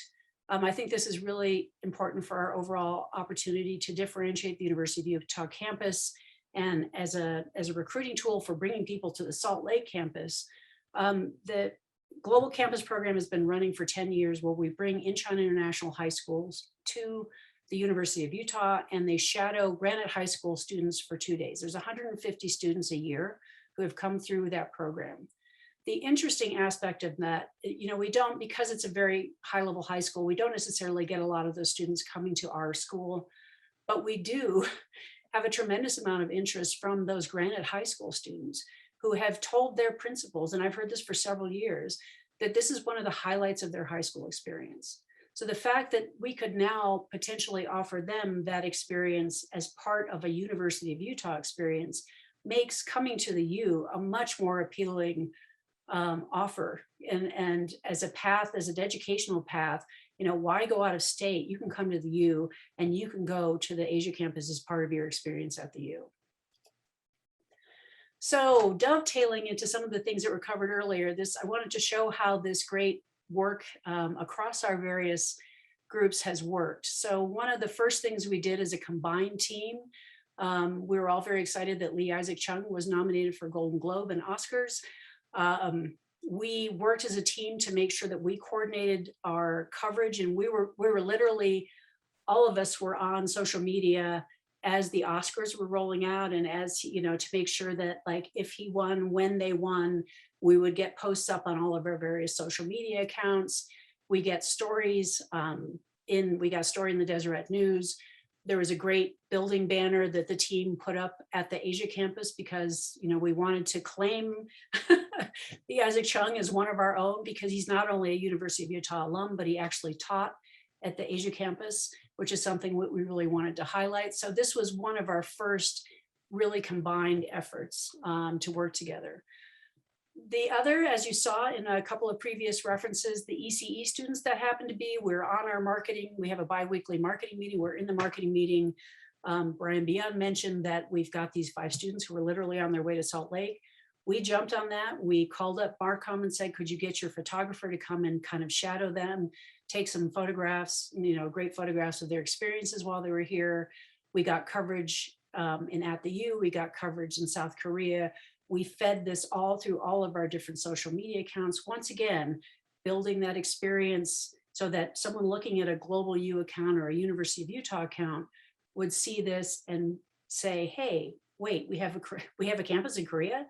I think this is really important for our overall opportunity to differentiate the University of Utah campus and as a recruiting tool for bringing people to the Salt Lake campus. The Global Campus Program has been running for 10 years where we bring Incheon International High Schools to the University of Utah and they shadow Granite High School students for 2 days. There's 150 students a year who have come through that program. The interesting aspect of that, we don't, because it's a very high level high school, we don't necessarily get a lot of those students coming to our school, but we do have a tremendous amount of interest from those Granite High School students who have told their principals, and I've heard this for several years, that this is one of the highlights of their high school experience. So the fact that we could now potentially offer them that experience as part of a University of Utah experience makes coming to the U a much more appealing offer. And as a path, as an educational path, why go out of state? You can come to the U and you can go to the Asia campus as part of your experience at the U. So dovetailing into some of the things that were covered earlier, I wanted to show how this great work across our various groups has worked. So one of the first things we did as a combined team, we were all very excited that Lee Isaac Chung was nominated for Golden Globe and Oscars. We worked as a team to make sure that we coordinated our coverage, and we were literally, all of us were on social media as the Oscars were rolling out, and as to make sure that like if he won, when they won, we would get posts up on all of our various social media accounts. We get stories we got a story in the Deseret News. There was a great building banner that the team put up at the Asia campus because we wanted to claim the Isaac Chung as one of our own, because he's not only a University of Utah alum, but he actually taught at the Asia campus, which is something we really wanted to highlight. So this was one of our first really combined efforts to work together. The other, as you saw in a couple of previous references, the ECE students that happen to be, we're on our marketing, we have a bi-weekly marketing meeting, we're in the marketing meeting. Brian Bion mentioned that we've got these 5 students who are literally on their way to Salt Lake. We jumped on that. We called up Marcom and said, could you get your photographer to come and kind of shadow them, take some photographs, great photographs of their experiences while they were here. We got coverage in At the U, we got coverage in South Korea. We fed this all through all of our different social media accounts. Once again, building that experience so that someone looking at a Global U account or a University of Utah account would see this and say, hey, wait, we have a campus in Korea,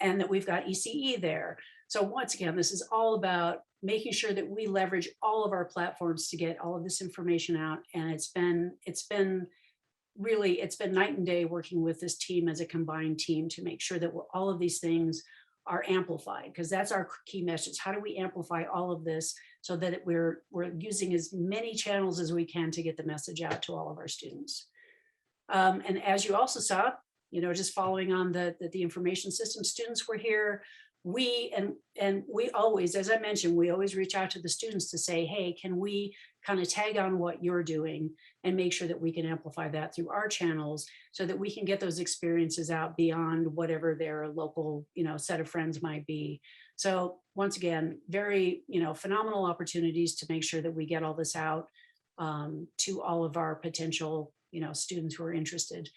and that we've got ECE there. So once again, this is all about making sure that we leverage all of our platforms to get all of this information out. And it's been night and day working with this team as a combined team to make sure that all of these things are amplified, because that's our key message. How do we amplify all of this so that we're using as many channels as we can to get the message out to all of our students? And as you also saw, just following on the information system students were here, we always, as I mentioned, we always reach out to the students to say, hey, can we kind of tag on what you're doing and make sure that we can amplify that through our channels so that we can get those experiences out beyond whatever their local, set of friends might be. So once again, very, phenomenal opportunities to make sure that we get all this out to all of our potential, students who are interested.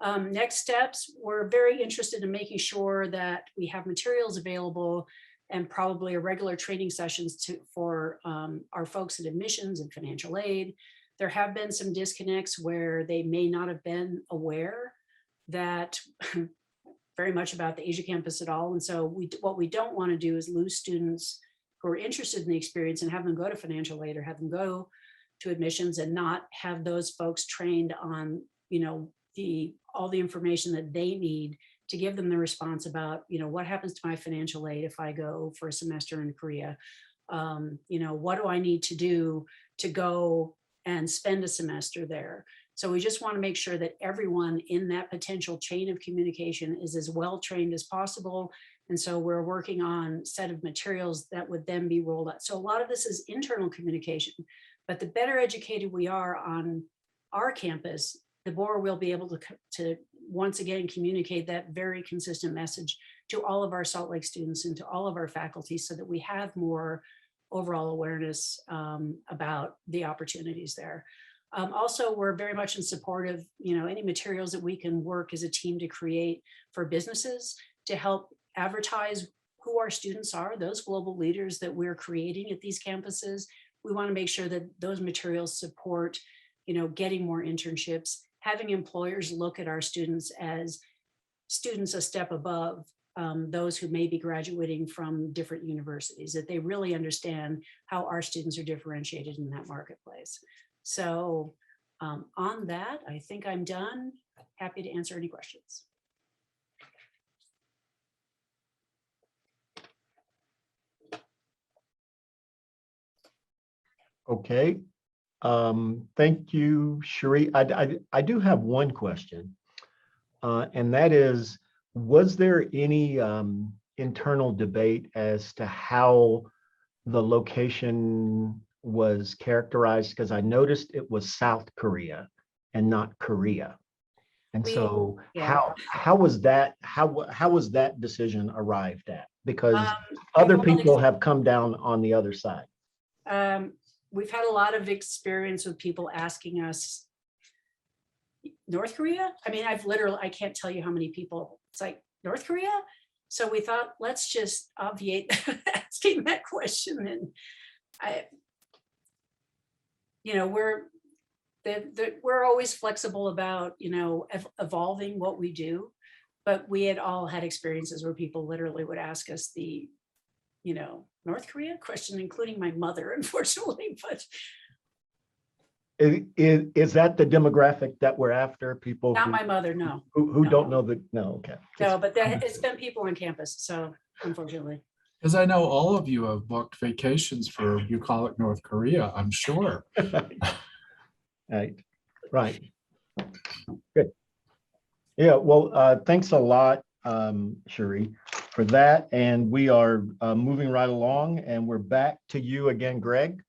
Next steps, we're very interested in making sure that we have materials available and probably a regular training sessions for our folks at admissions and financial aid. There have been some disconnects where they may not have been aware that very much about the Asia campus at all. And so what we don't want to do is lose students who are interested in the experience and have them go to financial aid or have them go to admissions and not have those folks trained on, all the information that they need to give them the response about, what happens to my financial aid if I go for a semester in Korea? What do I need to do to go and spend a semester there? So we just want to make sure that everyone in that potential chain of communication is as well trained as possible. And so we're working on a set of materials that would then be rolled out. So a lot of this is internal communication, but the better educated we are on our campus, the more we'll be able to once again communicate that very consistent message to all of our Salt Lake students and to all of our faculty so that we have more overall awareness about the opportunities there. Also, we're very much in support of any materials that we can work as a team to create for businesses to help advertise who our students are, those global leaders that we're creating at these campuses. We want to make sure that those materials support, getting more internships, having employers look at our students as students a step above those who may be graduating from different universities, that they really understand how our students are differentiated in that marketplace. So on that, I think I'm done. Happy to answer any questions. Okay. Thank you, Cherie. I do have one question, and that is, was there any internal debate as to how the location was characterized? Because I noticed it was South Korea and not Korea. And so how was that decision arrived at? Because other people have come down on the other side. We've had a lot of experience with people asking us, North Korea? I mean, I can't tell you how many people, it's like, North Korea? So we thought, let's just obviate asking that question. And we're always flexible about, evolving what we do, but we had all had experiences where people literally would ask us the, North Korea question, including my mother, unfortunately, but. Is that the demographic that we're after? People Not my mother, no. Who don't know okay. No, but it's been people on campus, so unfortunately. Because I know all of you have booked vacations for bucolic North Korea, I'm sure. Right. Good. Yeah, well, thanks a lot, Cherie, for that. And we are moving right along, and we're back to you again, Greg.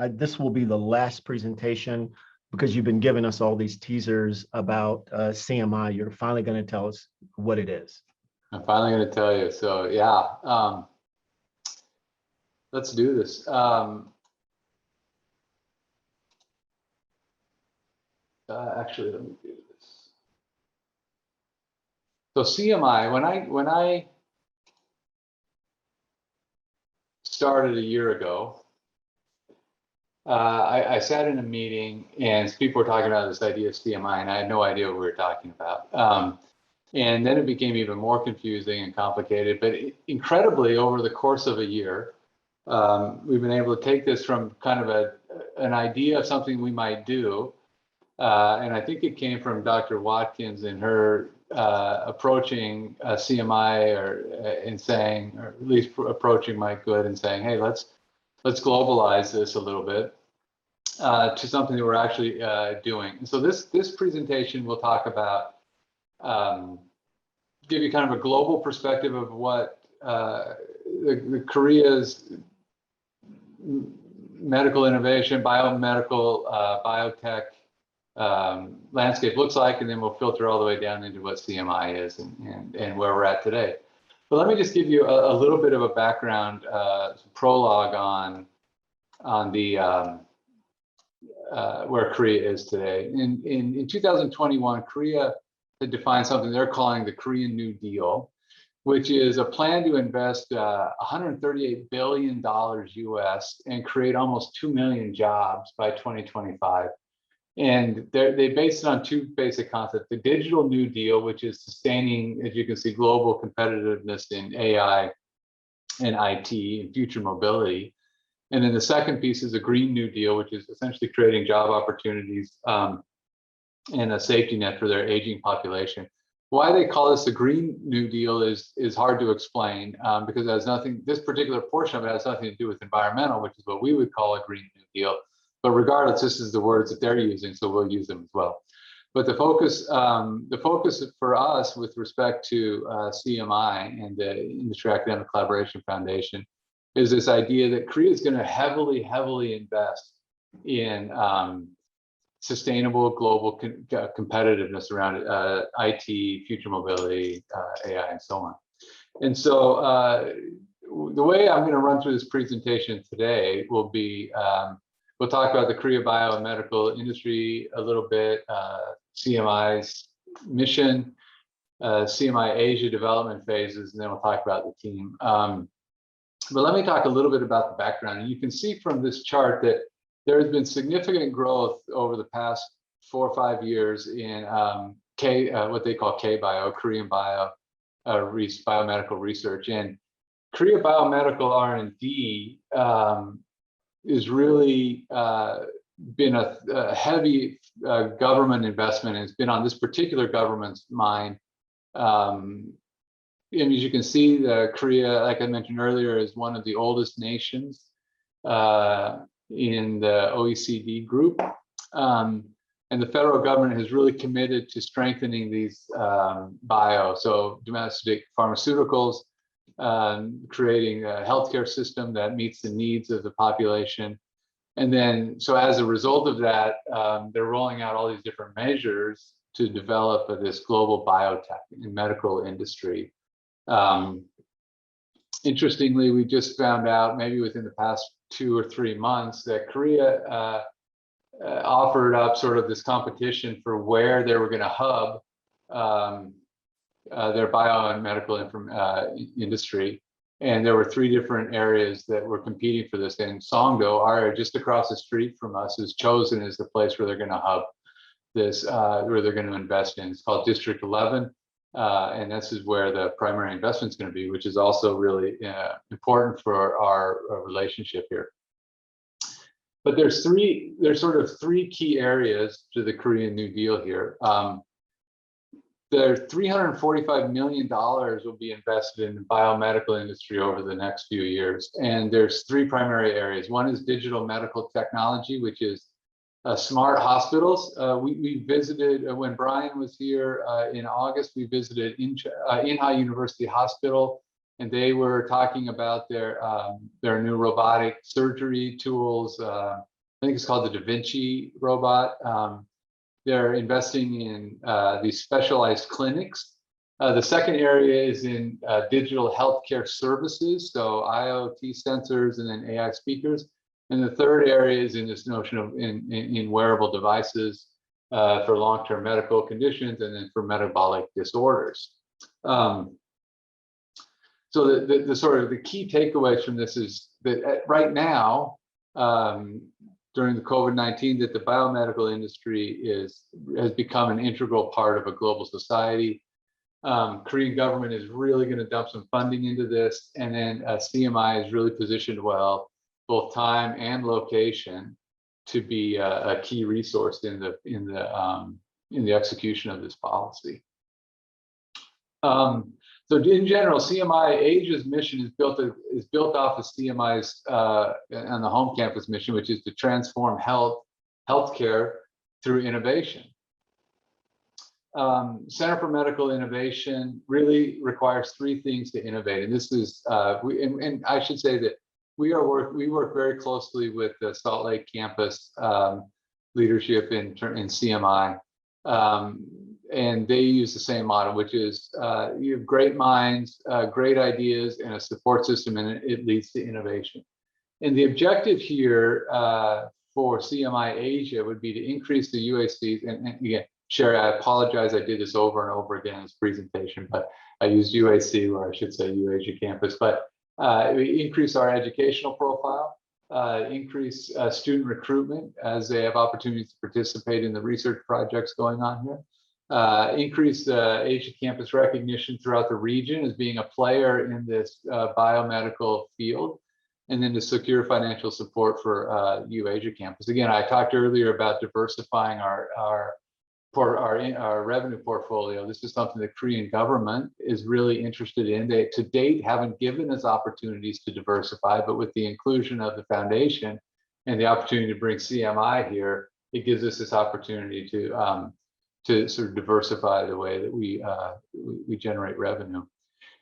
This will be the last presentation because you've been giving us all these teasers about CMI. You're finally going to tell us what it is. I'm finally going to tell you. So yeah, let's do this. Actually, let me do this. So CMI, when I started a year ago, I sat in a meeting and people were talking about this idea of CMI, and I had no idea what we were talking about. And then it became even more confusing and complicated. But incredibly, over the course of a year, we've been able to take this from kind of an idea of something we might do. And I think it came from Dr. Watkins and her approaching CMI and saying, or at least approaching Mike Good and saying, hey, let's globalize this a little bit to something that we're actually doing. And so this presentation will talk about, give you kind of a global perspective of what the Korea's medical innovation, biomedical, biotech landscape looks like, and then we'll filter all the way down into what CMI is and where we're at today. But let me just give you a little bit of a background prologue on the where Korea is today. In 2021, Korea had defined something they're calling the Korean New Deal, which is a plan to invest $138 billion US and create almost 2 million jobs by 2025. And they base it on two basic concepts: the digital New Deal, which is sustaining, as you can see, global competitiveness in AI and IT and future mobility. And then the second piece is a Green New Deal, which is essentially creating job opportunities and a safety net for their aging population. Why they call this a Green New Deal is hard to explain because it has nothing, this particular portion of it has nothing to do with environmental, which is what we would call a Green New Deal. But regardless, this is the words that they're using, so we'll use them as well. But the focus for us with respect to CMI and the Industry Academic Collaboration Foundation is this idea that Korea is going to heavily invest in sustainable global competitiveness around IT, future mobility, AI, and so on. And so the way I'm going to run through this presentation today will be, we'll talk about the Korea biomedical industry a little bit, CMI's mission, CMI Asia development phases, and then we'll talk about the team. But let me talk a little bit about the background. And you can see from this chart that there has been significant growth over the past 4 or 5 years in what they call K-Bio, Korean biomedical research. And Korea biomedical R&D is really been a heavy government investment, and it's been on this particular government's mind. And as you can see, Korea, like I mentioned earlier, is one of the oldest nations in the OECD group. And the federal government has really committed to strengthening these so domestic pharmaceuticals, creating a healthcare system that meets the needs of the population. And then, so as a result of that, they're rolling out all these different measures to develop this global biotech and medical industry. Interestingly, we just found out maybe within the past 2 or 3 months that Korea offered up sort of this competition for where they were going to hub their bio and medical industry. And there were 3 different areas that were competing for this. And Songdo, area just across the street from us, is chosen as the place where they're going to hub this, where they're going to invest in. It's called District 11. And this is where the primary investment is going to be, which is also really important for our relationship here. But there's sort of 3 key areas to the Korean New Deal here. There $345 million will be invested in the biomedical industry over the next few years. And there's 3 primary areas. One is digital medical technology, which is smart hospitals. We visited, when Brian was here in August, we visited Inha University Hospital, and they were talking about their new robotic surgery tools. I think it's called the Da Vinci robot. They're investing in these specialized clinics. The second area is in digital healthcare services, so IoT sensors and then AI speakers. And the third area is in this notion of in wearable devices for long-term medical conditions and then for metabolic disorders. So the sort of the key takeaways from this is that right now, during the COVID-19, that the biomedical industry has become an integral part of a global society. Korean government is really going to dump some funding into this, and then CMI is really positioned well, both time and location, to be a key resource in the execution of this policy. So in general, CMI Asia's mission is built off of CMI's on the home campus mission, which is to transform healthcare through innovation. Center for Medical Innovation really requires 3 things to innovate, and this is and I should say that we work very closely with the Salt Lake campus leadership in CMI. And they use the same model, which is you have great minds, great ideas, and a support system, and it leads to innovation. And the objective here for CMI Asia would be to increase the UACs, and again, Sherry, I apologize. I did this over and over again in this presentation, but I used UAC, or I should say UAC campus, but we increase our educational profile, increase student recruitment as they have opportunities to participate in the research projects going on here, increase the Asia campus recognition throughout the region as being a player in this biomedical field, and then to secure financial support for UAsia campus. Again, I talked earlier about diversifying our revenue portfolio. This is something the Korean government is really interested in. They, to date, haven't given us opportunities to diversify, but with the inclusion of the foundation and the opportunity to bring CMI here, it gives us this opportunity to sort of diversify the way that we generate revenue.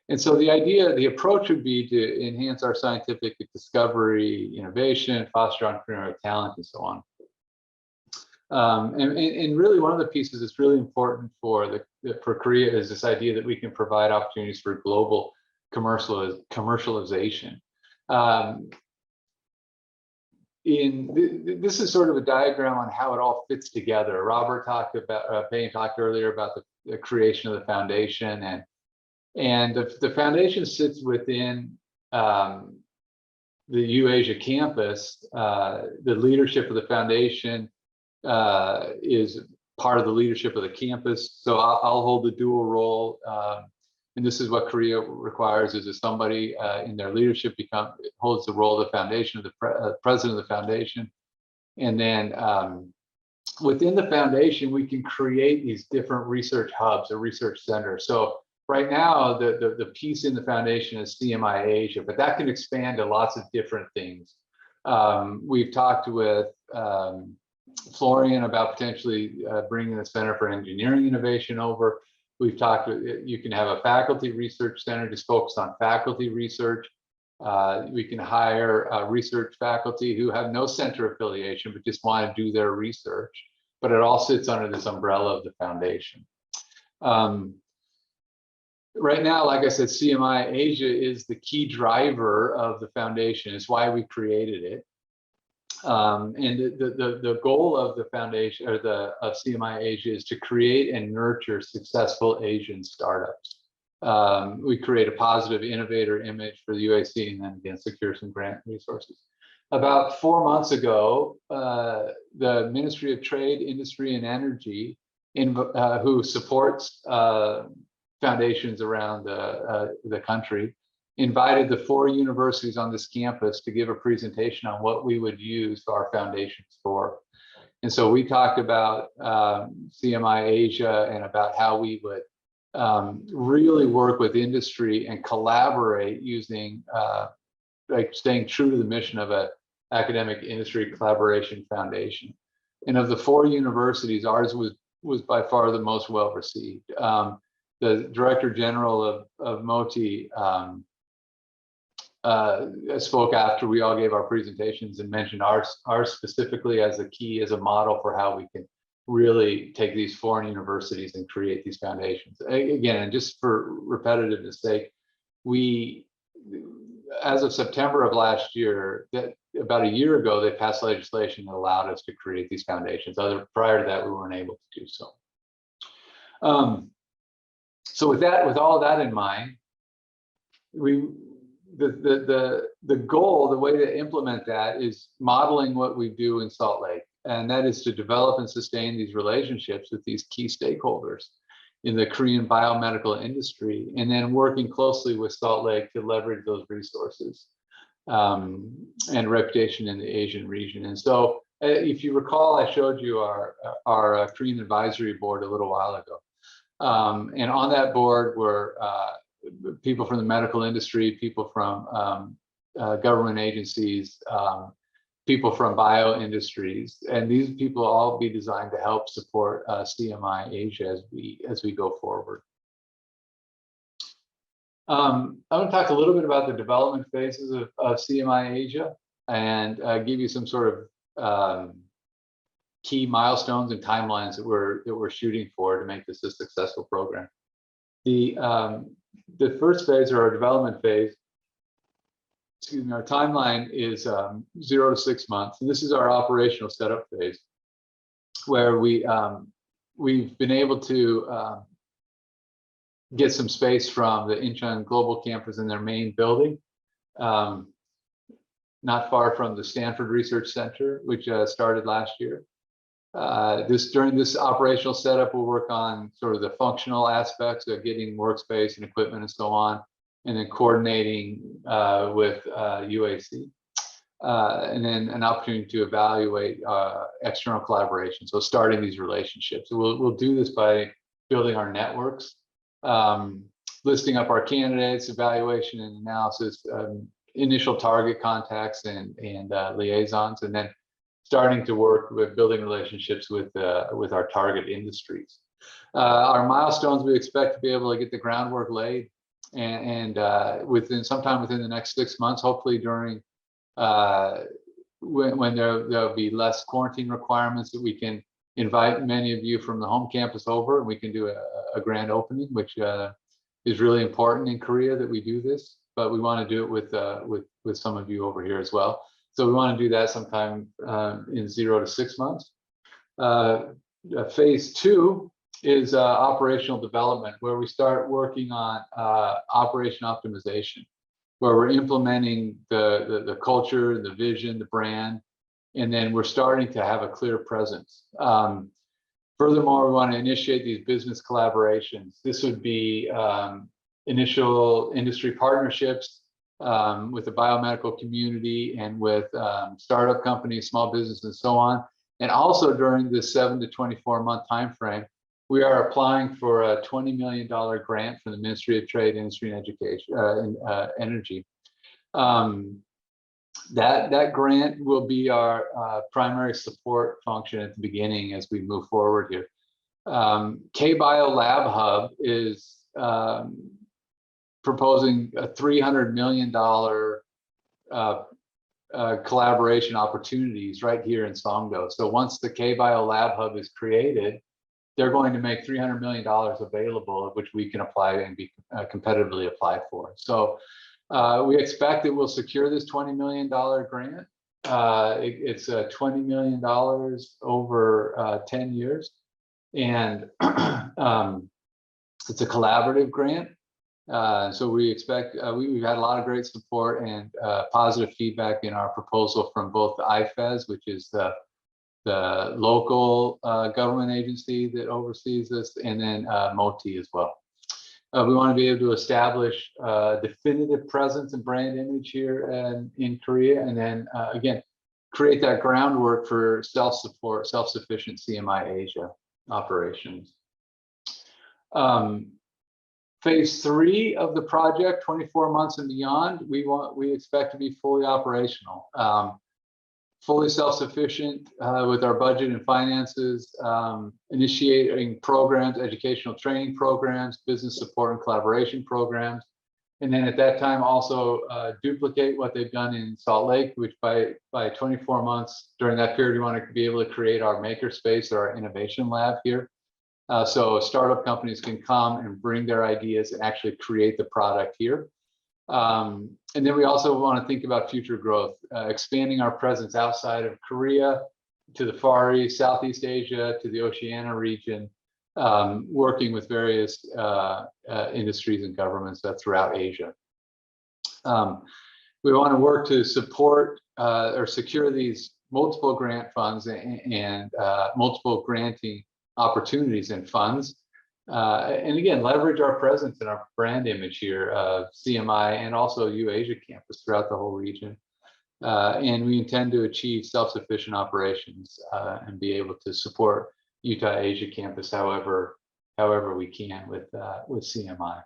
And so the approach would be to enhance our scientific discovery, innovation, foster entrepreneurial talent, and so on. And really one of the pieces that's really important for Korea is this idea that we can provide opportunities for global commercialization. This is sort of a diagram on how it all fits together. Robert talked about, Payne talked earlier about the creation of the foundation, and the foundation sits within the UAsia campus. The leadership of the foundation is part of the leadership of the campus. So I'll hold the dual role. And this is what Korea requires, is that somebody in their leadership holds the role of the foundation, of the president of the foundation. And then within the foundation, we can create these different research hubs or research centers. So right now, the piece in the foundation is CMI Asia, but that can expand to lots of different things. We've talked with Florian about potentially bringing the Center for Engineering Innovation over. We've talked, you can have a faculty research center just focused on faculty research. We can hire research faculty who have no center affiliation, but just want to do their research. But it all sits under this umbrella of the foundation. Right now, like I said, CMI Asia is the key driver of the foundation. It's why we created it. And the goal of the foundation, or of CMI Asia, is to create and nurture successful Asian startups. We create a positive innovator image for the UAC, and then again secure some grant resources. About 4 months ago, the Ministry of Trade, Industry, and Energy, who supports foundations around the country, invited the 4 universities on this campus to give a presentation on what we would use our foundations for. And so we talked about CMI Asia and about how we would really work with industry and collaborate using, like staying true to the mission of an academic industry collaboration foundation. And of the 4 universities, ours was by far the most well received. The Director General of MOTI spoke after we all gave our presentations and mentioned ours specifically as a key, as a model for how we can really take these foreign universities and create these foundations. Again, and just for repetitiveness sake, we, as of September of last year, about a year ago, they passed legislation that allowed us to create these foundations. Prior to that, we weren't able to do so. So with all of that in mind, the goal, the way to implement that is modeling what we do in Salt Lake, and that is to develop and sustain these relationships with these key stakeholders in the Korean biomedical industry, and then working closely with Salt Lake to leverage those resources and reputation in the Asian region. And so, if you recall, I showed you our Korean advisory board a little while ago, and on that board were people from the medical industry, people from government agencies, people from bio industries, and these people all be designed to help support CMI Asia as we go forward. I'm going to talk a little bit about the development phases of CMI Asia and give you some sort of key milestones and timelines that we're shooting for to make this a successful program. The first phase, or our development phase, excuse me, our timeline is 0 to 6 months. And this is our operational setup phase, where we we've been able to get some space from the Incheon Global Campus in their main building, not far from the Stanford Research Center, which started last year. During this operational setup, we'll work on sort of the functional aspects of getting workspace and equipment and so on, and then coordinating with UAC. And then an opportunity to evaluate external collaboration. So starting these relationships. We'll do this by building our networks, listing up our candidates, evaluation and analysis, initial target contacts and liaisons, and then starting to work with building relationships with our target industries. Our milestones, we expect to be able to get the groundwork laid and sometime within the next 6 months, hopefully during when there'll be less quarantine requirements, that we can invite many of you from the home campus over and we can do a grand opening, which is really important in Korea that we do this, but we want to do it with some of you over here as well. So we want to do that sometime in 0 to 6 months. Phase 2 is operational development, where we start working on operation optimization, where we're implementing the culture, the vision, the brand, and then we're starting to have a clear presence. Furthermore, we want to initiate these business collaborations. This would be initial industry partnerships with the biomedical community and with startup companies, small business, and so on. And also during this 7 to 24 month time frame, we are applying for a $20 million grant from the Ministry of Trade, Industry, and Education, Energy. That grant will be our primary support function at the beginning as we move forward here. K-Bio Lab Hub is proposing a $300 million collaboration opportunities right here in Songdo. So once the K-Bio Lab Hub is created, they're going to make $300 million available, of which we can apply and be competitively applied for. So we expect that we'll secure this $20 million grant. It's $20 million over 10 years. And it's a collaborative grant. So we expect, we've had a lot of great support and positive feedback in our proposal from both the IFES, which is the local government agency that oversees this, and then MOTI as well. We want to be able to establish definitive presence and brand image here in Korea, and then again, create that groundwork for self-support, self-sufficient CMI Asia operations. Phase 3 of the project, 24 months and beyond, we expect to be fully operational, fully self-sufficient with our budget and finances, initiating programs, educational training programs, business support and collaboration programs. And then at that time, also duplicate what they've done in Salt Lake, which by 24 months, during that period, we want to be able to create our makerspace or our innovation lab here. So startup companies can come and bring their ideas and actually create the product here. And then we also want to think about future growth, expanding our presence outside of Korea to the Far East, Southeast Asia, to the Oceania region, working with various industries and governments throughout Asia. We want to work to support or secure these multiple grant funds and multiple granting opportunities and funds. And again, leverage our presence and our brand image here of CMI and also UAsia campus throughout the whole region. And we intend to achieve self-sufficient operations and be able to support Utah Asia campus however we can with CMI.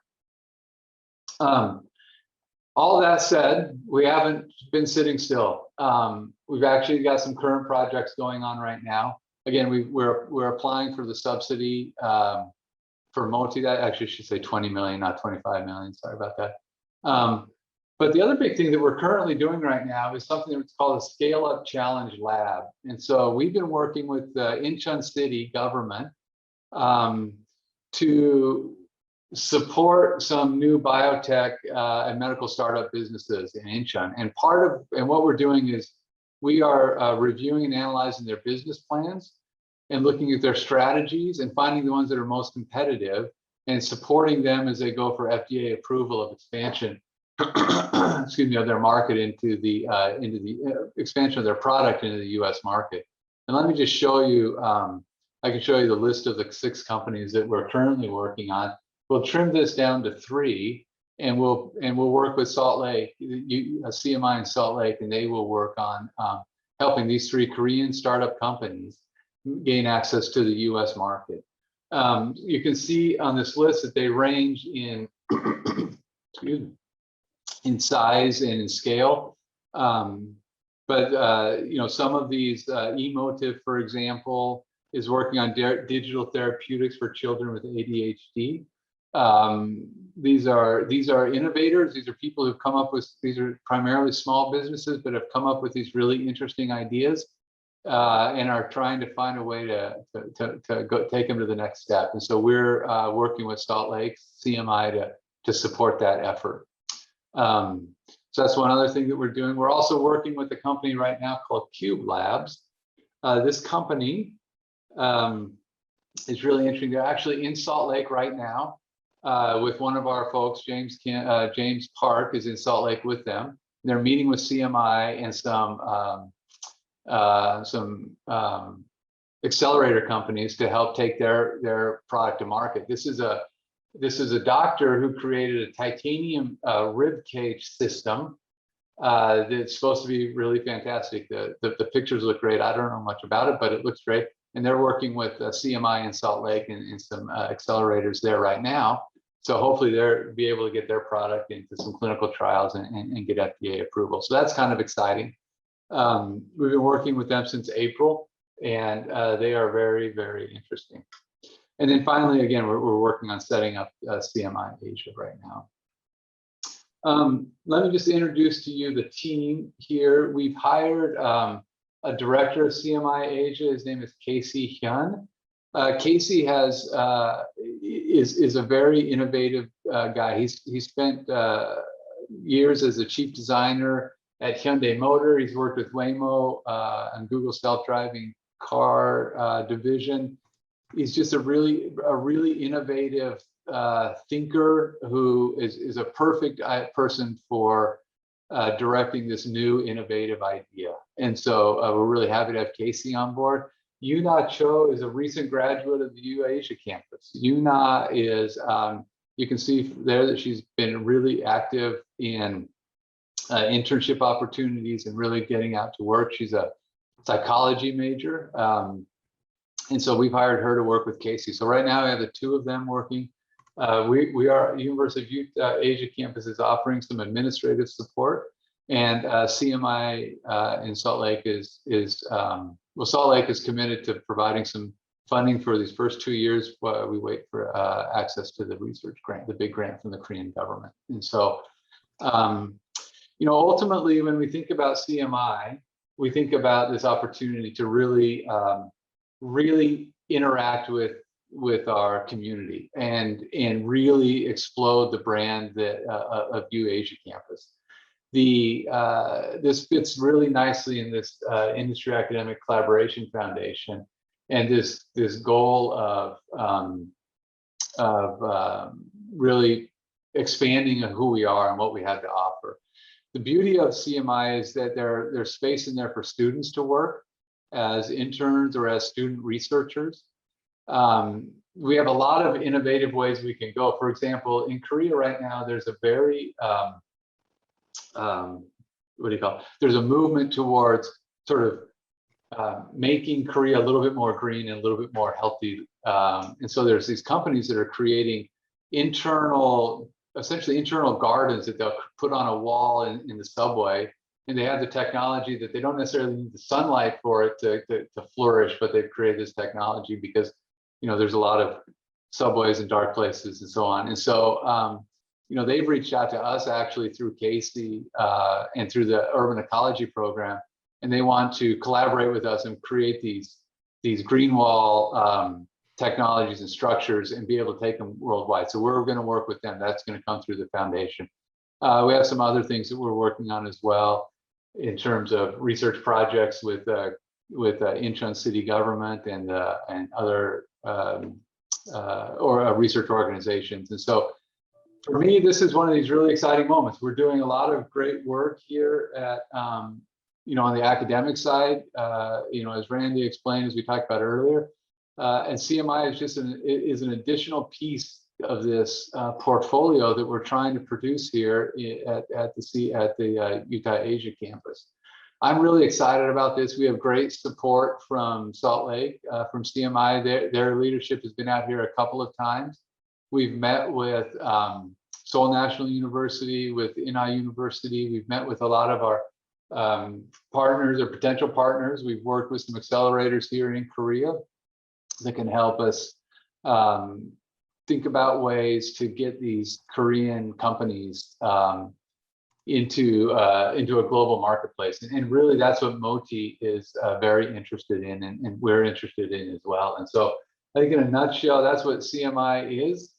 All that said, we haven't been sitting still. We've actually got some current projects going on right now. Again, we're applying for the subsidy for MOTI. That actually should say 20 million, not 25 million. Sorry about that. But the other big thing that we're currently doing right now is something that's called a Scale Up Challenge Lab. And so we've been working with the Incheon City government to support some new biotech and medical startup businesses in Incheon. And what we're doing is we are reviewing and analyzing their business plans and looking at their strategies and finding the ones that are most competitive and supporting them as they go for FDA approval of expansion, excuse me, of their market into the expansion of their product into the U.S. market. And let me just show you, I can show you the list of the 6 companies that we're currently working on. We'll trim this down to 3, and we'll work with Salt Lake, CMI in Salt Lake, and they will work on helping these 3 Korean startup companies gain access to the U.S. market. You can see on this list that they range in, excuse me, in size and in scale. But you know, some of these, Emotive, for example, is working on digital therapeutics for children with ADHD. These are innovators. These are people who've come up with, these are primarily small businesses, but have come up with these really interesting ideas and are trying to find a way to go take them to the next step. And so we're working with Salt Lake CMI to support that effort. So that's one other thing that we're doing. We're also working with a company right now called Cube Labs. This company is really interesting. They're actually in Salt Lake right now with one of our folks, James Park is in Salt Lake with them. They're meeting with CMI and some accelerator companies to help take their product to market. This is a doctor who created a titanium rib cage system that's supposed to be really fantastic. The pictures look great. I don't know much about it, but it looks great. And they're working with CMI in Salt Lake and some accelerators there right now. So hopefully they'll be able to get their product into some clinical trials and get FDA approval. So that's kind of exciting. We've been working with them since April, and they are very, very interesting. And then finally, again, we're working on setting up CMI Asia right now. Let me just introduce to you the team here. We've hired a director of CMI Asia. His name is Casey Hyun. Casey is a very innovative guy. He spent years as a chief designer at Hyundai Motor. He's worked with Waymo and Google self-driving car division. He's just a really innovative thinker who is a perfect person for directing this new innovative idea. And so we're really happy to have Casey on board. Yuna Cho is a recent graduate of the UAC campus. Yuna is, you can see there that she's been really active in internship opportunities and really getting out to work. She's a psychology major. And so we've hired her to work with Casey. So right now we have the 2 of them working. We are University of Asia campus is offering some administrative support, and CMI in Salt Lake well, Salt Lake is committed to providing some funding for these first 2 years while we wait for access to the research grant, the big grant from the Korean government. And so, you know, ultimately, when we think about CMI, we think about this opportunity to really, really interact with our community and really explode the brand of UAsia campus. This fits really nicely in this Industry Academic Collaboration Foundation and this goal of really expanding who we are and what we have to offer. The beauty of CMI is that there's space in there for students to work as interns or as student researchers. We have a lot of innovative ways we can go. For example, in Korea right now, there's a very, what do you call it? There's a movement towards sort of making Korea a little bit more green and a little bit more healthy. And so there's these companies that are creating essentially internal gardens that they'll put on a wall in the subway. And they have the technology that they don't necessarily need the sunlight for it to flourish, but they've created this technology because, you know, there's a lot of subways in dark places and so on. And so, you know, they've reached out to us actually through Casey and through the urban ecology program, and they want to collaborate with us and create these green wall technologies and structures and be able to take them worldwide. So we're going to work with them. That's going to come through the foundation. We have some other things that we're working on as well in terms of research projects with Incheon city government and other research organizations. And so for me, this is one of these really exciting moments. We're doing a lot of great work here at, on the academic side, as Randy explained, as we talked about earlier, and CMI is just an additional piece of this portfolio that we're trying to produce here at the Utah Asia campus. I'm really excited about this. We have great support from Salt Lake, from CMI. Their leadership has been out here a couple of times. We've met with Seoul National University, with NI University. We've met with a lot of our partners or potential partners. We've worked with some accelerators here in Korea that can help us think about ways to get these Korean companies into a global marketplace. And really that's what Moti is very interested in, and we're interested in as well. And so I think in a nutshell, that's what CMI is.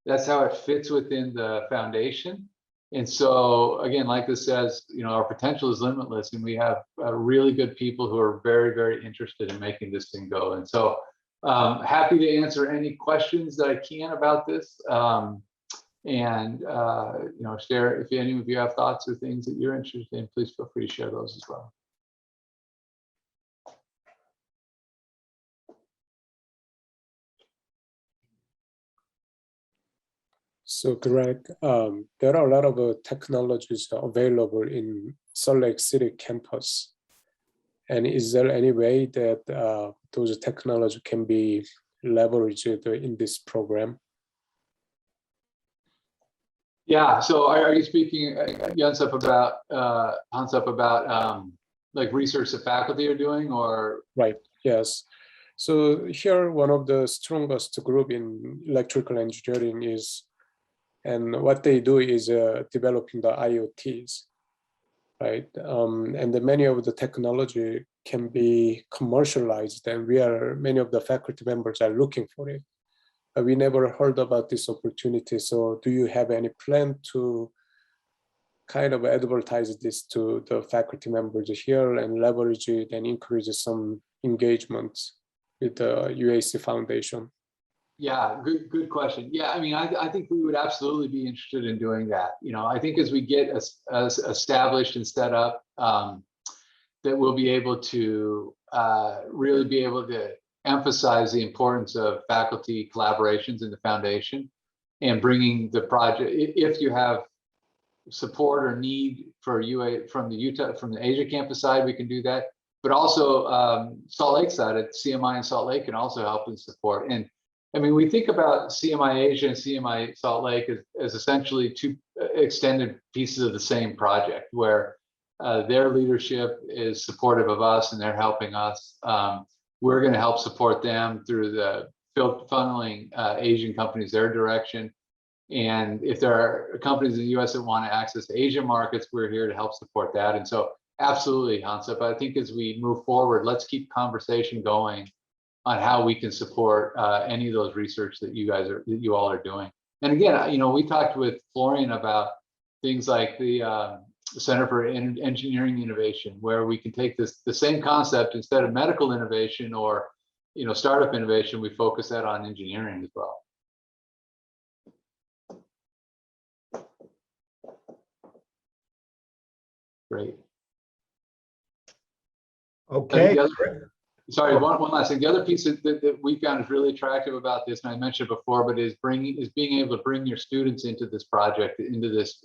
That's how it fits within the foundation. And so again, like this says, our potential is limitless, and we have really good people who are very, very interested in making this thing go. And so happy to answer any questions that I can about this. Share if any of you have thoughts or things that you're interested in, please feel free to share those as well. So Greg, there are a lot of technologies available in Salt Lake City campus. And is there any way that those technologies can be leveraged in this program? Yeah, so are you speaking, Hansap, about like research that faculty are doing, or? Right, yes. So here, one of the strongest group in electrical engineering is, and what they do is developing the IoTs, right? And many of the technology can be commercialized, and many of the faculty members are looking for it. We never heard about this opportunity. So do you have any plan to kind of advertise this to the faculty members here and leverage it and encourage some engagement with the UAC Foundation? Yeah, good question. Yeah, I mean, I think we would absolutely be interested in doing that. I think as we get established and set up, that we'll be able to really be able to emphasize the importance of faculty collaborations in the foundation and bringing the project. If you have support or need for from the Asia campus side, we can do that. But also Salt Lake side at CMI and Salt Lake can also help and support. And I mean, we think about CMI Asia and CMI Salt Lake as essentially two extended pieces of the same project, where their leadership is supportive of us and they're helping us. We're going to help support them through the funneling Asian companies their direction. And if there are companies in the US that want to access Asian markets, we're here to help support that. And so absolutely, Hansap, I think as we move forward, let's keep conversation going on how we can support any of those research that you all are doing. And again, we talked with Florian about things like the Center for Engineering Innovation, where we can take the same concept, instead of medical innovation or startup innovation, we focus that on engineering as well. Great. Okay. Sorry, one last thing. The other piece that we found is really attractive about this, and I mentioned before, but is being able to bring your students into this project, into this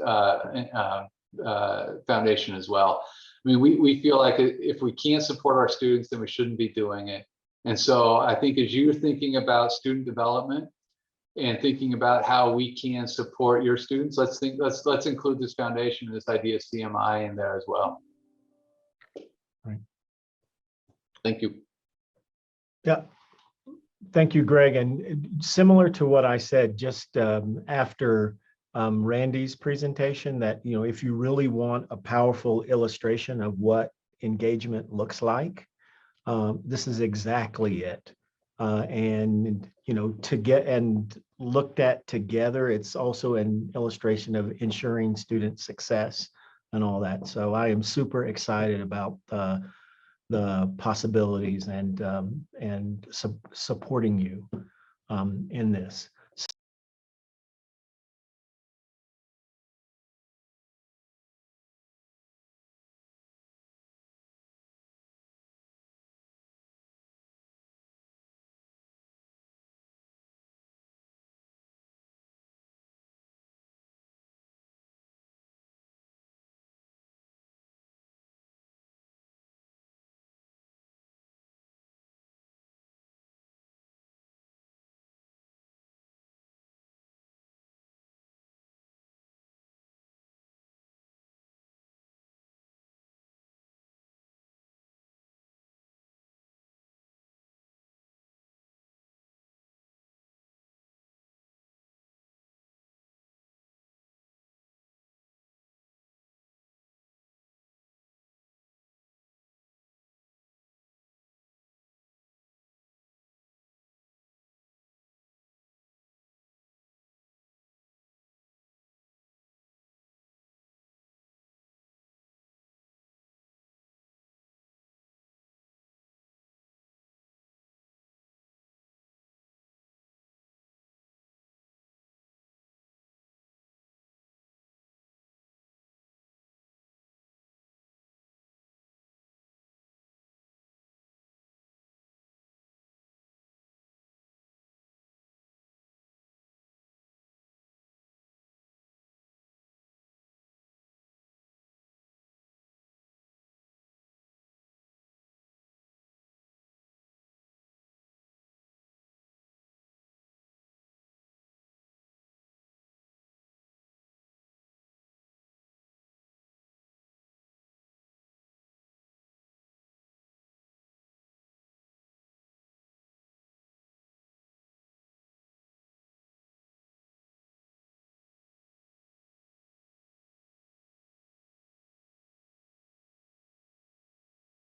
foundation as well. I mean, we feel like if we can't support our students, then we shouldn't be doing it. And so I think as you're thinking about student development and thinking about how we can support your students, let's include this foundation and this idea of CMI in there as well. Right. Thank you. Yeah. Thank you, Greg. And similar to what I said just after Randy's presentation, that if you really want a powerful illustration of what engagement looks like, this is exactly it. And to get and looked at together, it's also an illustration of ensuring student success and all that. So I am super excited about the possibilities and supporting you in this.